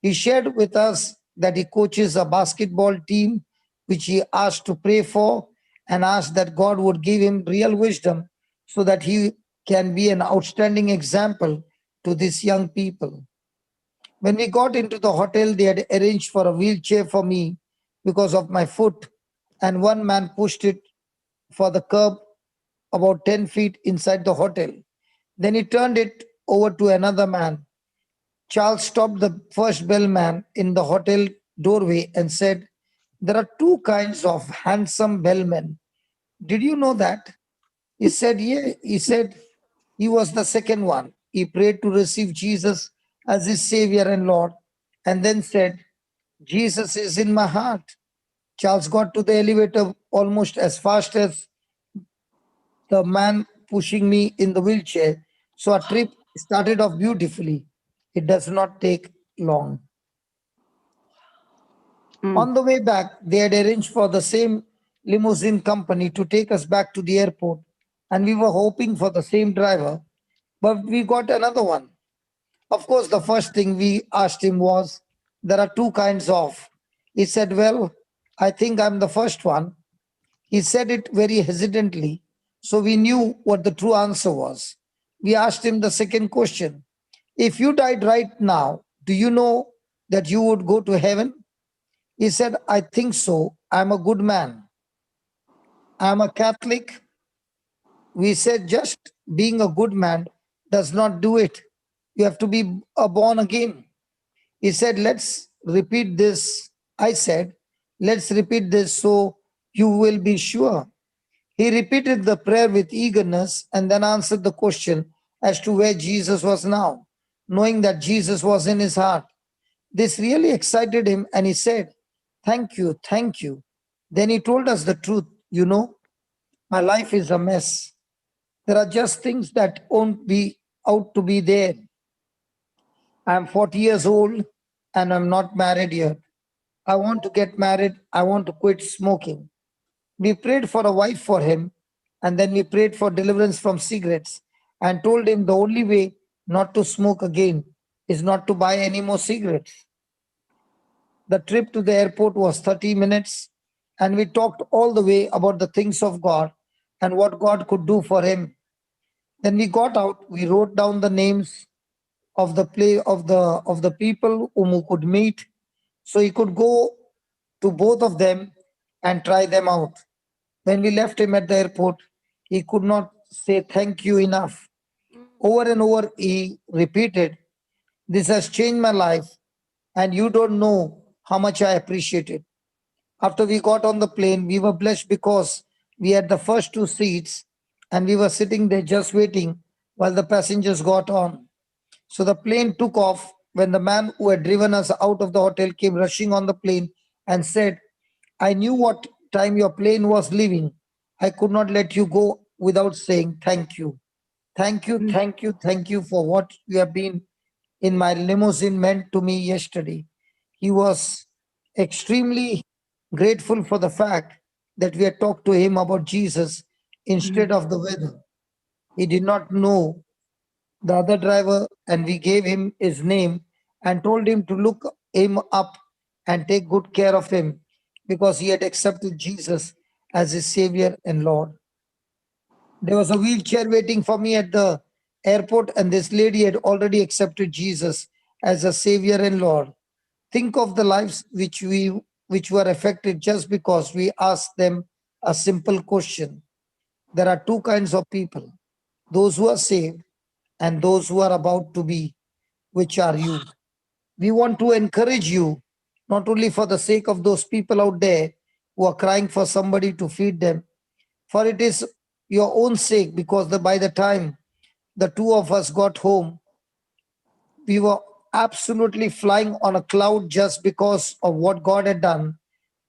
He shared with us that he coaches a basketball team, which he asked to pray for and asked that God would give him real wisdom so that he can be an outstanding example to these young people. When we got into the hotel, they had arranged for a wheelchair for me because of my foot, and one man pushed it for the curb about 10 feet inside the hotel. Then he turned it over to another man. Charles stopped the first bellman in the hotel doorway and said, "There are two kinds of handsome bellmen. Did you know that?" He said, "Yeah." He said he was the second one. He prayed to receive Jesus as his Savior and Lord and then said, "Jesus is in my heart." Charles got to the elevator almost as fast as the man pushing me in the wheelchair. So our trip started off beautifully. It does not take long. On the way back, they had arranged for the same limousine company to take us back to the airport, and we were hoping for the same driver, but we got another one. Of course, the first thing we asked him was, "There are two kinds of." He said, "Well, I think I'm the first one." He said it very hesitantly, so we knew what the true answer was. We asked him the second question: "If you died right now, do you know that you would go to heaven?" He said, "I think so. I'm a good man. I'm a Catholic." We said, "Just being a good man does not do it. You have to be born again." He said, "Let's repeat this." I said, "Let's repeat this so you will be sure." He repeated the prayer with eagerness and then answered the question as to where Jesus was now, knowing that Jesus was in his heart. This really excited him, and he said, "Thank you, thank you." Then he told us the truth. "You know, my life is a mess. There are just things that won't be out to be there. I'm 40 years old and I'm not married yet. I want to get married. I want to quit smoking." We prayed for a wife for him, and then we prayed for deliverance from cigarettes and told him the only way not to smoke again is not to buy any more cigarettes. The trip to the airport was 30 minutes, and we talked all the way about the things of God and what God could do for him. Then we got out, we wrote down the names of the people whom we could meet, so he could go to both of them and try them out. When we left him at the airport, he could not say thank you enough. Over and over, he repeated, "This has changed my life, and you don't know how much I appreciate it." After we got on the plane, we were blessed because we had the first two seats and we were sitting there just waiting while the passengers got on. So the plane took off when the man who had driven us out of the hotel came rushing on the plane and said, "I knew what time your plane was leaving. I could not let you go without saying thank you. Thank you, thank you, thank you for what you have been in my limousine meant to me yesterday." He was extremely grateful for the fact that we had talked to him about Jesus instead of the weather. He did not know the other driver, and we gave him his name and told him to look him up and take good care of him because he had accepted Jesus as his Savior and Lord. There was a wheelchair waiting for me at the airport, and this lady had already accepted Jesus as a Savior and Lord. Think of the lives which were affected just because we asked them a simple question. There are two kinds of people: those who are saved and those who are about to be. Which are you? We want to encourage you, not only for the sake of those people out there who are crying for somebody to feed them, for it is your own sake, because by the time the two of us got home, we were absolutely flying on a cloud just because of what God had done,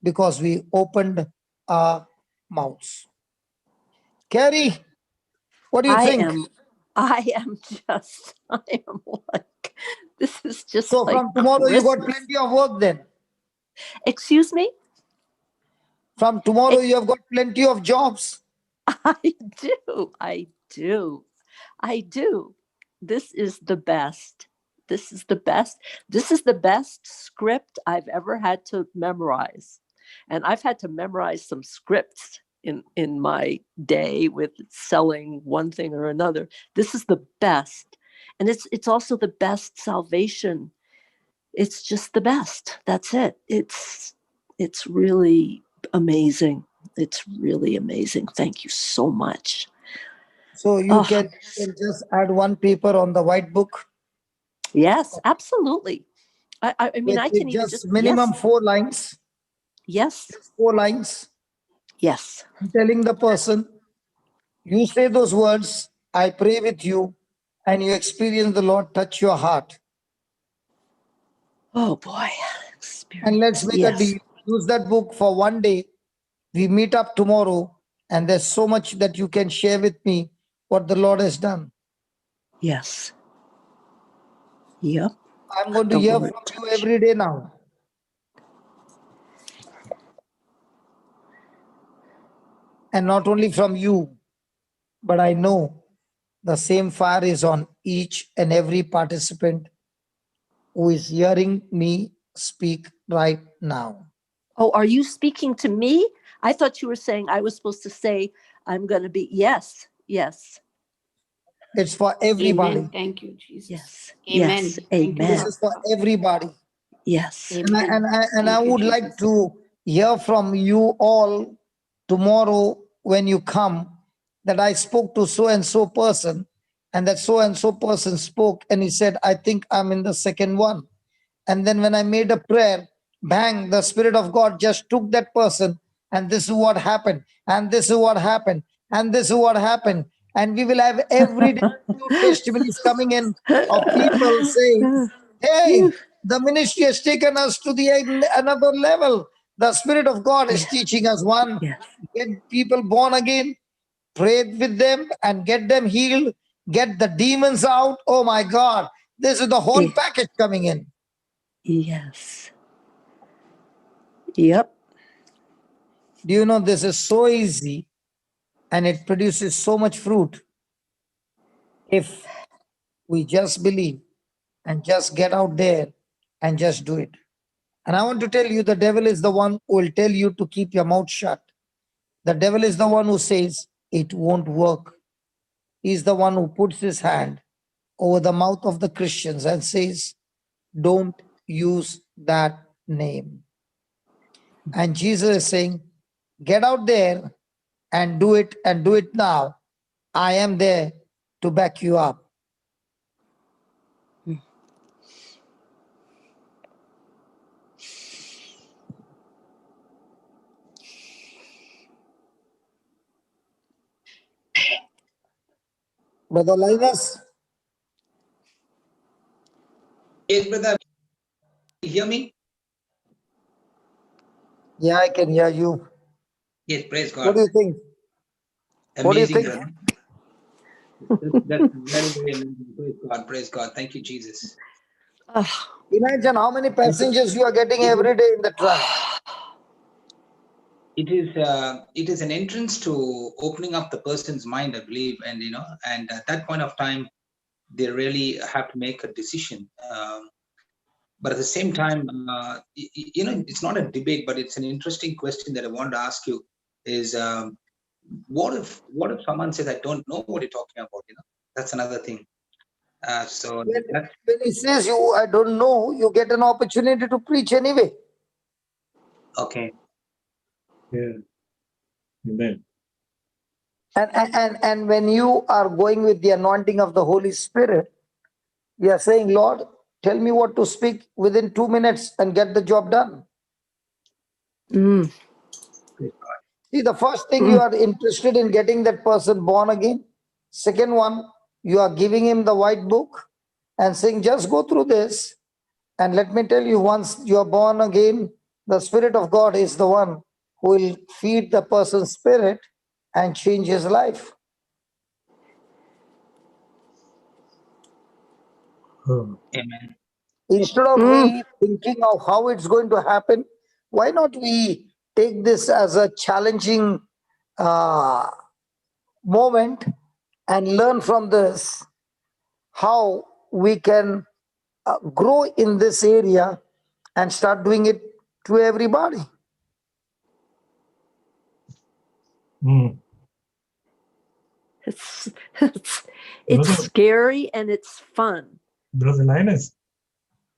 because we opened our mouths. Carrie, what do you think? I am like, this is just So like from tomorrow, you got Christmas. plenty of work then. Excuse me? From tomorrow, you have got plenty of jobs. I do. This is the best. This is the best. This is the best script I've ever had to memorize. And I've had to memorize some scripts in my day with selling one thing or another. This is the best. And it's also the best salvation. It's just the best. That's it. It's really amazing. It's really amazing. Thank you so much. So you can just add one paper on the white book. Yes, absolutely. I mean, I can even just minimum 4 lines. Yes. Just 4 lines. Yes. I'm telling the person, you say those words, I pray with you, and you experience the Lord touch your heart. Oh boy. And let's make a deal. Use that book for one day. We meet up tomorrow, and there's so much that you can share with me what the Lord has done. Yes. Yep. I'm going to hear from you every day now. And not only from you, but I know the same fire is on each and every participant who is hearing me speak right now. Oh, are you speaking to me? I thought you were saying I was supposed to say I'm going to be. Yes. Yes. It's for everybody. Amen. Thank you, Jesus. Yes. Amen. Yes. Thank you, Amen. This is for everybody. Yes. Amen. And I Thank you, would like Jesus. to hear from you all tomorrow when you come that I spoke to so-and-so person, and that so-and-so person spoke and he said, I think I'm in the second one. And then when I made a prayer, bang, the Spirit of God just took that person, and this is what happened, and this is what happened, and this is what happened. And we will have every day new testimonies coming in of people saying, hey, the ministry has taken us to the another level. The Spirit of God is teaching us one, get people born again, pray with them and get them healed, get the demons out. Oh my God, this is the whole package coming in. Yes. Yep. Do you know this is so easy and it produces so much fruit if we just believe and just get out there and just do it. And I want to tell you, the devil is the one who will tell you to keep your mouth shut. The devil is the one who says it won't work. He's the one who puts his hand over the mouth of the Christians and says, don't use that name. And Jesus is saying, get out there and do it now. I am there to back you up. Brother Linus? Yes, brother. You hear me? Yeah, I can hear you. Yes, praise God. What do you think? Amazing, What do you think? brother. That's very, very amazing. Praise God, praise God. Thank you, Jesus. Imagine how many passengers you are getting every day in the truck. It is an entrance to opening up the person's mind, I believe, and and at that point of time, they really have to make a decision. But at the same time, it's not a debate, but it's an interesting question that I want to ask you: is what if someone says, "I don't know what you're talking about"? That's another thing. So When he says you, I don't know, you get an opportunity to preach anyway. Okay. Yeah. Amen. And when you are going with the anointing of the Holy Spirit, you are saying, Lord, tell me what to speak within 2 minutes and get the job done. See, the first thing you are interested in getting that person born again. Second one, you are giving him the white book and saying, just go through this. And let me tell you, once you are born again, the Spirit of God is the one who will feed the person's spirit and change his life. Amen. Instead of we thinking of how it's going to happen, why not we take this as a challenging moment and learn from this how we can grow in this area and start doing it to everybody. Mm. It's Brother- scary and it's fun. Brother Linus,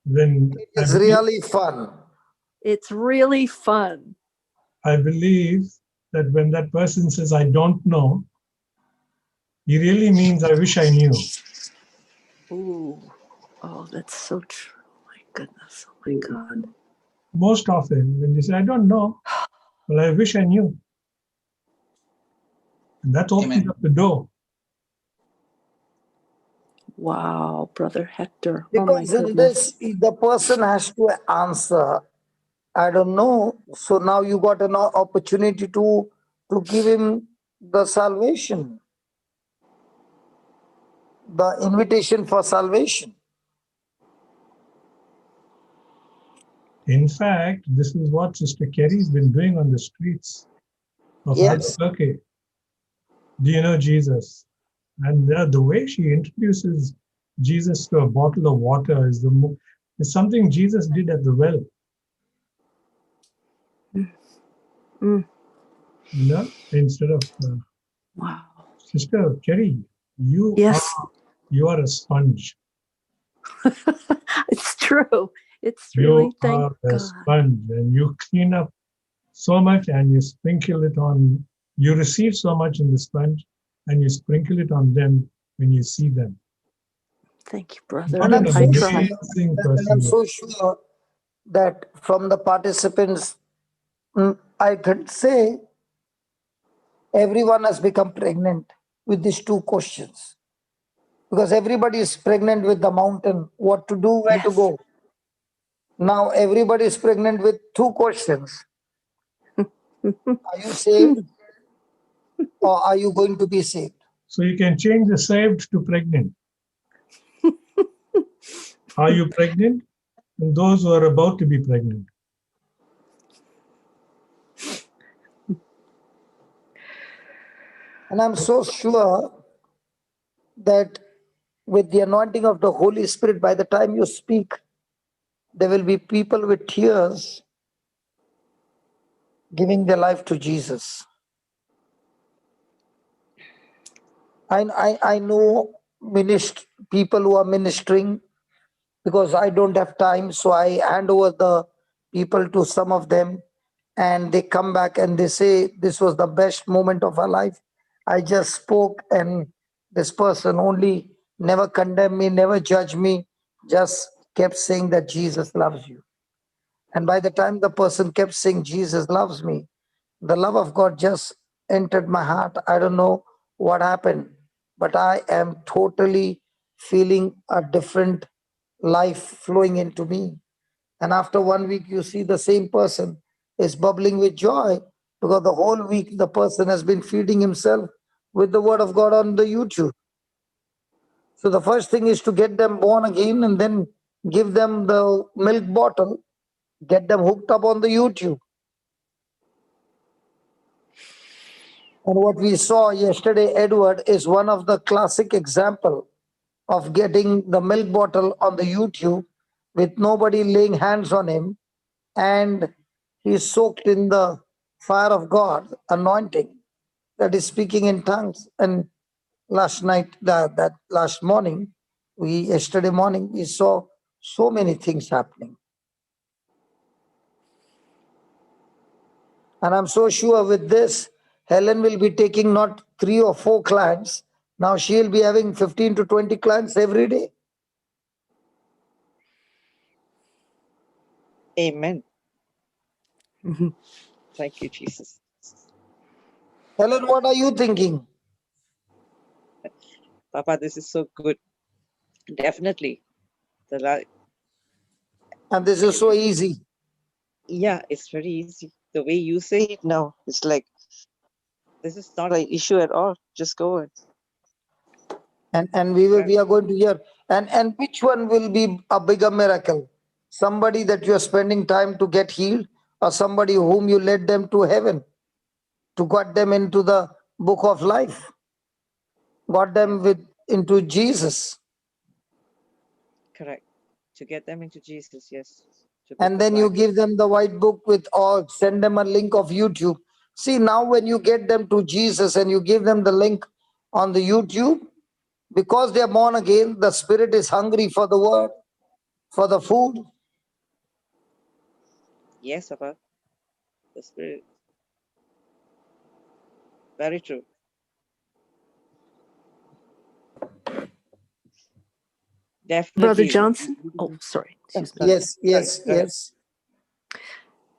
when It's really fun. It's really fun. I believe that when that person says, I don't know, he really means, I wish I knew. Ooh, oh, that's so true. My goodness, oh my God. Most often, when they say, I don't know, well, I wish I knew. And that opens Amen. up the door. Wow, Brother Hector. Oh my Because in goodness. this, the person has to answer, I don't know. So now you got an opportunity to give him the salvation, the invitation for salvation. In fact, this is what Sister Kerry's been doing on the streets of Yes. Albuquerque. Do you know Jesus? And the way she introduces Jesus to a bottle of water is something Jesus did at the well. Mm. You know, instead of Wow. Sister Kerry, you Yes. are a sponge. It's true. It's really, You thank are a God. sponge, and you clean up so much and you sprinkle it on. You receive so much in the sponge and you sprinkle it on them when you see them. Thank you, brother. What And an I'm so sure, amazing and person. I'm so sure that from the participants, I could say everyone has become pregnant with these two questions. Because everybody is pregnant with the mountain, what to do, where to Yes. go. Now everybody is pregnant with two questions. Are you saved or are you going to be saved? So you can change the saved to pregnant. Are you pregnant? And those who are about to be pregnant. And I'm so sure that with the anointing of the Holy Spirit, by the time you speak, there will be people with tears giving their life to Jesus. I know people who are ministering because I don't have time. So I hand over the people to some of them and they come back and they say, this was the best moment of our life. I just spoke and this person only never condemned me, never judged me, just kept saying that Jesus loves you. And by the time the person kept saying, Jesus loves me, the love of God just entered my heart. I don't know what happened, but I am totally feeling a different life flowing into me. And after 1 week, you see the same person is bubbling with joy because the whole week the person has been feeding himself with the word of God on the YouTube. So the first thing is to get them born again and then give them the milk bottle, get them hooked up on the YouTube. And what we saw yesterday, Edward, is one of the classic example of getting the milk bottle on the YouTube with nobody laying hands on him. And he's soaked in the fire of God, anointing, that is speaking in tongues. And last night, that last morning, yesterday morning, we saw so many things happening. And I'm so sure with this, Helen will be taking not 3 or 4 clients. Now she'll be having 15 to 20 clients every day. Amen. Thank you, Jesus. Helen, what are you thinking? Papa, this is so good. Definitely. And this is so easy. Yeah, it's very easy. The way you say it now, it's like, this is not an issue at all. Just go ahead. And we are going to hear. And which one will be a bigger miracle? Somebody that you are spending time to get healed, or somebody whom you led them to heaven, to get them into the book of life, got them into Jesus. Correct. To get them into Jesus, yes. And then you give them the white book or send them a link of YouTube. See, now when you get them to Jesus and you give them the link on the YouTube, because they are born again, the spirit is hungry for the word, for the food. Yes, Papa. The spirit. Very true. Definitely. Brother Johnson? Oh, sorry. Excuse me. Yes.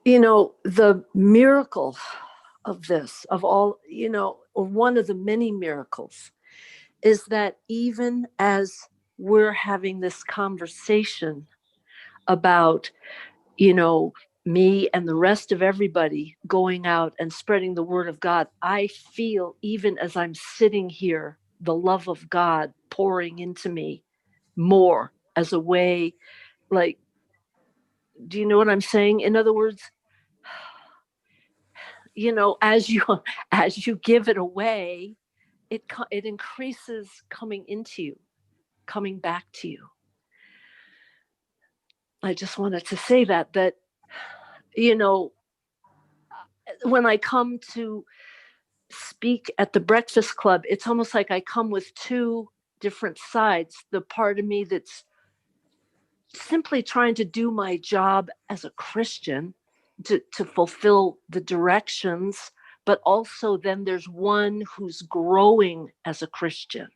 You know, the miracle of this, of all, or one of the many miracles, is that even as we're having this conversation about, me and the rest of everybody going out and spreading the word of God, I feel, even as I'm sitting here, the love of God pouring into me more as a way, like, do you know what I'm saying? In other words, as you give it away, it increases coming into you, coming back to you. I just wanted to say that when I come to speak at the Breakfast Club, it's almost like I come with two different sides. The part of me that's simply trying to do my job as a Christian, to fulfill the directions, but also then there's one who's growing as a Christian,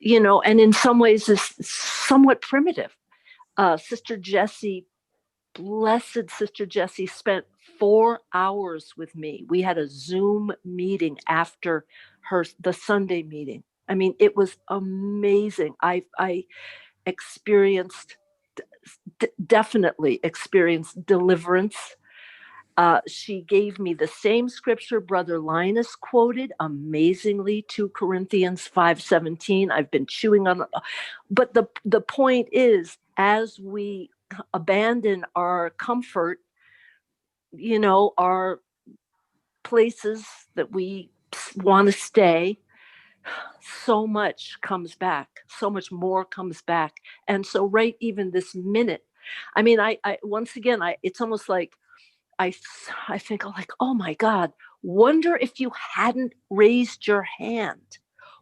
and in some ways is somewhat primitive. Sister Jessie, blessed Sister Jessie, spent 4 hours with me. We had a Zoom meeting after the Sunday meeting. I mean, it was amazing. I experienced, definitely experienced deliverance. She gave me the same scripture Brother Linus quoted amazingly, 2 Corinthians 5:17. I've been chewing on it. But the point is, as we abandon our comfort, our places that we want to stay, so much comes back, so much more comes back. And so right even this minute, I mean, I once again, it's almost like I think, like, oh my God, wonder if you hadn't raised your hand.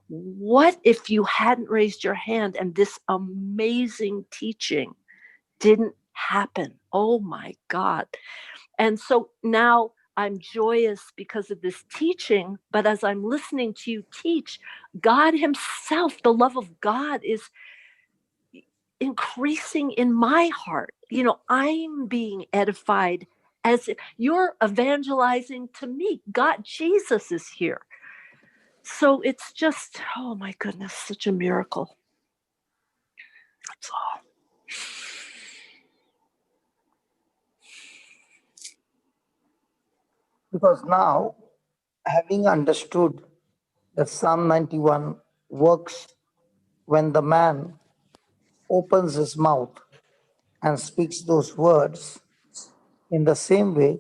What if you hadn't raised your hand and this amazing teaching didn't happen? Oh my God. And so now I'm joyous because of this teaching, but as I'm listening to you teach, God himself, the love of God is increasing in my heart. I'm being edified as if you're evangelizing to me. God, Jesus is here. So it's just, oh my goodness, such a miracle. That's all. Because now, having understood that Psalm 91 works when the man opens his mouth and speaks those words, in the same way,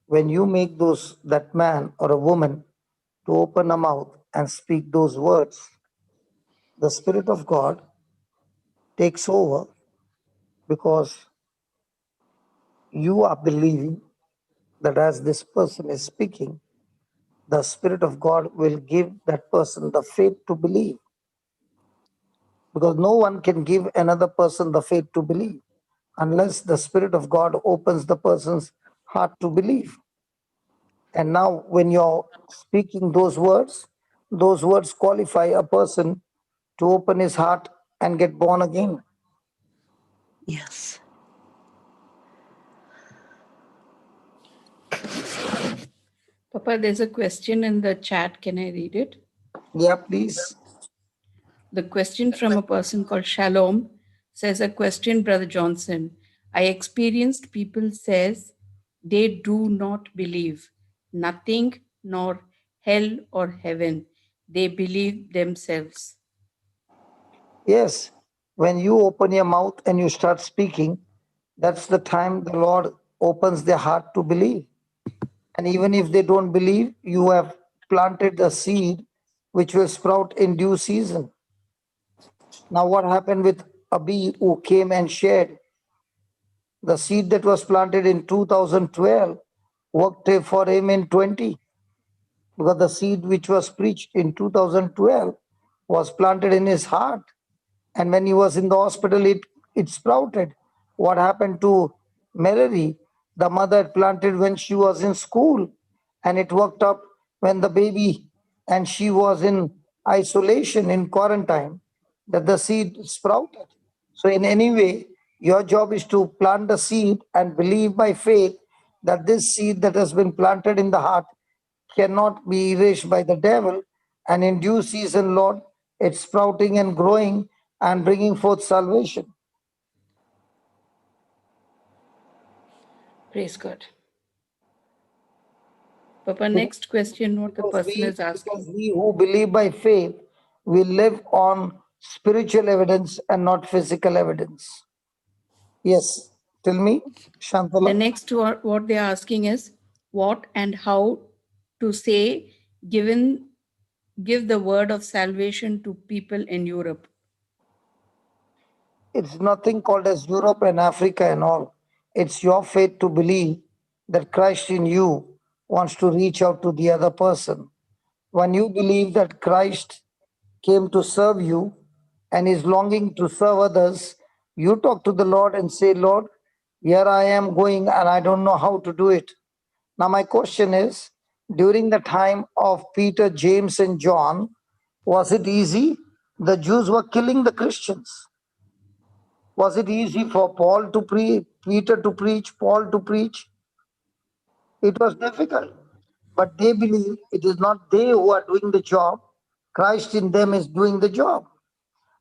when you make that man or a woman to open a mouth and speak those words, the Spirit of God takes over, because you are believing that as this person is speaking, the Spirit of God will give that person the faith to believe. Because no one can give another person the faith to believe unless the Spirit of God opens the person's heart to believe. And now when you're speaking those words qualify a person to open his heart and get born again. Yes. Papa, there's a question in the chat. Can I read it? Yeah, please. The question from a person called Shalom says, a question, Brother Johnson. I experienced people says they do not believe nothing, nor hell or heaven. They believe themselves. Yes. When you open your mouth and you start speaking, that's the time the Lord opens their heart to believe. And even if they don't believe, you have planted the seed which will sprout in due season. Now, what happened with Abi who came and shared? The seed that was planted in 2012 worked for him in 20, because the seed which was preached in 2012 was planted in his heart. And when he was in the hospital, it sprouted. What happened to Mallory? The mother had planted when she was in school, and it worked up when the baby and she was in isolation, in quarantine, that the seed sprouted. So, in any way, your job is to plant the seed and believe by faith that this seed that has been planted in the heart cannot be erased by the devil. And in due season, Lord, it's sprouting and growing and bringing forth salvation. Praise God. Papa, next question, what the person is asking. Because we who believe by faith, we live on spiritual evidence and not physical evidence. Yes, tell me, Shantala. The next what they're asking is what and how to say, give the word of salvation to people in Europe. It's nothing called as Europe and Africa and all. It's your faith to believe that Christ in you wants to reach out to the other person. When you believe that Christ came to serve you and is longing to serve others, you talk to the Lord and say, Lord, here I am going and I don't know how to do it. Now, my question is, during the time of Peter, James, and John, was it easy? The Jews were killing the Christians. Was it easy for Paul to preach, Peter to preach, Paul to preach? It was difficult. But they believe it is not they who are doing the job. Christ in them is doing the job.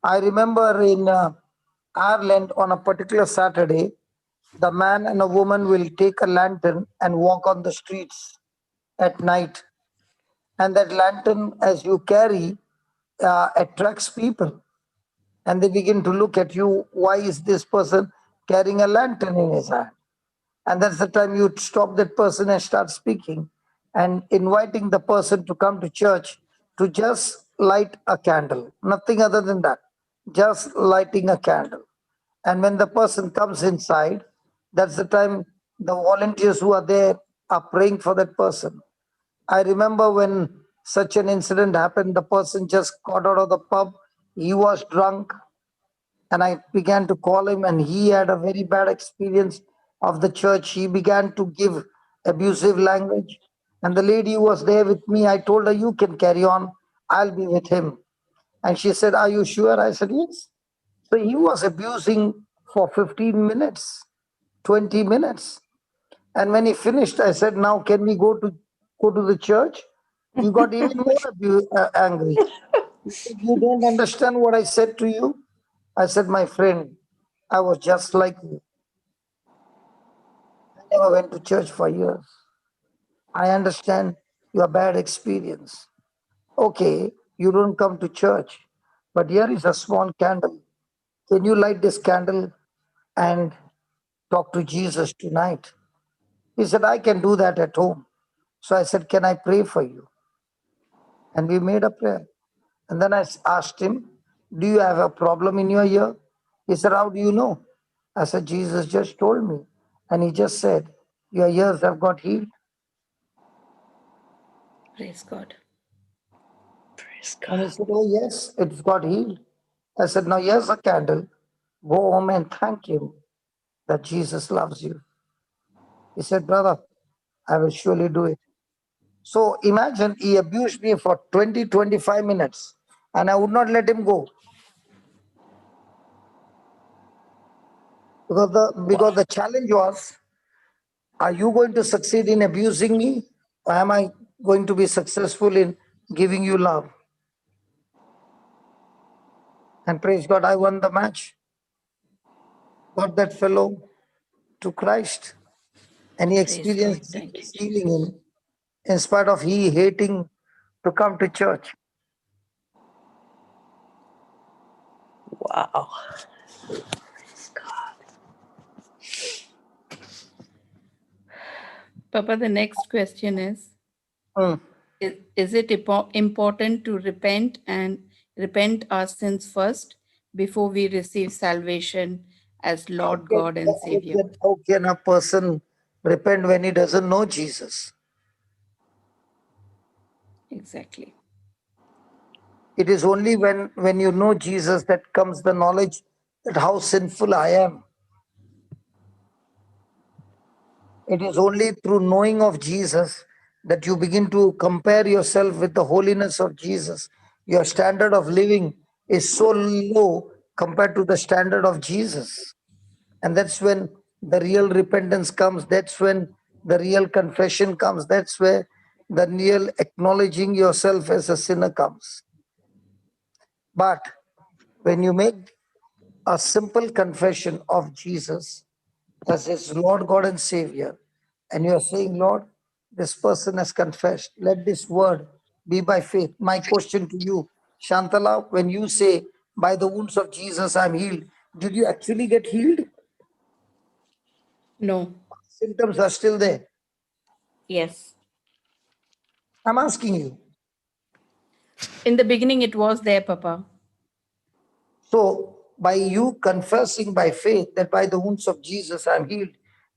I remember in Ireland on a particular Saturday, the man and a woman will take a lantern and walk on the streets at night. And that lantern, as you carry, attracts people. And they begin to look at you. Why is this person carrying a lantern in his hand? And that's the time you stop that person and start speaking and inviting the person to come to church to just light a candle, nothing other than that, just lighting a candle. And when the person comes inside, that's the time the volunteers who are there are praying for that person. I remember when such an incident happened, the person just got out of the pub, he was drunk, and I began to call him, and he had a very bad experience of the church. He began to give abusive language. And the lady who was there with me, I told her, you can carry on, I'll be with him. And she said, are you sure? I said, yes. So he was abusing for 15 minutes, 20 minutes. And when he finished, I said, now can we go to the church? He got even more angry. He said, you don't understand what I said to you? I said, my friend, I was just like you. I never went to church for years. I understand your bad experience. Okay, you don't come to church, but here is a small candle. Can you light this candle and talk to Jesus tonight? He said, I can do that at home. So I said, can I pray for you? And we made a prayer. And then I asked him, do you have a problem in your ear? He said, how do you know? I said, Jesus just told me. And he just said, your ears have got healed. Praise God. Praise And he God. said, oh, yes, it's got healed. I said, now here's a candle. Go home and thank him that Jesus loves you. He said, brother, I will surely do it. So imagine he abused me for 20, 25 minutes and I would not let him go. Because the challenge was, are you going to succeed in abusing me? Or am I going to be successful in giving you love? And praise God, I won the match. Got that fellow to Christ. And he Praise God. experienced Thank you, healing in spite of he hating to come to church. Wow. Praise God. Papa, the next question is, Hmm. is it important to repent our sins first before we receive salvation as Lord God and Savior? How can a person repent when he doesn't know Jesus? Exactly. It is only when you know Jesus that comes the knowledge that how sinful I am. It is only through knowing of Jesus that you begin to compare yourself with the holiness of Jesus. Your standard of living is so low compared to the standard of Jesus. And that's when the real repentance comes. That's when the real confession comes. That's where the real acknowledging yourself as a sinner comes. But when you make a simple confession of Jesus as his Lord, God, and Savior, and you're saying, Lord, this person has confessed, let this word be by faith. My question to you, Shantala, when you say, by the wounds of Jesus, I'm healed, did you actually get healed? No. Symptoms are still there. Yes. I'm asking you. In the beginning, it was there, Papa. So, by you confessing by faith that by the wounds of Jesus I'm healed,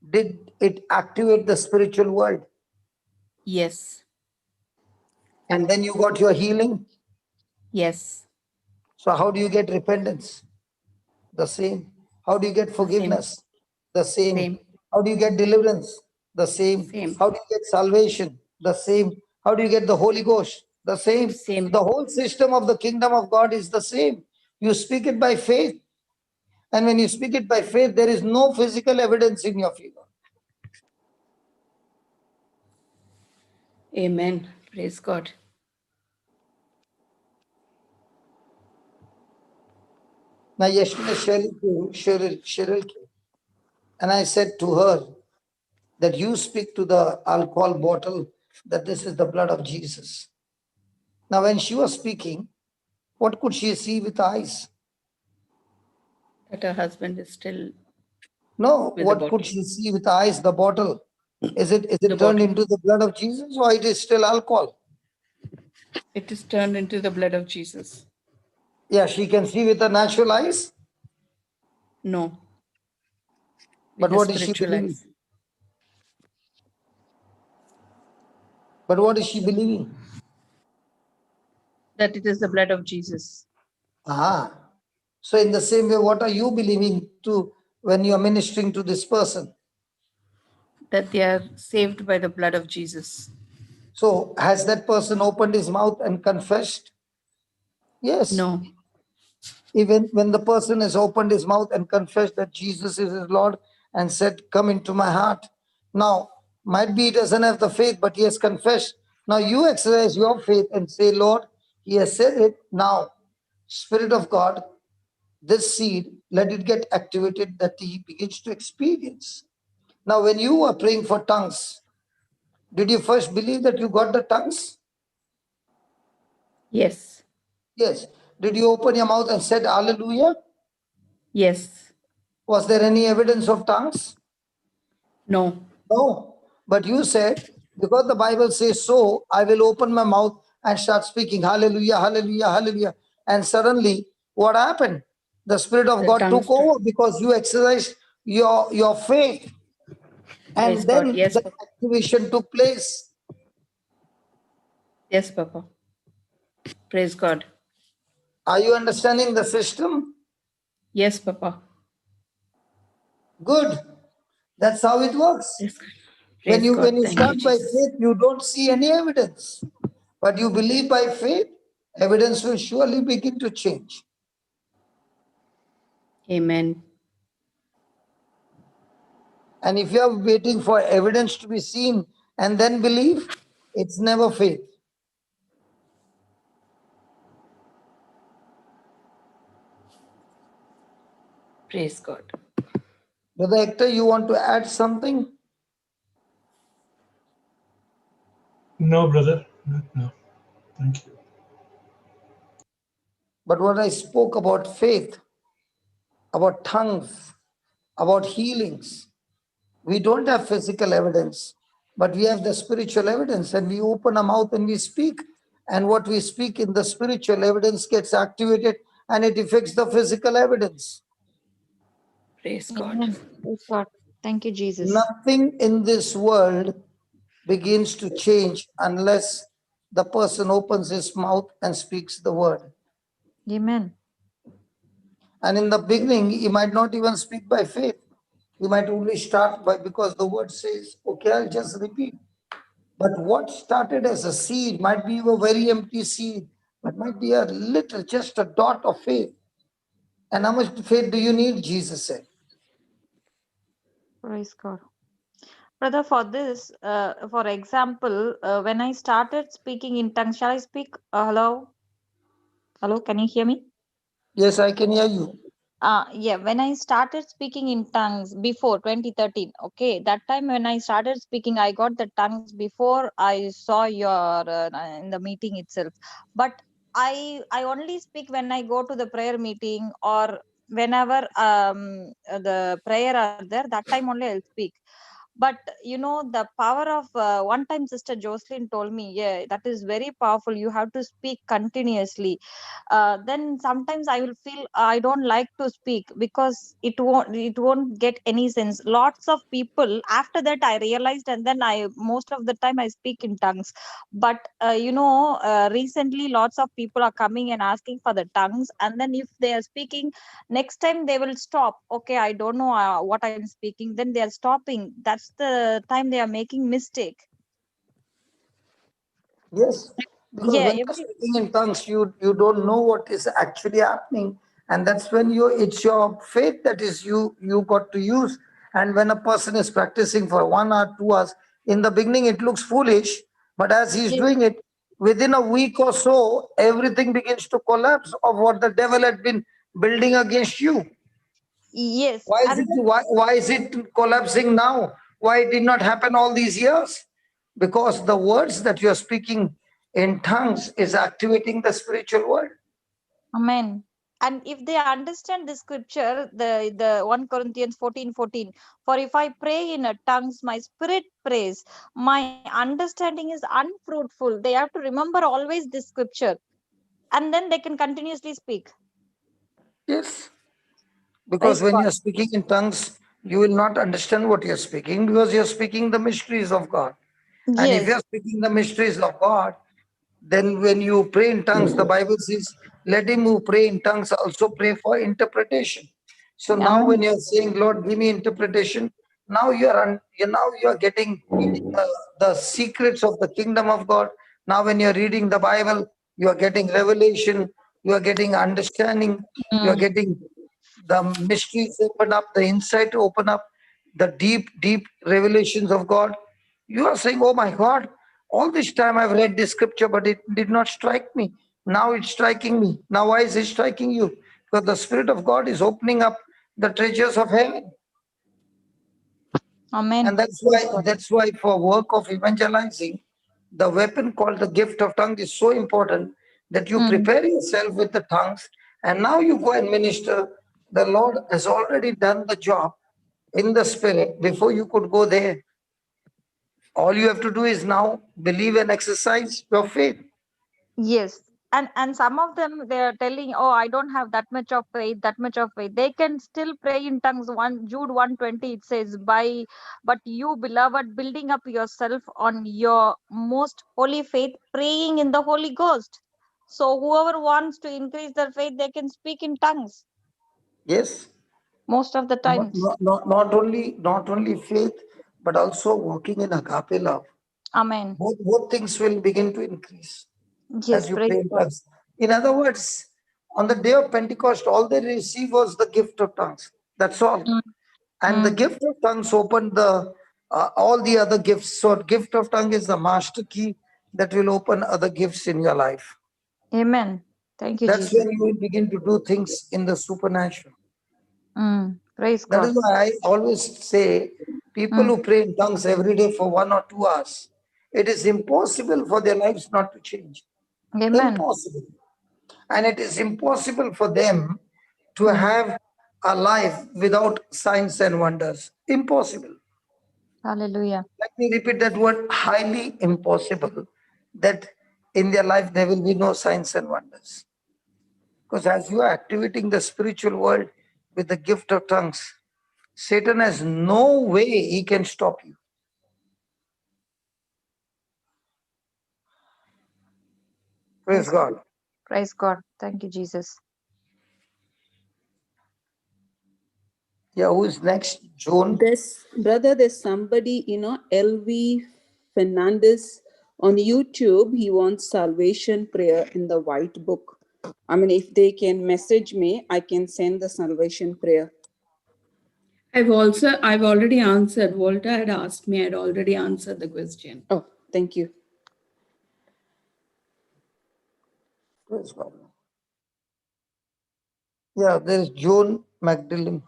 did it activate the spiritual world? Yes. And then you got your healing? Yes. So, how do you get repentance? The same. How do you get forgiveness? The same. Same. How do you get deliverance? The same. Same. How do you get salvation? The same. How do you get the Holy Ghost? The same. Same. The whole system of the kingdom of God is the same. You speak it by faith. And when you speak it by faith, there is no physical evidence in your favor. Amen. Praise God. Now, yesterday, Cheryl came, and I said to her that you speak to the alcohol bottle that this is the blood of Jesus. Now, when she was speaking, what could she see with eyes? That her husband is still No, with the what could bottle. she see with eyes? The bottle. Is it The turned bottle. into the blood of Jesus, or it is still alcohol? It is turned into the blood of Jesus. Yeah, she can see with her natural eyes. No. But With the what is she spiritual believing? eyes. But what is she believing? That it is the blood of Jesus. Ah. So in the same way, what are you believing to when you are ministering to this person? That they are saved by the blood of Jesus. So has that person opened his mouth and confessed? Yes. No. Even when the person has opened his mouth and confessed that Jesus is his Lord and said, come into my heart. Now, might be he doesn't have the faith, but he has confessed. Now you exercise your faith and say, Lord, he has said it. Now, Spirit of God, this seed, let it get activated that he begins to experience. Now, when you were praying for tongues, did you first believe that you got the tongues? Yes. Yes. Did you open your mouth and said hallelujah? Yes. Was there any evidence of tongues? No. No. But you said, because the Bible says so, I will open my mouth and start speaking hallelujah, hallelujah, hallelujah. And suddenly, what happened? The Spirit of The God tongues. took over because you exercised your faith. Praise And God. then Yes, the Papa. activation took place. Yes, Papa. Praise God. Are you understanding the system? Yes, Papa. Good. That's how it works. Praise God. When Praise you God. Thank start you, by Jesus. faith, you don't see any evidence. But you believe by faith, evidence will surely begin to change. Amen. And if you are waiting for evidence to be seen and then believe, it's never faith. Praise God. Brother Hector, you want to add something? No, brother. No. Thank you. But what I spoke about faith, about tongues, about healings, we don't have physical evidence, but we have the spiritual evidence, and we open our mouth and we speak. And what we speak in the spiritual evidence gets activated, and it affects the physical evidence. Praise God. Amen. Praise God. Thank you, Jesus. Nothing in this world begins to change unless the person opens his mouth and speaks the word. Amen. And in the beginning, he might not even speak by faith. He might only start by, because the word says, okay, I'll just repeat. But what started as a seed might be a very empty seed, but might be a little, just a dot of faith. And how much faith do you need? Jesus said. Praise God. Brother, for this, for example, when I started speaking in tongues, shall I speak? Hello? Hello, can you hear me? Yes, I can hear you. Yeah, when I started speaking in tongues before 2013, okay, that time when I started speaking, I got the tongues before I saw your in the meeting itself. But I only speak when I go to the prayer meeting, or whenever the prayer are there, that time only I'll speak. But the power of one time Sister Jocelyn told me, yeah, that is very powerful. You have to speak continuously. Then sometimes I will feel I don't like to speak because it won't get any sense. Lots of people, after that I realized, and then I most of the time I speak in tongues. But recently lots of people are coming and asking for the tongues, and then if they are speaking, next time they will stop. Okay, I don't know what I'm speaking. Then they are stopping. That's the time they are making mistake. Yes, because Yeah, when you're speaking in tongues, you don't know what is actually happening, and that's when it's your faith that is you got to use. And when a person is practicing for 1 hour, 2 hours, in the beginning it looks foolish, but as he's doing it, within a week or so, everything begins to collapse of what the devil had been building against you. Yes. Why is it collapsing now? Why it did not happen all these years? Because the words that you're speaking in tongues is activating the spiritual world. Amen. And if they understand the scripture, the 1 Corinthians 14:14, for if I pray in a tongues, my spirit prays, my understanding is unfruitful. They have to remember always this scripture, and then they can continuously speak. Yes. Because when you're speaking in tongues, you will not understand what you're speaking, because you're speaking the mysteries of God. And if you're speaking the mysteries of God, then when you pray in tongues, the Bible says, let him who pray in tongues also pray for interpretation. So now when you're saying, Lord, give me interpretation, now you're getting the secrets of the kingdom of God. Now when you're reading the Bible, you are getting revelation, you are getting understanding, you are getting the mysteries open up, the insight open up, the deep revelations of God. You are saying, oh my God, all this time I've read this scripture, but it did not strike me. Now it's striking me. Now why is it striking you? Because the Spirit of God is opening up the treasures of heaven. Amen. And that's why for work of evangelizing, the weapon called the gift of tongue is so important, that you prepare yourself with the tongues, and now you go and minister. The Lord has already done the job in the spirit before you could go there. All you have to do is now believe and exercise your faith. Yes. And some of them, they are telling, oh, I don't have that much of faith, that much of faith. They can still pray in tongues. Jude 1:20, it says, but you, beloved, building up yourself on your most holy faith, praying in the Holy Ghost. So whoever wants to increase their faith, they can speak in tongues. Yes. Most of the times. Not only faith, but also walking in agape love. Amen. Both things will begin to increase Yes, as you pray in tongues. In other words, on the day of Pentecost, all they received was the gift of tongues. That's all. And the gift of tongues opened all the other gifts. So gift of tongue is the master key that will open other gifts in your life. Amen. Thank you, That's Jesus. when you will begin to do things in the supernatural. Praise That God. is why I always say, people who pray in tongues every day for 1 or 2 hours, it is impossible for their lives not to change. Amen. Impossible. And it is impossible for them to have a life without signs and wonders. Impossible. Hallelujah. Let me repeat that word, highly impossible, that in their life there will be no signs and wonders. Because as you are activating the spiritual world with the gift of tongues, Satan has no way he can stop you. Praise God. Praise God. Thank you, Jesus. Yeah, who is next? June? There's somebody, LV Fernandez on YouTube. He wants salvation prayer in the white book. I mean, if they can message me, I can send the salvation prayer. I've already answered. Walter had asked me, I'd already answered the question. Oh, thank you. Praise God. Yeah, there's June Magdalene.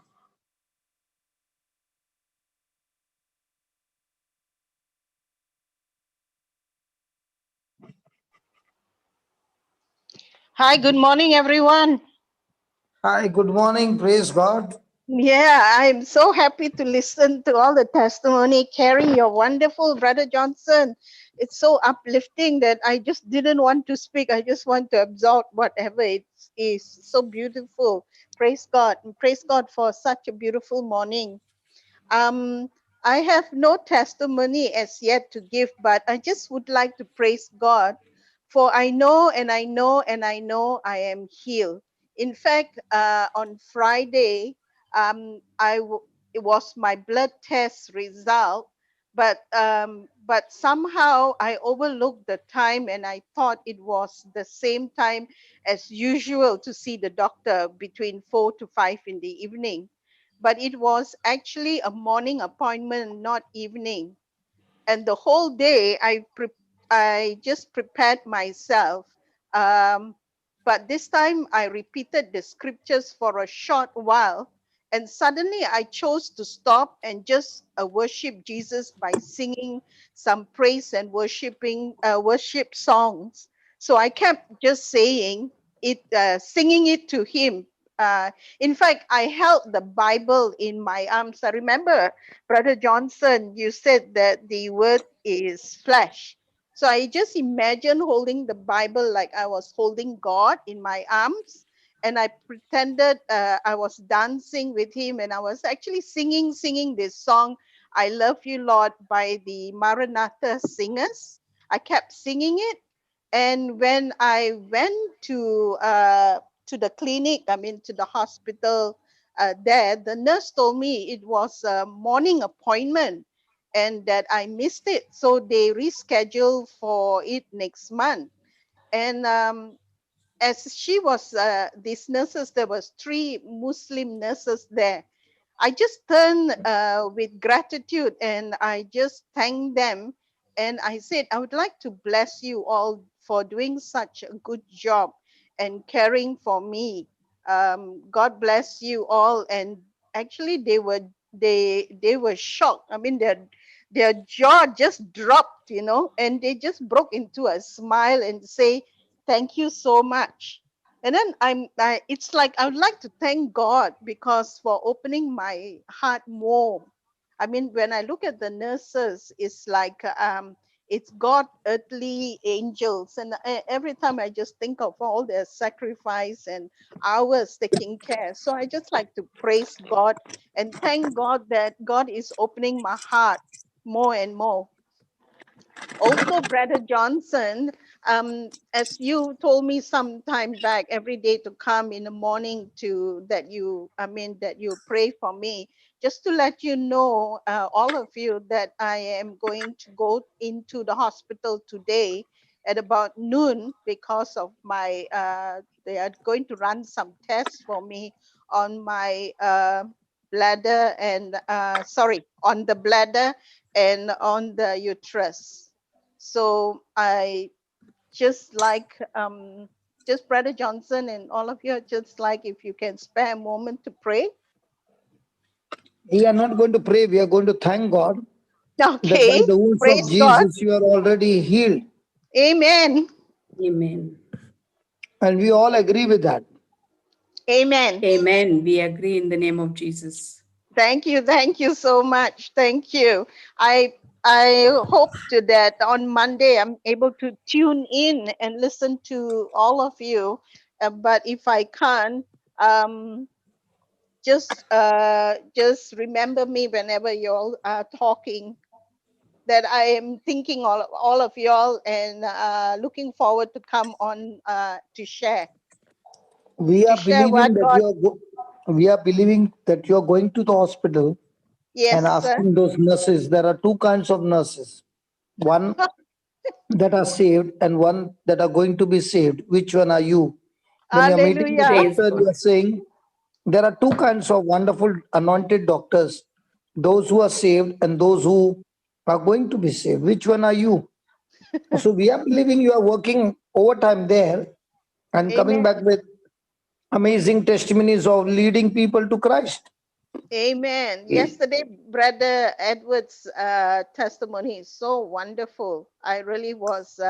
Hi, good morning, everyone. Hi, good morning. Praise God. Yeah, I'm so happy to listen to all the testimony. Carrie, you're wonderful, Brother Johnson. It's so uplifting that I just didn't want to speak. I just want to absorb whatever it is. So beautiful. Praise God. And praise God for such a beautiful morning. I have no testimony as yet to give, but I just would like to praise God, for I know and I know and I know I am healed. In fact, on Friday, it was my blood test result, but somehow I overlooked the time and I thought it was the same time as usual to see the doctor between 4 to 5 in the evening. But it was actually a morning appointment, not evening. And the whole day I just prepared myself. But this time I repeated the scriptures for a short while, and suddenly I chose to stop and just worship Jesus by singing some praise and worship songs. So I kept just saying it, singing it to him. In fact, I held the Bible in my arms. I remember, Brother Johnson, you said that the word is flesh. So I just imagine holding the Bible like I was holding God in my arms. And I pretended I was dancing with him, and I was actually singing this song, I Love You, Lord, by the Maranatha Singers. I kept singing it. And when I went to the clinic, to the hospital there, the nurse told me it was a morning appointment and that I missed it. So they rescheduled for it next month. And as she was, these nurses, there was 3 Muslim nurses there. I just turned with gratitude and I just thanked them. And I said, I would like to bless you all for doing such a good job and caring for me. God bless you all. And actually they were shocked. Their jaw just dropped, and they just broke into a smile and say, thank you so much. And then it's like I would like to thank God because for opening my heart more. When I look at the nurses, it's like it's God, earthly angels, and every time I just think of all their sacrifice and hours taking care. So I just like to praise God and thank God that God is opening my heart more and more. Also, Brother Johnson, as you told me some time back, every day to come in the morning that you pray for me, just to let you know, all of you, that I am going to go into the hospital today at about noon because of my, they are going to run some tests for me on my bladder and, on the bladder and on the uterus. So I just like, just Brother Johnson and all of you, just like if you can spare a moment to pray. We are not going to pray. We are going to thank God. Okay. That by the wounds Praise of Jesus, you are already healed. Amen. Amen. And we all agree with that. Amen. Amen. We agree in the name of Jesus. Thank you so much. Thank you. I hope to that on Monday I'm able to tune in and listen to all of you. But if I can't, um, just remember me whenever you all are talking. That I am thinking all of y'all and looking forward to come on to share We are believing what that God. we are believing that you're going to the hospital and Yes, sir. asking those nurses. There are two kinds of nurses. One that are saved and one that are going to be saved. Which one are you? When you're meeting the Hallelujah. Praise doctor, God. you are saying there are two kinds of wonderful anointed doctors, those who are saved and those who are going to be saved. Which one are you? So we are believing you are working overtime there and coming back Amen. with amazing testimonies of leading people to Christ. Amen. Yesterday, Brother Edward's testimony is so wonderful. I really was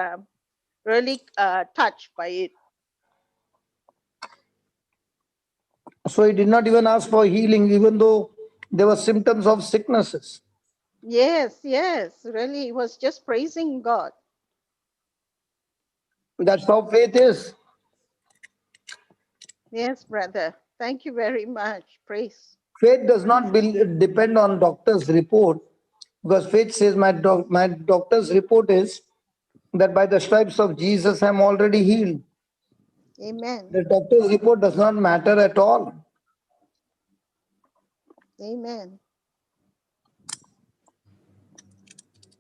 really touched by it. So he did not even ask for healing, even though there were symptoms of sicknesses. Yes, yes. Really, he was just praising God. That's how faith is. Yes, brother. Thank you very much. Praise. Faith does not depend on doctor's report, because faith says my doctor's report is that by the stripes of Jesus I'm already healed. Amen. The doctor's report does not matter at all. Amen.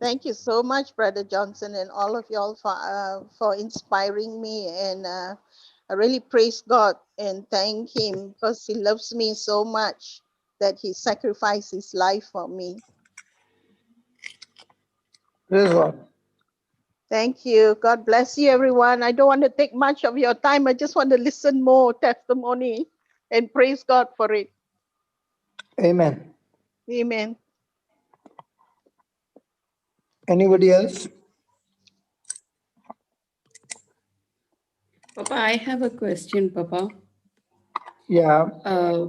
Thank you so much, Brother Johnson, and all of y'all for inspiring me. And I really praise God and thank Him because He loves me so much that He sacrificed His life for me. Praise God. Thank you. God bless you, everyone. I don't want to take much of your time. I just want to listen more testimony and praise God for it. Amen. Amen. Anybody else? Papa, I have a question, Papa. Yeah.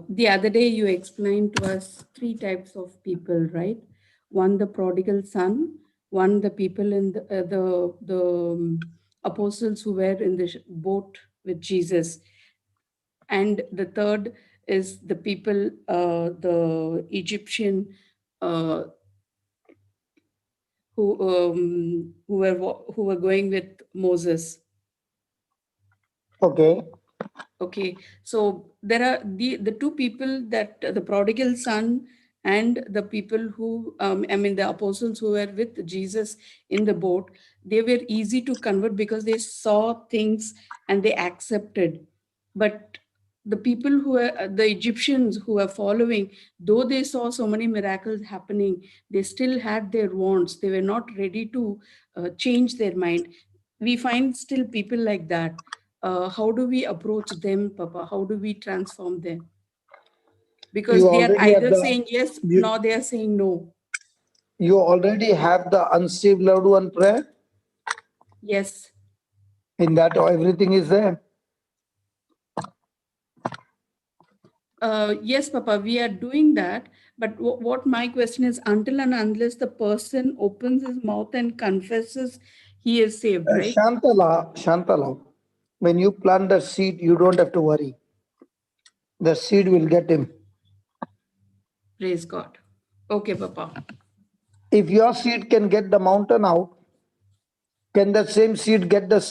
The other day you explained to us three types of people, right? One, the prodigal son. One, the people in the apostles who were in the boat with Jesus, and the third is the people, the Egyptian uh, who were going with Moses. Okay. Okay, so there are the two people, that the prodigal son and the people who the apostles who were with Jesus in the boat. They were easy to convert because they saw things and they accepted. But the people who are the Egyptians who are following, though they saw so many miracles happening, they still had their wants. They were not ready to change their mind. We find still people like that. How do we approach them, Papa? How do we transform them? Because You they are already have either the saying yes, you, nor they are saying no. you already have the unsaved loved one prayer. Yes. In that everything is there. Yes, Papa, we are doing that. But what my question is, until and unless the person opens his mouth and confesses, he is saved, right? Shantala, when you plant the seed, you don't have to worry. The seed will get him. Praise God. Okay, Papa. If your seed can get the mountain out, can the same seed get the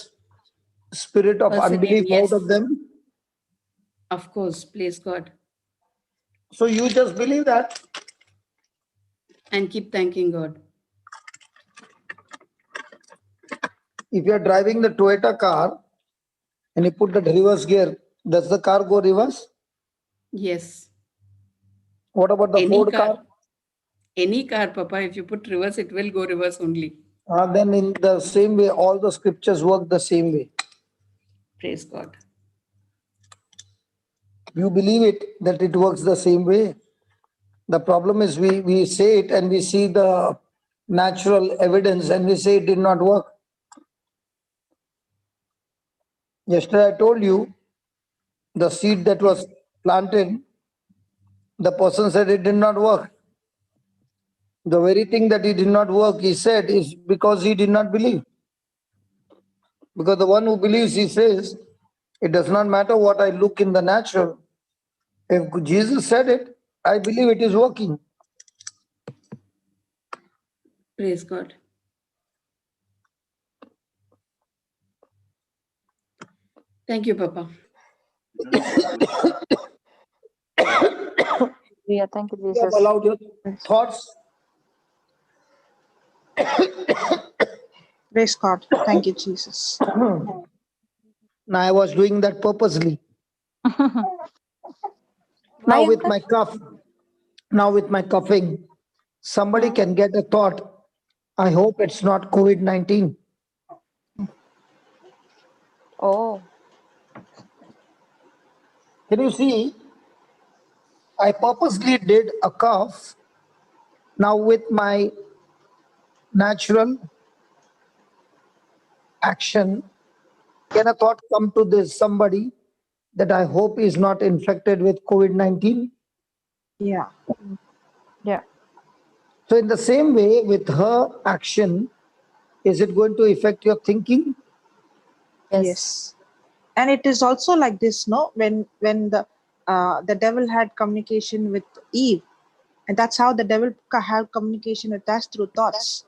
spirit of Person in, unbelief out of yes. them? Of course, praise God. So you just believe that. And keep thanking God. If you are driving the Toyota car and you put the reverse gear, does the car go reverse? Yes. What about the Any Ford car. car? Any car, Papa, if you put reverse, it will go reverse only. Then in the same way, all the scriptures work the same way. Praise God. You believe it, that it works the same way. The problem is we say it and we see the natural evidence and we say it did not work. Yesterday I told you the seed that was planted, The person said it did not work. The very thing that it did not work, he said, is because he did not believe. Because the one who believes, he says, it does not matter what I look in the natural. If Jesus said it, I believe it is working. Praise God. Thank you, Papa. Yeah, thank you, You have Jesus. allowed your thoughts. Praise God. Thank you, Jesus. Now I was doing that purposely. Now with my cough, now with my coughing, somebody can get a thought. I hope it's not COVID-19. Oh, Can you see? I purposely did a cough. Now with my natural action, can a thought come to this somebody that I hope is not infected with COVID-19? Yeah. yeah. So in the same way, with her action, is it going to affect your thinking? Yes. And it is also like this, no? When the devil had communication with Eve, and that's how the devil had communication with us, through thoughts.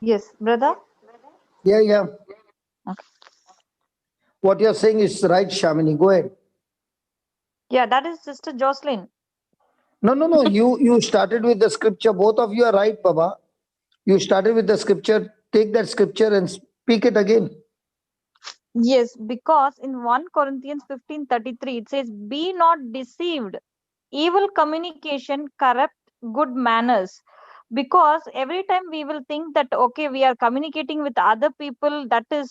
Yes, brother. Yeah, yeah. What you're saying is right, Shamini. Go ahead. Yeah, that is Sister Jocelyn. No. You started with the scripture. Both of you are right, Baba. You started with the scripture. Take that scripture and speak it again. Yes, because in 1 Corinthians 15:33 it says, "Be not deceived. Evil communication corrupt good manners." Because every time we will think that, okay, we are communicating with other people, that is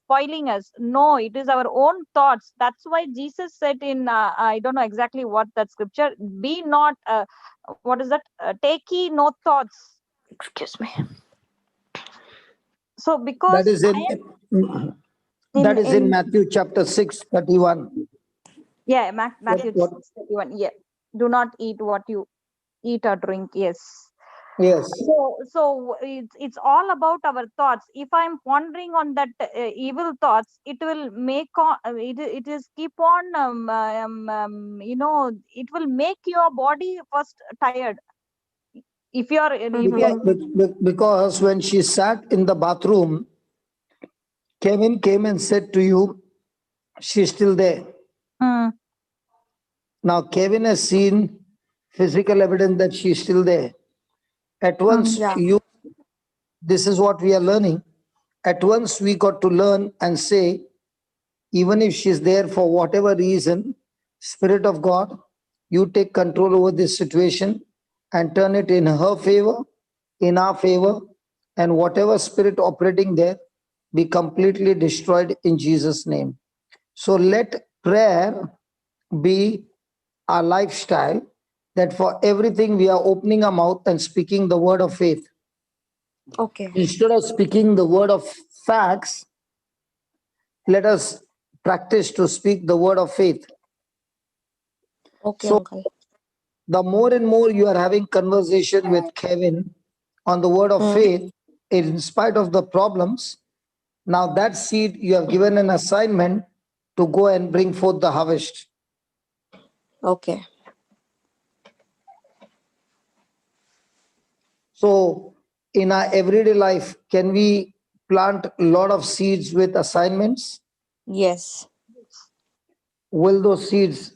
spoiling us. No, it is our own thoughts. That's why Jesus said in, I don't know exactly what that scripture, be not, what is that? Take ye no thoughts. Excuse me. So because That is in Matthew chapter 6:31. Yeah, Matthew What? 6:31. Yeah, do not eat what you eat or drink. Yes. Yes. So it's all about our thoughts. If I'm pondering on that evil thoughts, it will make it is keep on it will make your body first tired. If you are Because when she sat in the bathroom, Kevin came and said to you, she's still there. Now Kevin has seen physical evidence that she's still there. At once this is what we are learning. At once we got to learn and say, even if she's there for whatever reason, Spirit of God, you take control over this situation and turn it in her favor, in our favor, and whatever spirit operating there be completely destroyed in Jesus' name. So let prayer be our lifestyle, that for everything we are opening our mouth and speaking the word of faith. Okay. Instead of speaking the word of facts, let us practice to speak the word of faith. Okay, So uncle. the more and more you are having conversation with Kevin on the word of faith, in spite of the problems, now that seed you have given an assignment to go and bring forth the harvest. Okay. So in our everyday life, can we plant a lot of seeds with assignments? Yes. Will those seeds,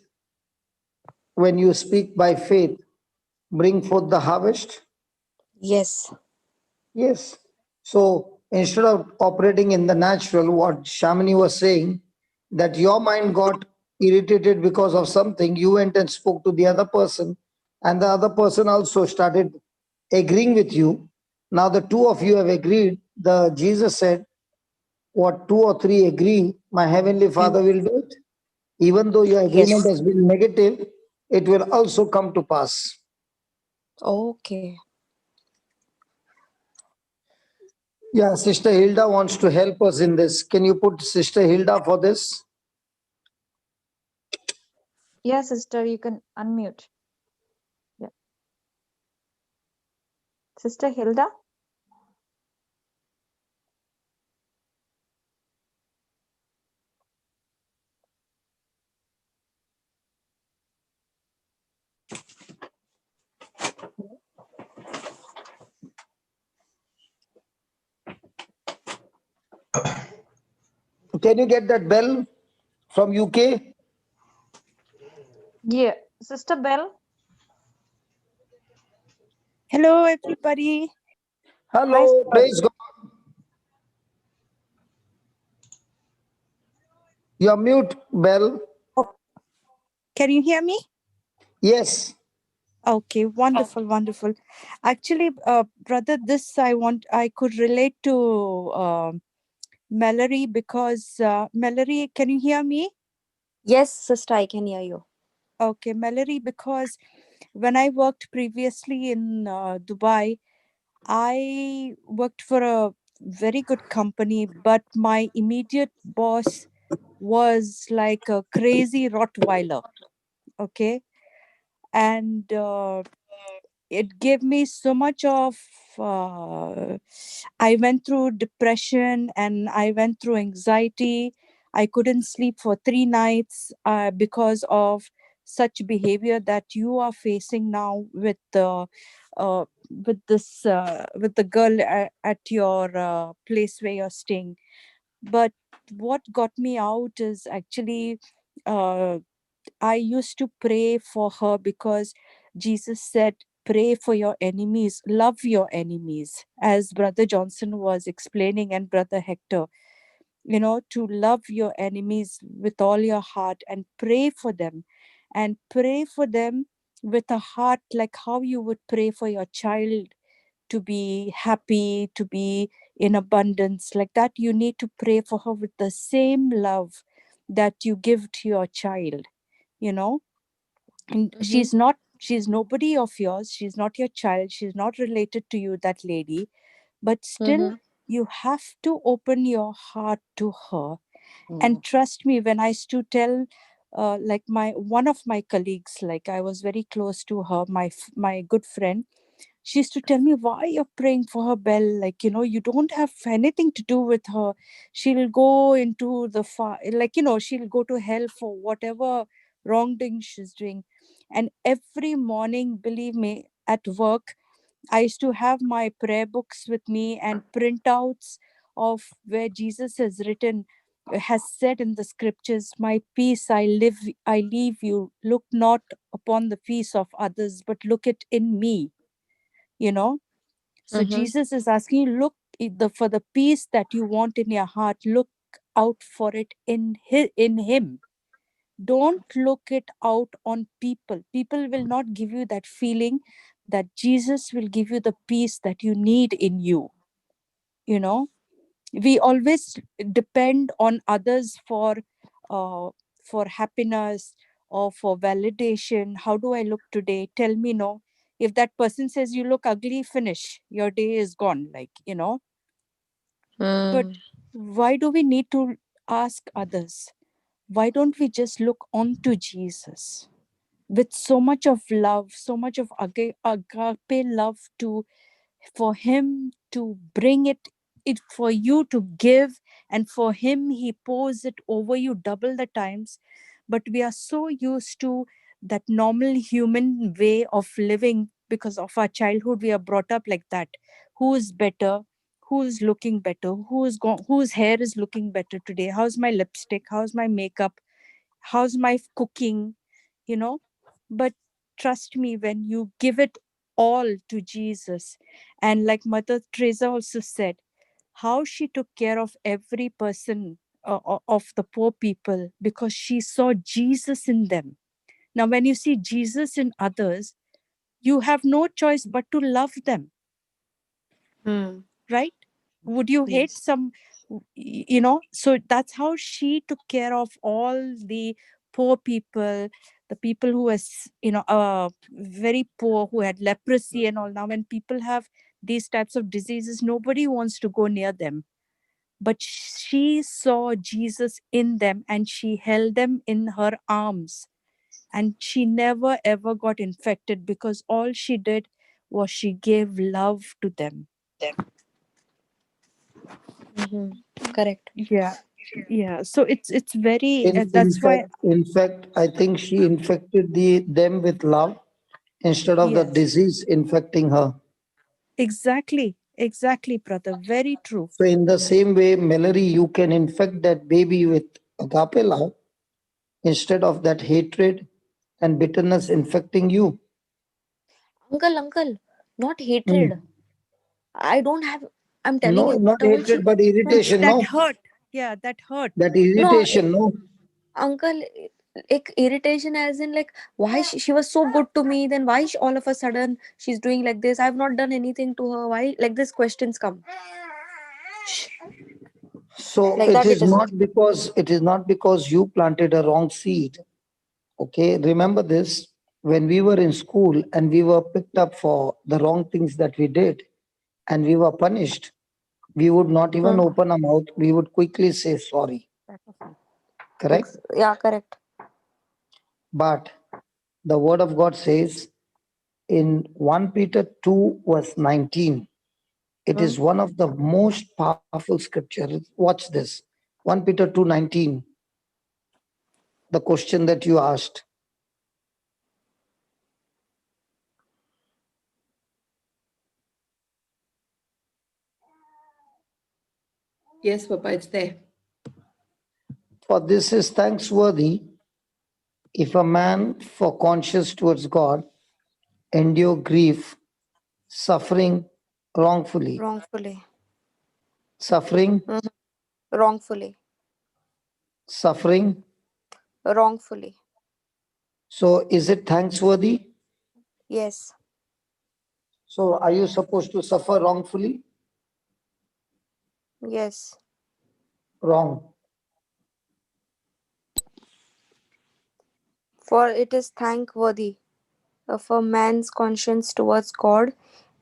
when you speak by faith, bring forth the harvest? Yes. Yes. So instead of operating in the natural, what Shamini was saying, that your mind got irritated because of something, you went and spoke to the other person, and the other person also started agreeing with you. Now the two of you have agreed. The Jesus said, what two or three agree, my heavenly Father will do it. Even though your agreement has been negative, it will also come to pass. Okay. Yeah, Sister Hilda wants to help us in this. Can you put Sister Hilda for this? Yeah, sister, you can unmute. Yeah. Sister Hilda? Can you get that bell from UK? Yeah. Sister Bell? Hello, everybody. Hello, praise God. You're mute, Bell. Oh, can you hear me? Yes. Okay, wonderful, wonderful. Actually, brother, this I could relate to Mallory because Mallory, can you hear me? Yes, sister, I can hear you. Okay, Mallory, because when I worked previously in Dubai, I worked for a very good company, but my immediate boss was like a crazy Rottweiler. Okay. And it gave me so much of I went through depression and I went through anxiety. I couldn't sleep for 3 nights because of such behavior that you are facing now with with the girl at your place where you're staying. But what got me out is actually uh, I used to pray for her because Jesus said, pray for your enemies, love your enemies, as Brother Johnson was explaining, and Brother Hector, to love your enemies with all your heart and pray for them, and pray for them with a heart like how you would pray for your child to be happy, to be in abundance. Like that, you need to pray for her with the same love that you give to your child. And she's nobody of yours, she's not your child, she's not related to you, that lady, but still you have to open your heart to her. And trust me, when I used to tell like my one of my colleagues, like I was very close to her, my good friend, she used to tell me, why you're praying for her, Bell? Like, you don't have anything to do with her. She'll go into the fire, like, she'll go to hell for whatever wrongdoing she's doing. And every morning, believe me, at work, I used to have my prayer books with me and printouts of where Jesus has said in the scriptures, my peace I leave you. Look not upon the peace of others, but look it in me. So Jesus is asking you, look for the peace that you want in your heart, look out for it in him. Don't look it out on people will not give you that feeling. That Jesus will give you the peace that you need in you. We always depend on others for happiness or for validation. How do I look today? Tell me. No, if that person says you look ugly, finish, your day is gone. But why do we need to ask others? Why don't we just look on to Jesus with so much of love, so much of agape love, for him to bring it for you to give, and for him he pours it over you double the times. But we are so used to that normal human way of living because of our childhood. We are brought up like that. Who's better? Who's looking better? Whose hair is looking better today? How's my lipstick? How's my makeup? How's my cooking? But trust me, when you give it all to Jesus, and like Mother Teresa also said, how she took care of every person of the poor people, because she saw Jesus in them. Now when you see Jesus in others, you have no choice but to love them. Right? Would you hate some? So that's how she took care of all the poor people, the people who was, very poor, who had leprosy and all. Now, when people have these types of diseases, nobody wants to go near them. But she saw Jesus in them and she held them in her arms. And she never ever got infected because all she did was she gave love to them. Correct. Yeah. So it's very, In, that's why. in fact, I think she infected them with love instead of the Yes. disease infecting her. Exactly, brother. Very true. So in the same way, Mallory, you can infect that baby with agape love instead of that hatred and bitterness infecting you. Uncle, not hatred. Mm. I don't have, I'm telling No, you, not whatever she, hatred, but irritation, That no? hurt. Yeah, that hurt. That no, irritation, no? uncle, like irritation as in like, why she was so good to me, then why all of a sudden she's doing like this? I've not done anything to her. Why like this questions come? So Like that it is. it is not because you planted a wrong seed. Okay, remember this. When we were in school and we were picked up for the wrong things that we did and we were punished, we would not even open our mouth. We would quickly say sorry. Correct? Yeah, correct. But the word of God says in 1 Peter 2, verse 19, it is one of the most powerful scriptures. Watch this. 1 Peter 2:19. The question that you asked. Yes, Papa, it's there. For this is thanksworthy if a man, for conscience towards God, endure grief, suffering wrongfully. Suffering, Wrongfully. suffering. Wrongfully. So is it thanksworthy? Yes. So are you supposed to suffer wrongfully? Yes. Wrong. For it is thankworthy of a man's conscience towards God,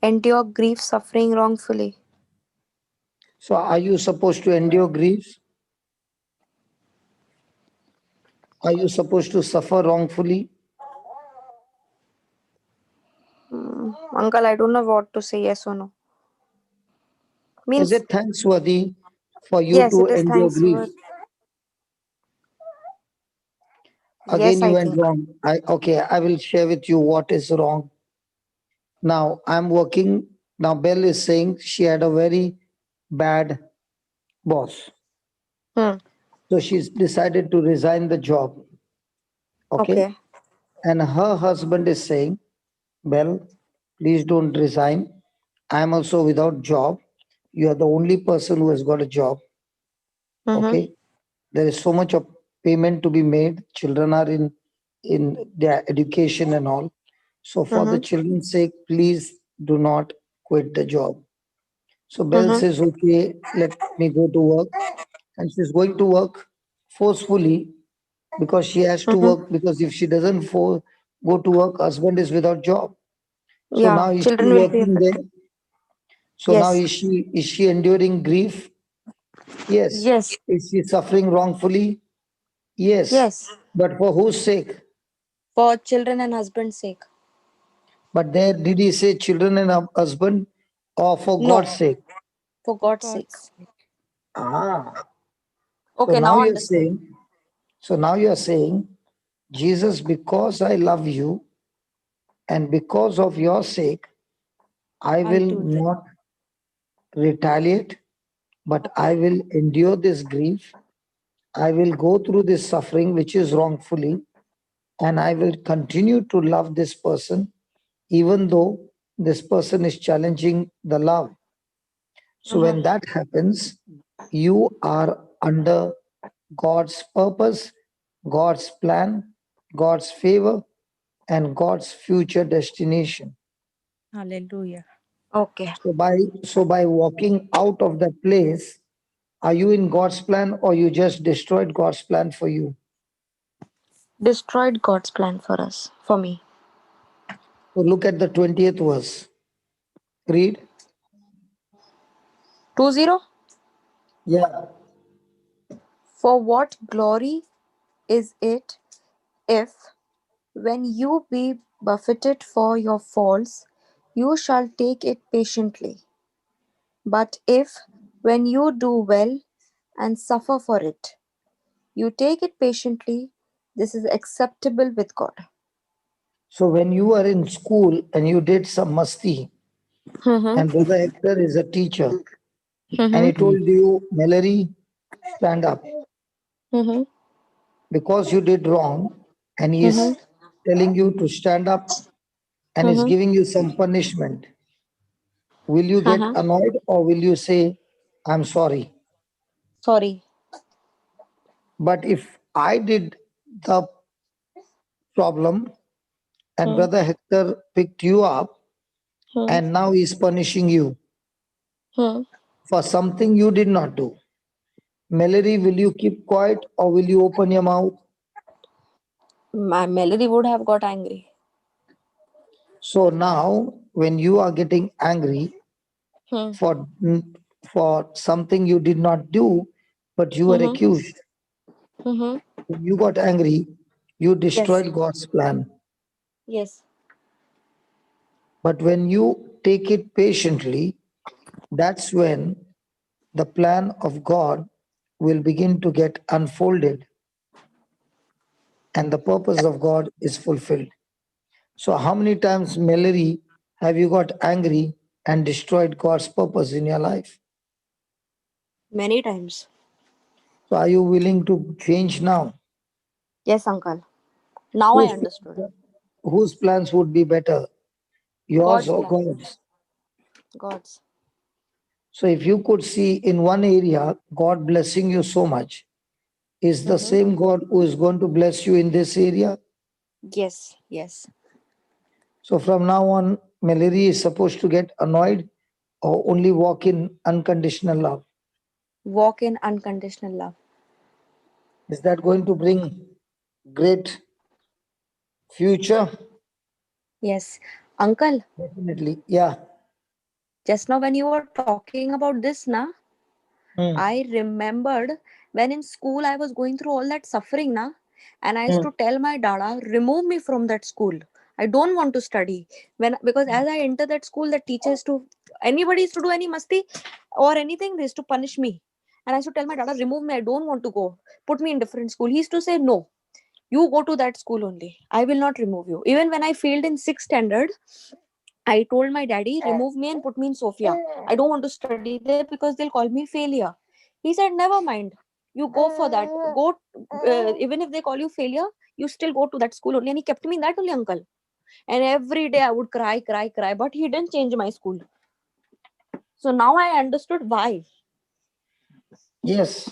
endure grief, suffering wrongfully. So are you supposed to endure grief? Are you supposed to suffer wrongfully? Uncle, I don't know what to say, yes or no. Is it thanksworthy for you yes, to it is endure grief? thanksworthy. Again, Yes, I you went think. wrong. I will share with you what is wrong. Now, I'm working. Now, Belle is saying she had a very bad boss. So she's decided to resign the job. Okay. And her husband is saying, Belle, please don't resign. I'm also without job. You are the only person who has got a job. Okay. There is so much of payment to be made. Children are in their education and all. So for the children's sake, please do not quit the job. So Belle says, okay, let me go to work. And she's going to work forcefully because she has to work, because if she doesn't go to work, husband is without job. So Yeah, now is she children will be working there? affected. So now Yes. is she enduring grief? Yes. Yes. Is she suffering wrongfully? Yes. Yes. But for whose sake? For children and husband's sake. But there, did he say children and husband, or for No. God's sake? For God's sake. Ah. Okay, now understand. So now you are saying, Jesus, because I love you and because of your sake, I will not retaliate, but I will endure this grief. I will go through this suffering, which is wrongfully, and I will continue to love this person, even though this person is challenging the love. So when that happens, you are under God's purpose, God's plan, God's favor, and God's future destination. Hallelujah. Okay. So by walking out of that place, are you in God's plan or you just destroyed God's plan for you? Destroyed God's plan for us, for me. So look at the 20th verse. Read. 20. Yeah. For what glory is it if, when you be buffeted for your faults, you shall take it patiently? But if, when you do well and suffer for it, you take it patiently, this is acceptable with God. So when you were in school and you did some masti, and Brother Hector is a teacher, and he told you, Mallory, stand up because you did wrong, and he is telling you to stand up and is giving you some punishment. Will you get annoyed or will you say, I'm sorry? Sorry. But if I did the problem and Brother Hector picked you up and now he's punishing you for something you did not do, Mallory, will you keep quiet or will you open your mouth? My Melody would have got angry. So now, when you are getting angry for something you did not do, but you were accused, when you got angry, you Yes. destroyed God's plan. Yes. But when you take it patiently, that's when the plan of God will begin to get unfolded and the purpose of God is fulfilled. So, how many times, Mallory, have you got angry and destroyed God's purpose in your life? Many times. So, are you willing to change now? Yes, uncle. Now I Whose, understood. whose plans would be better, yours God's or plan. God's? God's. So, if you could see in one area God blessing you so much, is the same God who is going to bless you in this area? Yes. Yes. So, from now on, Mallory is supposed to get annoyed or only walk in unconditional love. Walk in unconditional love. Is that going to bring great future? Yes. Uncle, Definitely. Yeah. just now when you were talking about this, na, Hmm. I remembered when in school I was going through all that suffering, na, and I used to tell my dada, remove me from that school. I don't want to study. Because as I enter that school, the teachers to anybody is to do any masti or anything, they used to punish me. And I used to tell my dada, remove me, I don't want to go. Put me in different school. He used to say, no, you go to that school only. I will not remove you. Even when I failed in 6th standard, I told my daddy, remove me and put me in Sophia. I don't want to study there because they'll call me failure. He said, never mind. You go for that. Go, even if they call you failure, you still go to that school only. And he kept me in that only, uncle. And every day I would cry, cry, cry. But he didn't change my school. So now I understood why. Yes.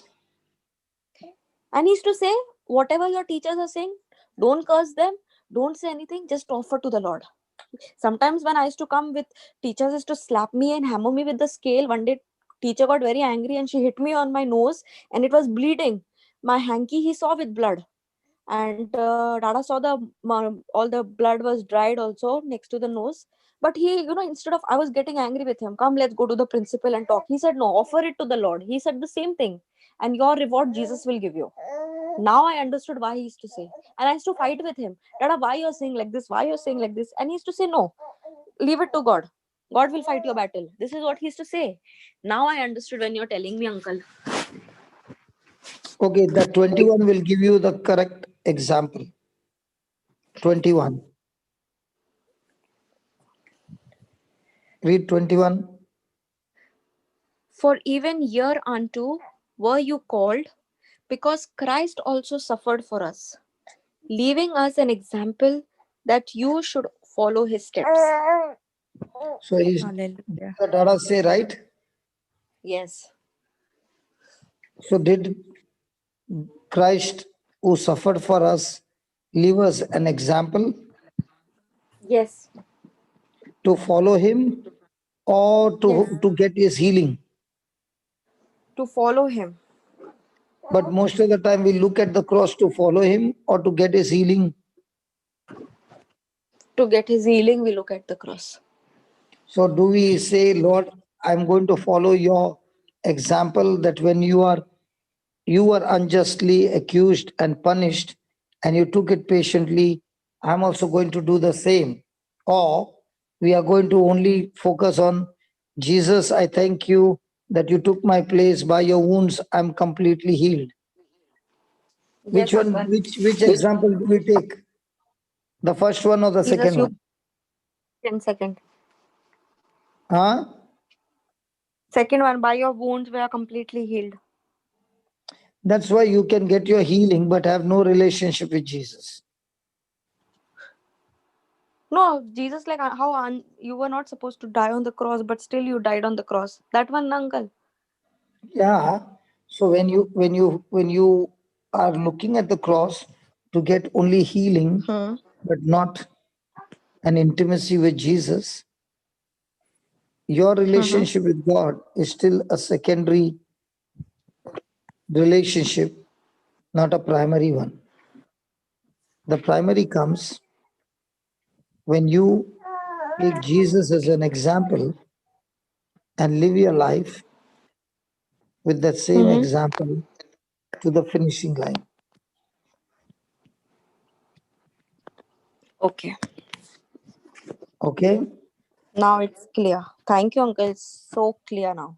And he used to say, whatever your teachers are saying, don't curse them. Don't say anything. Just offer to the Lord. Sometimes when I used to come with teachers used to slap me and hammer me with the scale. One day teacher got very angry and she hit me on my nose and it was bleeding. My hanky he saw with blood. And Dada saw all the blood was dried also next to the nose. But he, instead of I was getting angry with him, come, let's go to the principal and talk. He said, no, offer it to the Lord. He said the same thing. And your reward Jesus will give you. Now I understood why he used to say. And I used to fight with him. Dada, why you're saying like this? Why you're saying like this? And he used to say, no, leave it to God. God will fight your battle. This is what he used to say. Now I understood when you're telling me, uncle. Okay, the 21 will give you the correct example. 21. Read 21. For even hereunto were you called, because Christ also suffered for us, leaving us an example that you should follow his steps. So is Hallelujah. the Dada say right? Yes. So did Christ who suffered for us leave us an example Yes. to follow him or Yes. to get his healing? To follow him. But most of the time we look at the cross to follow him or to get his healing. To get his healing, we look at the cross. So do we say, Lord, I'm going to follow your example that when you were unjustly accused and punished and you took it patiently, I'm also going to do the same. Or we are going to only focus on Jesus, I thank you that you took my place. By your wounds, I'm completely healed. Yes, uncle. Which example do we take? The first one or the Jesus, second you one? 10 second. Huh? Second one, by your wounds we are completely healed. That's why you can get your healing but have no relationship with Jesus. No, Jesus, like how you were not supposed to die on the cross, but still you died on the cross. That one, uncle. Yeah. So when you are looking at the cross to get only healing, but not an intimacy with Jesus, your relationship with God is still a secondary relationship, not a primary one. The primary comes when you take Jesus as an example and live your life with that same example to the finishing line. Okay. Okay? Now it's clear. Thank you, uncle. It's so clear now.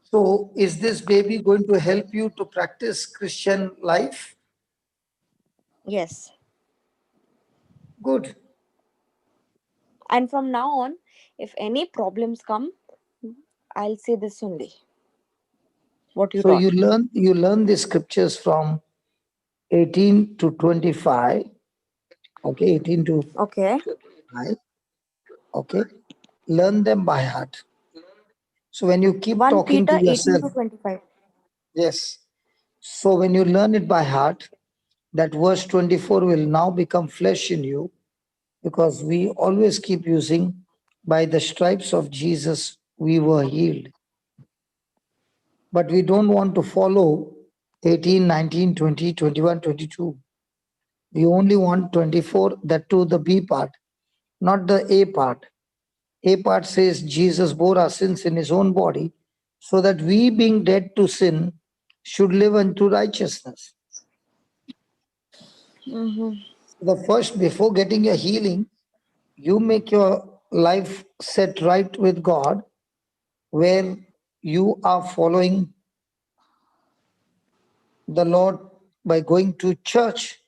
So is this baby going to help you to practice Christian life? Yes. Good. And from now on, if any problems come, I'll say this only. What you So taught. you learn the scriptures from 18 to 25. Okay, 18 to 25. Okay. Learn them by heart. So when you keep 1 talking to Peter 18 yourself, to 25. yes. So when you learn it by heart, that verse 24 will now become flesh in you, because we always keep using, by the stripes of Jesus we were healed. But we don't want to follow 18, 19, 20, 21, 22. We only want 24, that too the B part, not the A part. A part says Jesus bore our sins in his own body so that we, being dead to sin, should live unto righteousness. The first, before getting your healing, you make your life set right with God, where you are following the Lord by going to church.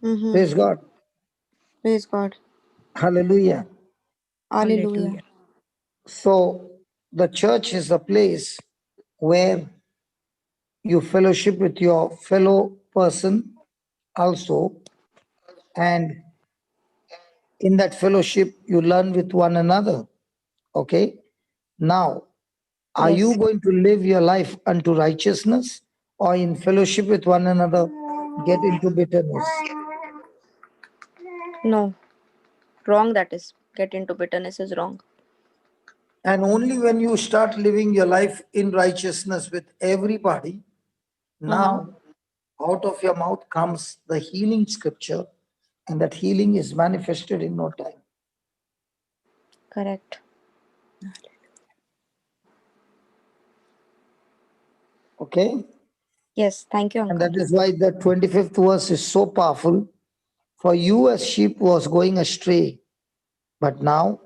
Praise God. Praise God. Hallelujah. Hallelujah. So the church is the place where you fellowship with your fellow person also, and in that fellowship you learn with one another. Okay. Now, are you Yes. going to live your life unto righteousness, or in fellowship with one another get into bitterness? No. Wrong, that is. Get into bitterness is wrong. And only when you start living your life in righteousness with everybody, now out of your mouth comes the healing scripture, and that healing is manifested in no time. Correct. Okay? Yes, thank you, And uncle. that is why the 25th verse is so powerful. For you as sheep was going astray, but now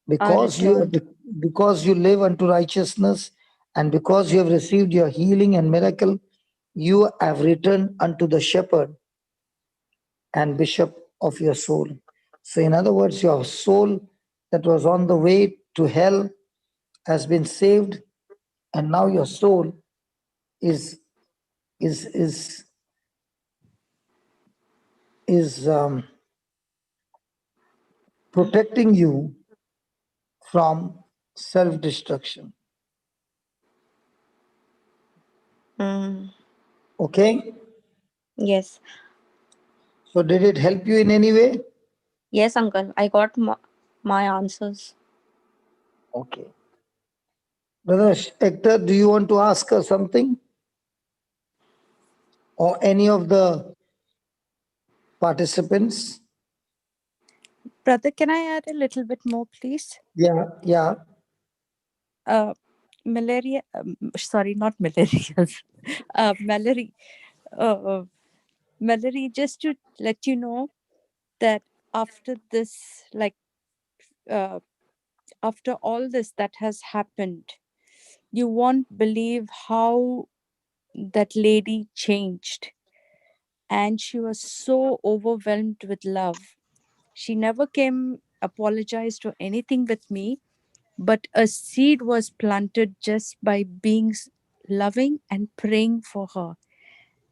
because you live unto righteousness, and because you have received your healing and miracle, you have returned unto the shepherd and bishop of your soul. So in other words, your soul that was on the way to hell has been saved, and now your soul is is is is protecting you from self-destruction. Okay? Yes. So did it help you in any way? Yes, uncle. I got my answers. Okay. Brother Hector, do you want to ask her something? Or any of the participants? Brother, can I add a little bit more, please? Yeah. Malaria, sorry, not malaria. Mallory. Mallory, just to let you know that after this, after all this that has happened, you won't believe how that lady changed. And she was so overwhelmed with love. She never came apologized or anything with me, but a seed was planted just by being loving and praying for her.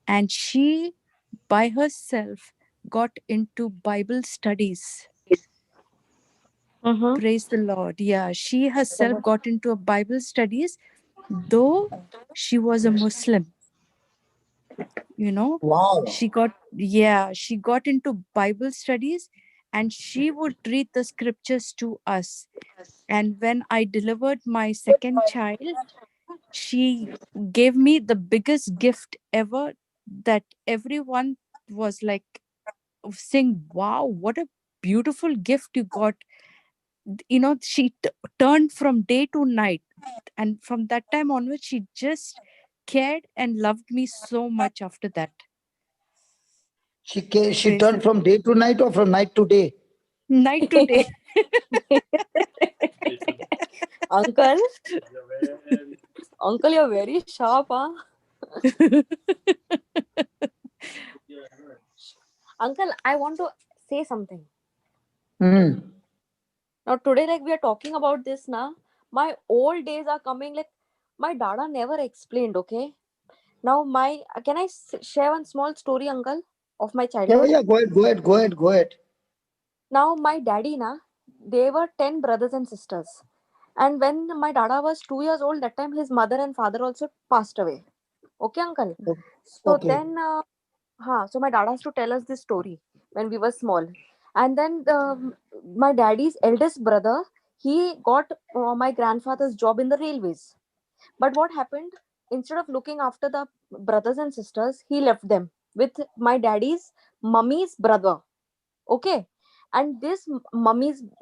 And she, by herself, got into Bible studies. Praise the Lord. Yeah, she herself got into a Bible studies, though she was a Muslim. Wow. She got into Bible studies, and she would read the scriptures to us. And when I delivered my second child, she gave me the biggest gift ever, that everyone was like saying, wow, what a beautiful gift you got. She turned from day to night, and from that time onwards she just cared and loved me so much after that. She turned from day to night or from night to day? Night to day. Uncle, Uncle, you're very sharp, huh? Uncle, I want to say something. Now today, like we are talking about this now, my old days are coming. Like my dada never explained. Okay, now can I share one small story, Uncle, of my childhood? Yeah. Go ahead. Now my daddy, they were 10 brothers and sisters, and when my dada was 2 years old, that time his mother and father also passed away. Okay, Uncle. So Okay. then, so my dad has to tell us this story when we were small, and then my daddy's eldest brother, he got my grandfather's job in the railways. But what happened? Instead of looking after the brothers and sisters, he left them with my mummy's brother. Okay. And this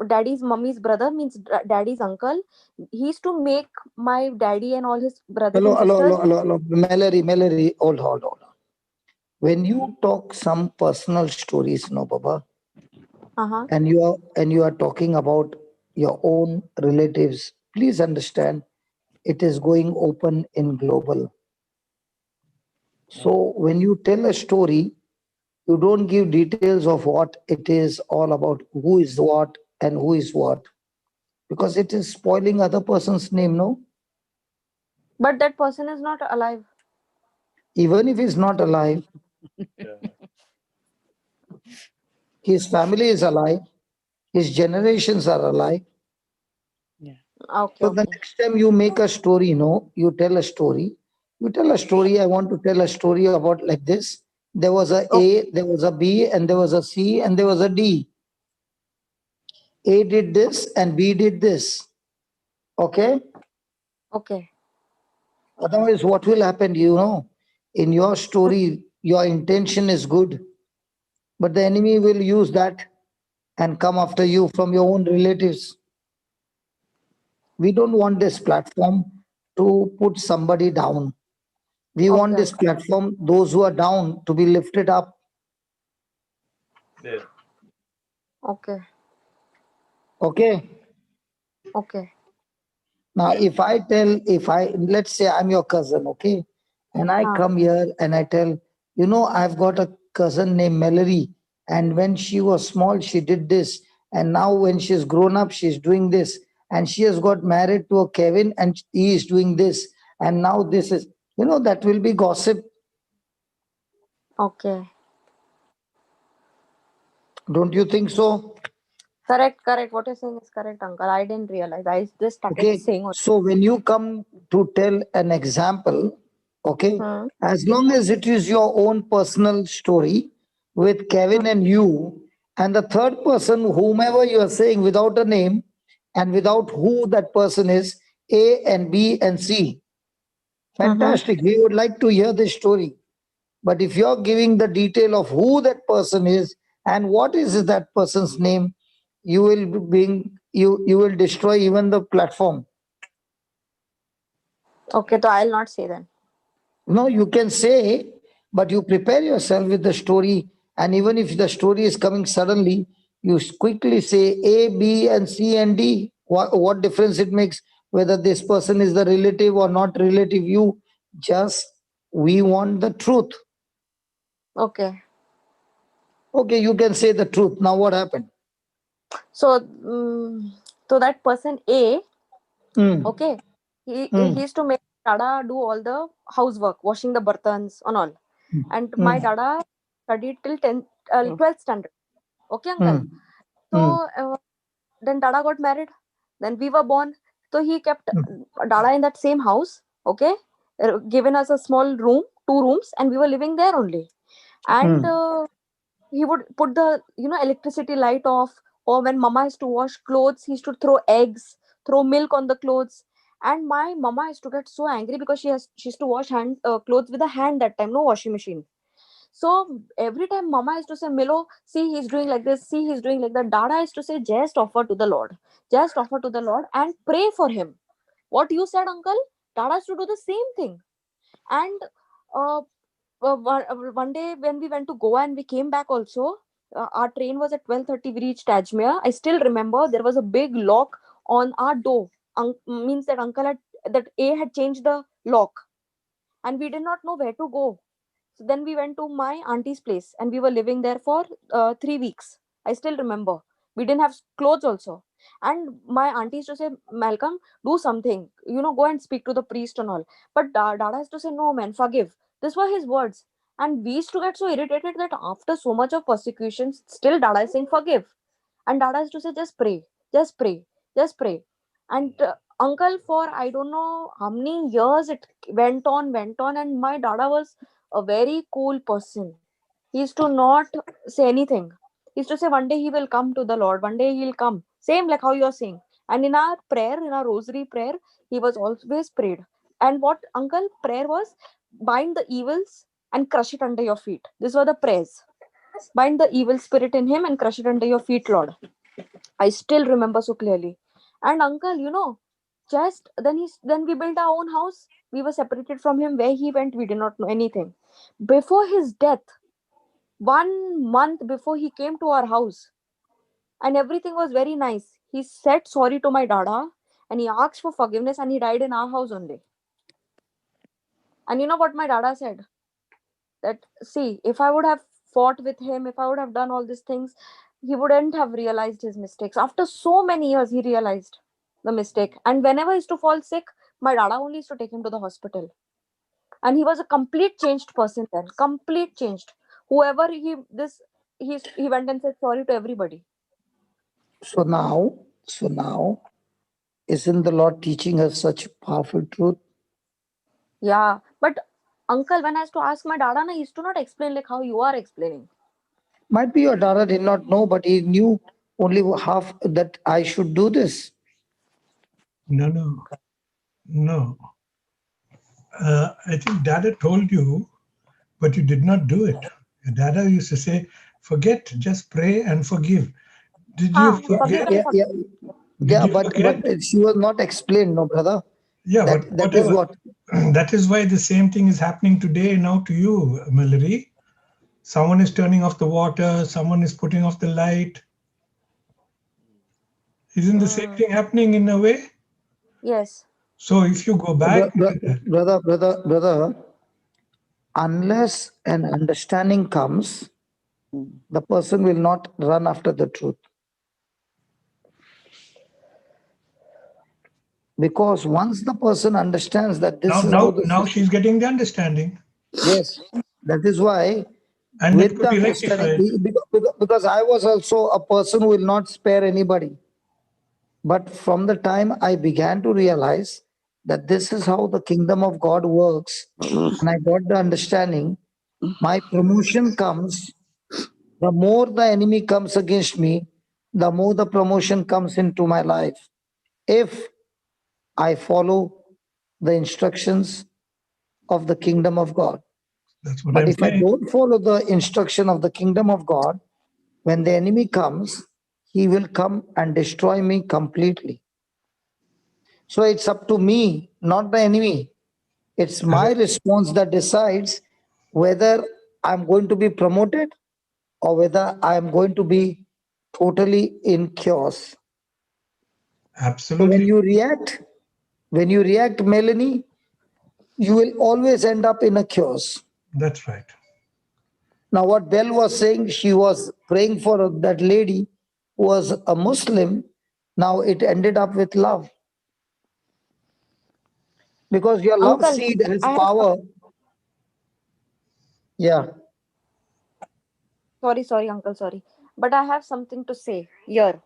daddy's mummy's brother means daddy's uncle. He used to make my daddy and all his brothers and sisters. Hello. Mallory, hold. When you talk some personal stories, no, Baba, and you are talking about your own relatives, please understand it is going open in global. So when you tell a story, you don't give details of what it is all about, who is what and who is what, because it is spoiling other person's name, no? But that person is not alive. Even if he's not alive, his family is alive, his generations are alive. Okay. So the next time you make a story, you tell a story. I want to tell a story about like this. There was a A, there was a B, and there was a C, and there was a D. A did this and B did this. Okay? Okay. Otherwise, what will happen, in your story, your intention is good, but the enemy will use that and come after you from your own relatives. We don't want this platform to put somebody down. We want this platform, those who are down, to be lifted up. Okay. Okay. Now, let's say I'm your cousin, okay? And I come here and I tell, I've got a cousin named Mallory. And when she was small, she did this. And now when she's grown up, she's doing this. And she has got married to a Kevin and he is doing this. And now this is, that will be gossip. Okay. Don't you think so? Correct. What you're saying is correct, Uncle. I didn't realize. I just started saying. So when you come to tell an example, okay, as long as it is your own personal story with Kevin and you, and the third person, whomever you are saying without a name and without who that person is, A and B and C. Fantastic. We would like to hear this story. But if you're giving the detail of who that person is and what is that person's name, you will destroy even the platform. Okay, so I'll not say then. No, you can say, but you prepare yourself with the story. And even if the story is coming suddenly, you quickly say A, B, and C and D. What difference it makes whether this person is the relative or not relative? We want the truth. Okay. Okay, you can say the truth. Now what happened? So, so that person A, Mm. okay, he Mm. used to make Dada do all the housework, washing the bartans and all. And my Dada studied till 12th standard. Okay, uncle. So then Dada got married. Then we were born. So he kept Dada in that same house. Okay, given us a small room, 2 rooms, and we were living there only. And he would put the electricity light off, or when mama used to wash clothes, he used to throw eggs, throw milk on the clothes. And my mama used to get so angry because she used to wash clothes with a hand that time, no washing machine. So every time mama used to say, Milo, see he's doing like this, see he's doing like that, Dada used to say, just offer to the Lord, just offer to the Lord and pray for him. What you said, uncle, Dada used to do the same thing. And uh, one day when we went to Goa and we came back also, our train was at 12:30. We reached Ajmer. I still remember there was a big lock on our door. Means that that A had changed the lock, and we did not know where to go. So then we went to my auntie's place, and we were living there for 3 weeks. I still remember. We didn't have clothes also. And my auntie used to say, Malcolm, do something. Go and speak to the priest and all. But Dada used to say, no, man, forgive. These were his words. And we used to get so irritated that after so much of persecution, still Dada is saying, forgive. And Dada used to say, just pray, just pray, just pray. And uncle, for I don't know how many years it went on. And my Dada was a very cool person. He used to not say anything. He used to say one day he will come to the Lord, one day he'll come. Same like how you're saying. And in our prayer, in our rosary prayer, he was always prayed. And what uncle prayer was, bind the evils and crush it under your feet. These were the prayers. Bind the evil spirit in him and crush it under your feet, Lord. I still remember so clearly. And uncle, just then we built our own house. We were separated from him. Where he went, we did not know anything. Before his death, 1 month before, he came to our house, and everything was very nice. He said sorry to my Dada, and he asked for forgiveness, and he died in our house only. And you know what my Dada said? That, see, if I would have fought with him, if I would have done all these things, he wouldn't have realized his mistakes. After so many years, he realized the mistake. And whenever he used to fall sick, my Dada only used to take him to the hospital. And he was a complete changed person then. Complete changed. Whoever he went and said sorry to everybody. So now, isn't the Lord teaching us such powerful truth? Yeah, but uncle, when I used to ask my Dada, he used to not explain like how you are explaining. Might be your Dada did not know, but he knew only half that I should do this. No. I think Dada told you, but you did not do it. Your Dada used to say, forget, just pray and forgive. Did you forget? But she was not explained, no, brother. Yeah, but that is what. That is why the same thing is happening today now to you, Mallory. Someone is turning off the water, someone is putting off the light. Isn't the same thing happening in a way? Yes. So if you go back, brother, unless an understanding comes, the person will not run after the truth. Because once the person understands that this is how now she's getting the understanding. Yes, that is why. And with it could the be understanding, rectified. because I was also a person who will not spare anybody. But from the time I began to realize that this is how the kingdom of God works, and I got the understanding, my promotion comes. The more the enemy comes against me, the more the promotion comes into my life. If I follow the instructions of the kingdom of God. That's what But I'm if I saying. don't follow the instruction of the kingdom of God, when the enemy comes, he will come and destroy me completely. So it's up to me, not the enemy. It's my response that decides whether I'm going to be promoted or whether I'm going to be totally in chaos. So Absolutely. when you react, Melanie, you will always end up in a chaos. That's right. Now, what Belle was saying, she was praying for that lady who was a Muslim. Now it ended up with love. Because your love Uncle, seed has I have power. Yeah. sorry, uncle, sorry. But I have something to say here.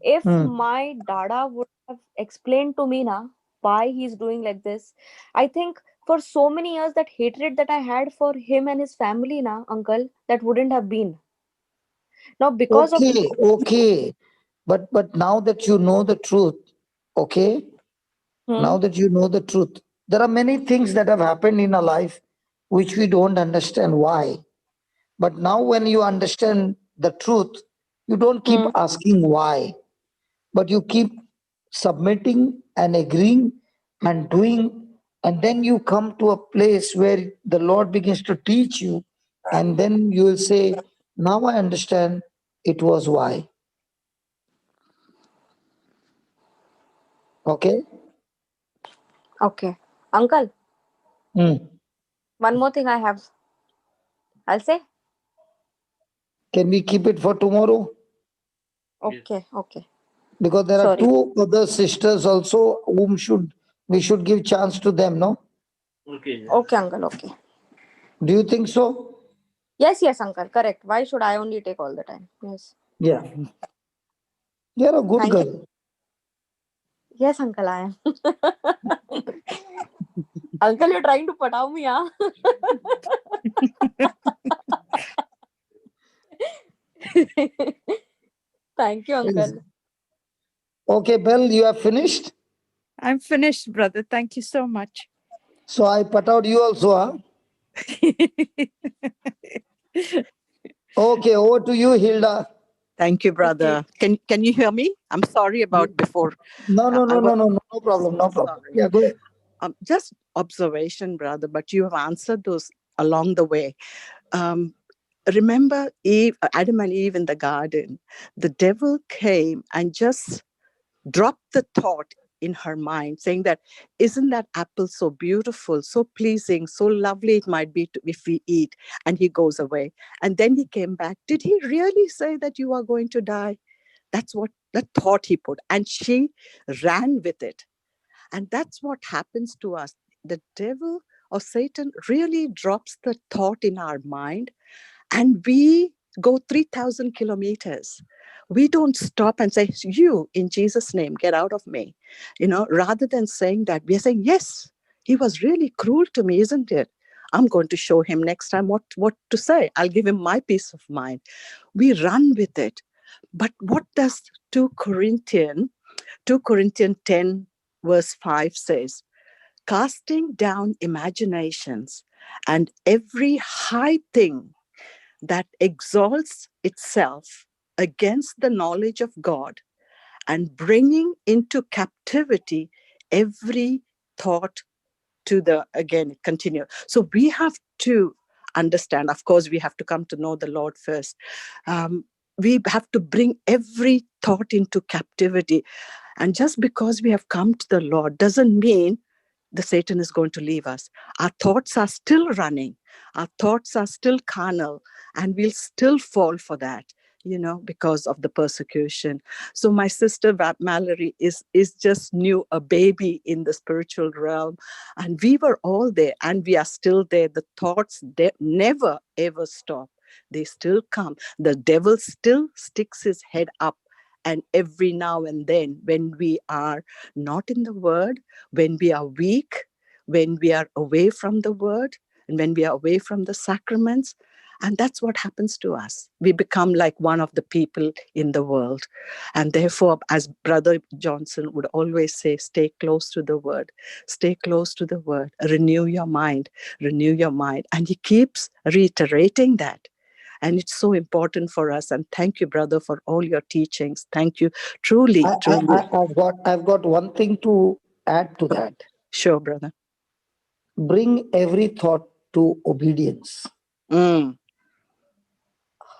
If Hmm. my dada would have explained to me now why he's doing like this, I think for so many years that hatred that I had for him and his family now, uncle, that wouldn't have been. Now because of Okay. But now that you know the truth, okay? hmm, Now that you know the truth, there are many things that have happened in our life which we don't understand why. But now, when you understand the truth, you don't keep hmm, asking why, but you keep submitting and agreeing and doing. And then you come to a place where the Lord begins to teach you. And then you will say, now I understand it was why. Okay? okay. Uncle, Hmm. one more thing I'll say. Can we keep it for tomorrow? Okay, okay. Because there are Sorry. two other sisters also whom we should give chance to them, no? Okay, uncle, okay. Do you think so? Yes, uncle, correct. Why should I only take all the time? Yes. Yeah. You're a good Thank you. girl. Yes, uncle, I am. Uncle, you're trying to patao me, huh? Thank you, Yes. uncle. Okay, Belle, you have finished? I'm finished, brother. Thank you so much. So I put out you also, huh? Okay, over to you, Hilda. Thank you, brother. Can you hear me? I'm sorry about before. No, no, no, I was no, no, no, no problem, no problem. sorry. Yeah, go ahead. Just observation, brother, but you have answered those along the way. Remember Adam and Eve in the garden. The devil came and just dropped the thought in her mind, saying that, isn't that apple so beautiful, so pleasing, so lovely it might be if we eat? And he goes away. And then he came back. Did he really say that you are going to die? That's what the thought he put. And she ran with it. And that's what happens to us. The devil or Satan really drops the thought in our mind, and we go 3,000 kilometers. We don't stop and say, you, in Jesus' name, get out of me. Rather than saying that, we are saying, yes, he was really cruel to me, isn't it? I'm going to show him next time what to say. I'll give him my peace of mind. We run with it. But what does 2 Corinthians 10, verse 5 says? Casting down imaginations and every high thing that exalts itself against the knowledge of God, and bringing into captivity every thought to continue. So we have to understand, of course, we have to come to know the Lord first. We have to bring every thought into captivity. And just because we have come to the Lord doesn't mean the Satan is going to leave us. Our thoughts are still running. Our thoughts are still carnal, and we'll still fall for that, because of the persecution. So my sister Mallory is just a baby in the spiritual realm, and we were all there, and we are still there. The thoughts, they never ever stop. They still come. The devil still sticks his head up. And every now and then, when we are not in the word, when we are weak, when we are away from the word, and when we are away from the sacraments, And that's what happens to us. We become like one of the people in the world. And therefore, as Brother Johnson would always say, stay close to the word, stay close to the word, renew your mind, renew your mind. And he keeps reiterating that. And it's so important for us. And thank you, brother, for all your teachings. Thank you. Truly, truly. I've got one thing to add to that. Sure, brother. Bring every thought to obedience. Mm.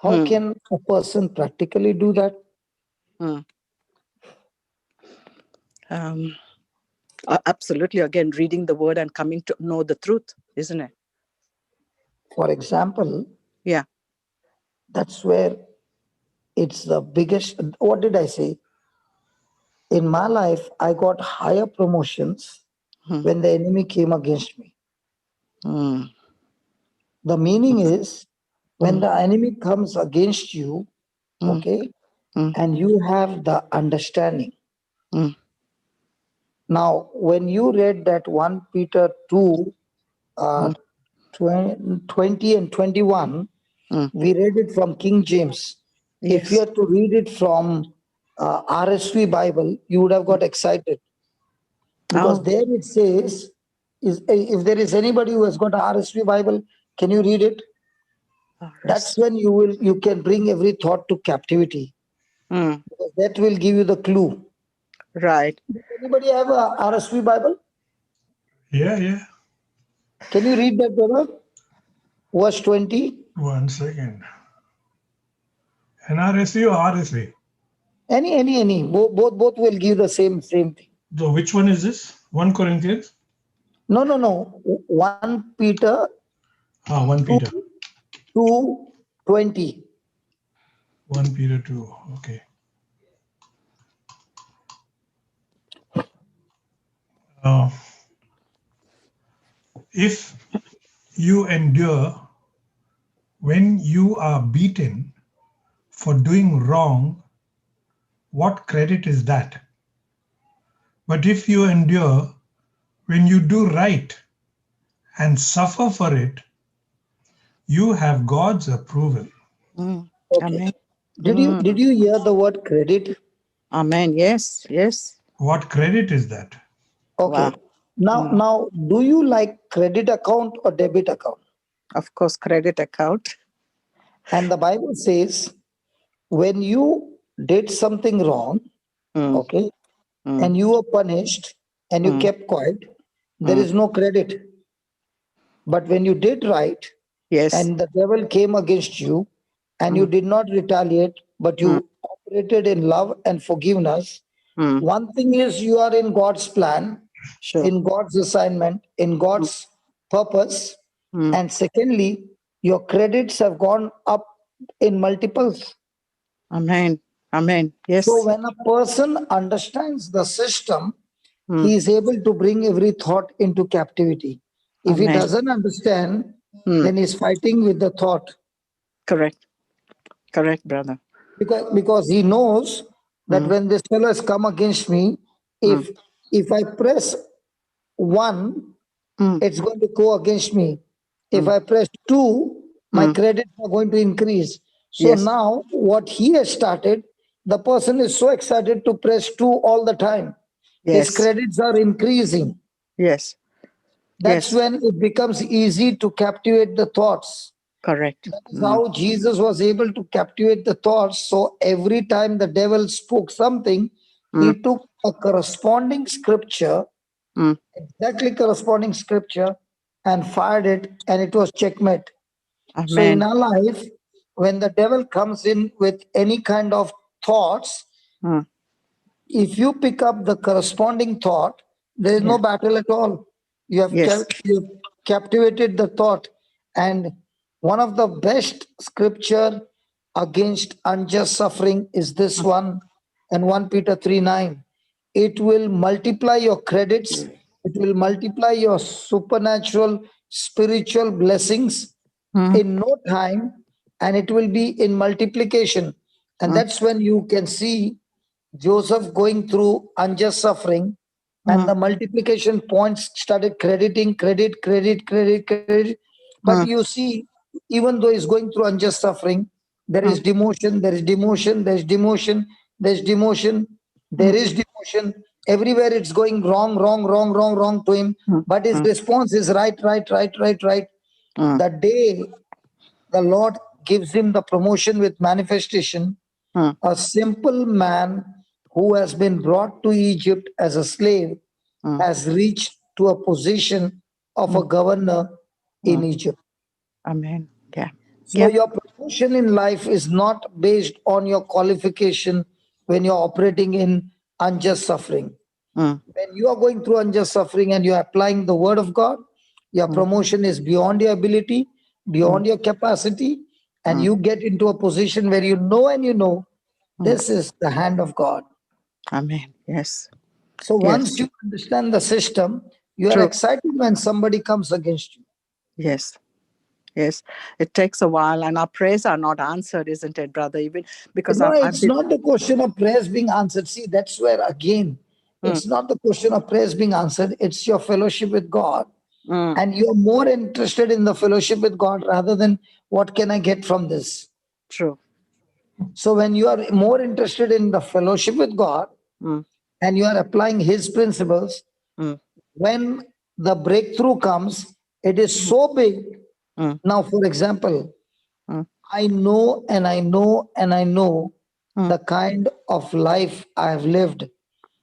How can a person practically do that? Absolutely. Again, reading the word and coming to know the truth, isn't it? For example, yeah, that's where it's the biggest. What did I say? In my life, I got higher promotions when the enemy came against me. The meaning is when the enemy comes against you, okay, and you have the understanding. Now, when you read that 1 Peter 2, 20 and 21, we read it from King James. Yes. If you had to read it from RSV Bible, you would have got excited. Because there it says, if there is anybody who has got a RSV Bible, can you read it? That's when you can bring every thought to captivity. Because that will give you the clue. Right. Does anybody have a RSV Bible? Yeah. Can you read that, brother? Verse 20. 1 second. NRSV or RSV? Any. Both will give the same thing. So which one is this? 1 Corinthians? No. 1 Peter. 1 Peter. 2:20. 1 Peter 2. Okay. If you endure when you are beaten for doing wrong, what credit is that? But if you endure when you do right and suffer for it, you have God's approval. Okay. Amen. Did you hear the word credit? Amen. Yes. What credit is that? Okay. Wow. Now, do you like credit account or debit account? Of course, credit account. And the Bible says, when you did something wrong, okay, and you were punished and you kept quiet, there is no credit. But when you did right, and the devil came against you, and you did not retaliate, but you operated in love and forgiveness, one thing is you are in God's plan, in God's assignment, in God's purpose. And secondly, your credits have gone up in multiples. Amen. Yes. So when a person understands the system, he is able to bring every thought into captivity. If he doesn't understand, then he's fighting with the thought. Correct, brother. Because he knows that when this fellow has come against me, if I press 1, it's going to go against me. If I press 2, my credits are going to increase. So now what he has started, the person is so excited to press 2 all the time. His credits are increasing. Yes. That's when it becomes easy to captivate the thoughts. Correct. That is how Jesus was able to captivate the thoughts. So every time the devil spoke something, he took a corresponding scripture, exactly corresponding scripture, and fired it, and it was checkmate. Amen. So in our life, when the devil comes in with any kind of thoughts, if you pick up the corresponding thought, there is no battle at all. You have you've captivated the thought. And one of the best scripture against unjust suffering is this one, and 1 Peter 3:9. It will multiply your credits. It will multiply your supernatural spiritual blessings in no time, and it will be in multiplication. And that's when you can see Joseph going through unjust suffering, and the multiplication points started crediting, credit. But you see, even though he's going through unjust suffering, there is demotion, there is demotion, there is demotion, there's demotion, there is demotion. Everywhere it's going wrong, wrong, wrong, wrong, wrong to him. But his response is right, right, right, right, right. The day the Lord gives him the promotion with manifestation, a simple man who has been brought to Egypt as a slave has reached to a position of a governor in Egypt. Amen. Yeah. So your promotion in life is not based on your qualification when you're operating in unjust suffering. When you are going through unjust suffering and you're applying the word of God, your promotion is beyond your ability, beyond your capacity, and you get into a position where you know this is the hand of God. Amen. Yes. So once you understand the system, you are excited when somebody comes against you. Yes. Yes. It takes a while, and our prayers are not answered, isn't it, brother? Even because No, it's not the question of prayers being answered. See, that's where again, it's not the question of prayers being answered. It's your fellowship with God. And you're more interested in the fellowship with God rather than what can I get from this. True. So when you are more interested in the fellowship with God and you are applying his principles, when the breakthrough comes, it is so big. Now, for example, I know and I know and I know the kind of life I have lived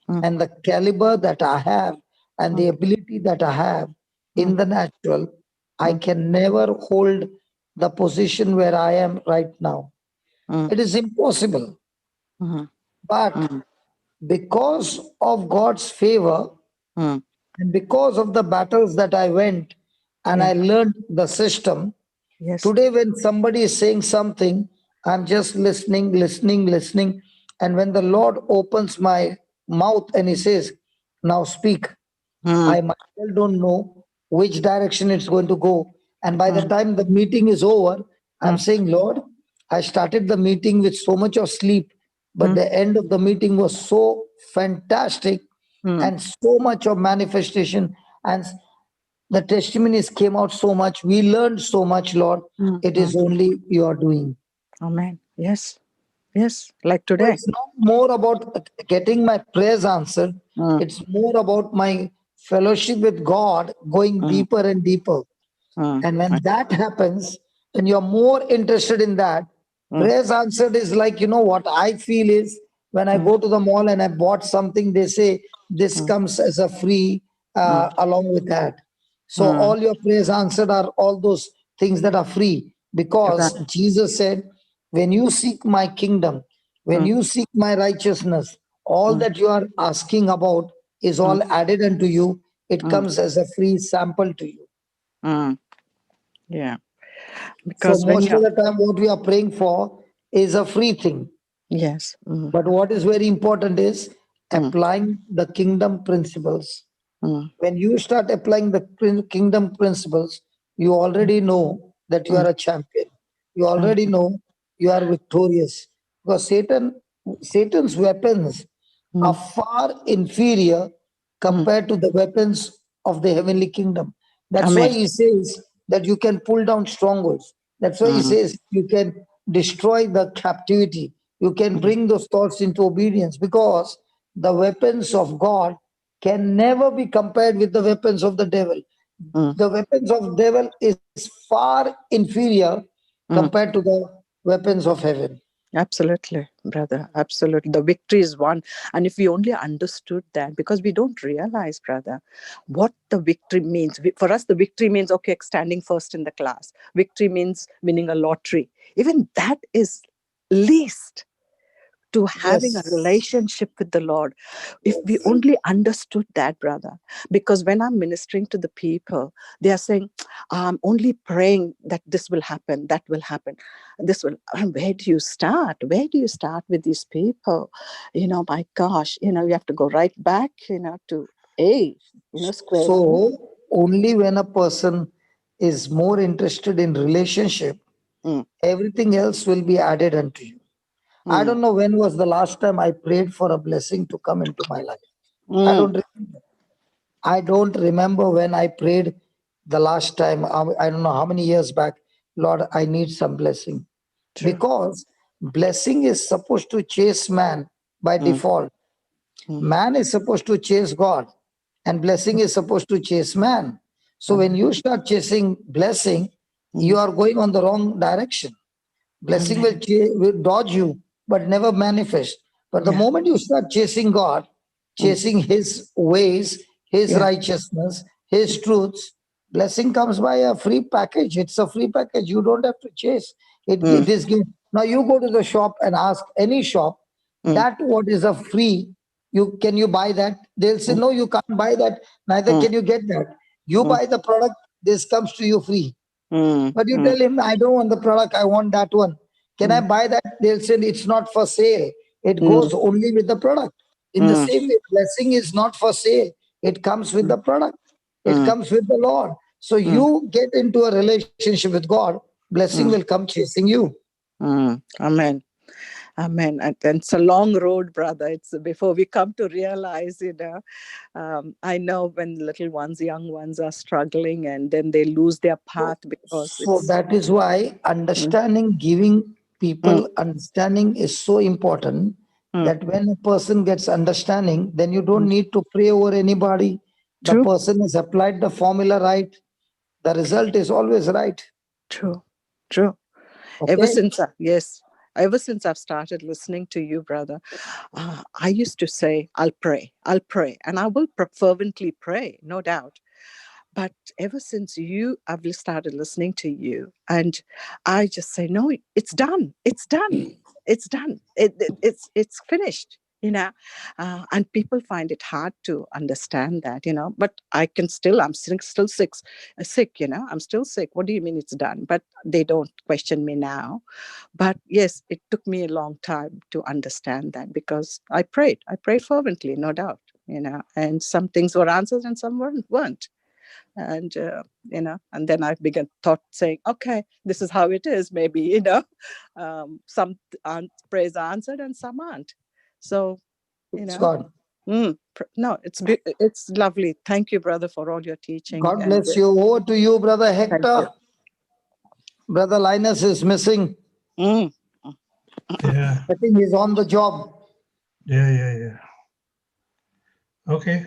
and the caliber that I have and the ability that I have in the natural. I can never hold the position where I am right now. It is impossible. But because of God's favor and because of the battles that I went and I learned the system, today when somebody is saying something, I'm just listening, listening, listening. And when the Lord opens my mouth and he says, now speak, I myself don't know which direction it's going to go. And by the time the meeting is over, I'm saying, Lord, I started the meeting with so much of sleep, but the end of the meeting was so fantastic and so much of manifestation. And the testimonies came out so much. We learned so much, Lord. It is only your doing. Amen. Yes. Yes. Like So today. it's not more about getting my prayers answered. It's more about my fellowship with God going deeper and deeper. And when that happens, and you're more interested in that, prayers answered is like, what I feel is when I go to the mall and I bought something, they say this comes as a free along with that. So all your prayers answered are all those things that are free because Jesus said, when you seek my kingdom, when you seek my righteousness, all that you are asking about is all added unto you. It comes as a free sample to you. Yeah. So Because when most of the time what we are praying for is a free thing. Yes. But what is very important is applying the kingdom principles. When you start applying the kingdom principles, you already know that you are a champion. You already know you are victorious. Because Satan's weapons are far inferior compared to the weapons of the heavenly kingdom. That's why Amen. he says that you can pull down strongholds. That's why he says you can destroy the captivity. You can bring those thoughts into obedience because the weapons of God can never be compared with the weapons of the devil. The weapons of devil is far inferior compared to the weapons of heaven. Absolutely, brother. Absolutely. The victory is won. And if we only understood that, because we don't realize, brother, what the victory means. For us, the victory means, okay, standing first in the class. Victory means winning a lottery. Even that is least to having a relationship with the Lord. If we only understood that, brother, because when I'm ministering to the people, they are saying, I'm only praying that this will happen, that will happen. This will, where do you start? Where do you start with these people? My gosh, you have to go right back, to square one. So only when a person is more interested in relationship, everything else will be added unto you. I don't know when was the last time I prayed for a blessing to come into my life. I don't remember. I don't remember when I prayed the last time. I don't know how many years back Lord, I need some blessing. True. Because blessing is supposed to chase man by default. Man is supposed to chase God, and blessing is supposed to chase man. So when you start chasing blessing, you are going on the wrong direction. Blessing will dodge you, but never manifest. But the moment you start chasing God, chasing His ways, His righteousness, His truths, blessing comes by a free package. It's a free package. You don't have to chase. It is given. Now you go to the shop and ask any shop that what is a free. Can you buy that? They'll say no, you can't buy that. Neither can you get that. You buy the product. This comes to you free. But you tell him, I don't want the product, I want that one. Can I buy that? They'll say it's not for sale. It goes only with the product. In the same way, blessing is not for sale. It comes with the product. It comes with the Lord. So you get into a relationship with God, blessing will come chasing you. Amen. Amen. And it's a long road, brother. It's before we come to realize, I know when little ones, young ones are struggling and then they lose their path because So that is why understanding, giving people understanding is so important that when a person gets understanding, then you don't need to pray over anybody. The person has applied the formula right. The result is always right. True. True. Okay? Ever since I've started listening to you, brother, I used to say, I'll pray, and I will fervently pray, no doubt. But ever since I've started listening to you, and I just say, no, it's done. It's done. It's done. It's finished. And people find it hard to understand that, but I'm still sick, I'm still sick. What do you mean it's done? But they don't question me now. But yes, it took me a long time to understand that because I prayed fervently, no doubt, and some things were answered and some weren't. And and then I began saying, okay, this is how it is. Maybe some prayers are answered and some aren't. So God. No, it's lovely. Thank you, brother, for all your teaching. God bless you. Over to you, brother Hector. Brother Linus is missing. Yeah. I think he's on the job. Yeah. Okay.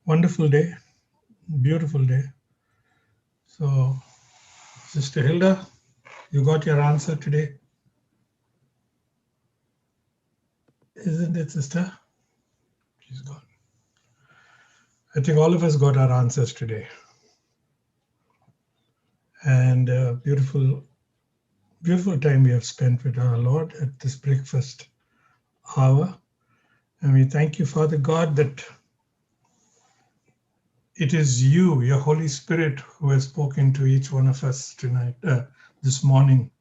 Wonderful day. Beautiful day. So, Sister Hilda, you got your answer today? Isn't it, sister? She's gone. I think all of us got our answers today. And beautiful time we have spent with our Lord at this breakfast hour. And we thank you, Father God, that it is you, your Holy Spirit, who has spoken to each one of us tonight, this morning.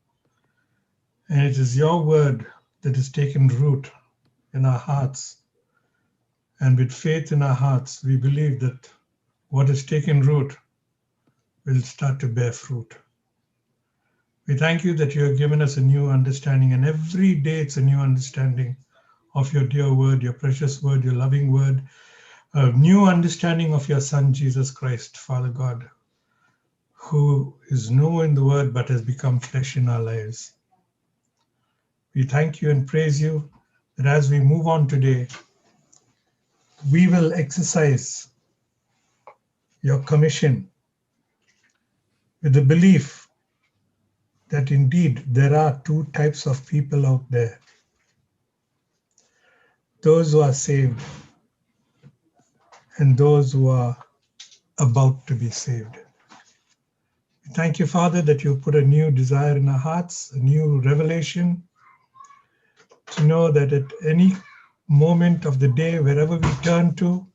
And it is your word that has taken root in our hearts. And with faith in our hearts, we believe that what has taken root will start to bear fruit. We thank you that you have given us a new understanding, and every day it's a new understanding of your dear word, your precious word, your loving word, a new understanding of your Son, Jesus Christ, Father God, who is no in the word but has become flesh in our lives. We thank you and praise you that as we move on today, we will exercise your commission with the belief that indeed there are two types of people out there. Those who are saved and those who are about to be saved. We thank you, Father, that you put a new desire in our hearts, a new revelation, to know that at any moment of the day, wherever we turn to,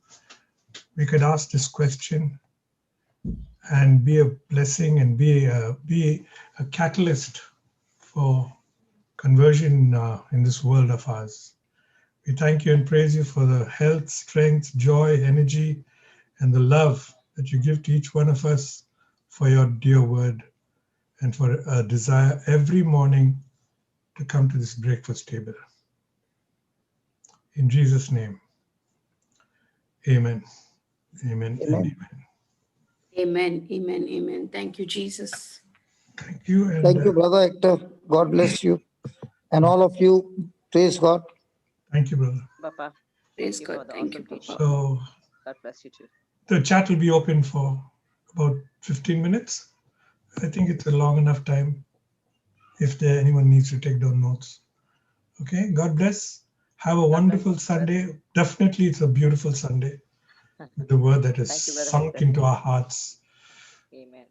we could ask this question and be a blessing and be a catalyst for conversion in this world of ours. We thank you and praise you for the health, strength, joy, energy, and the love that you give to each one of us for your dear word and for a desire every morning to come to this breakfast table. In Jesus' name, amen. Amen and amen. Amen. Amen. Amen. Thank you, Jesus. Thank you. And, Thank you, Brother Hector. God bless you. And all of you, praise God. Thank you, brother. Papa. Praise Thank you for God. the Thank you, awesome teaching. So God bless you too. the chat will be open for about 15 minutes. I think it's a long enough time if anyone needs to take down notes. Okay, God bless. Have a wonderful Sunday. Definitely, it's a beautiful Sunday with the word that is Thank you, Brother sunk Hector. into our hearts. Amen.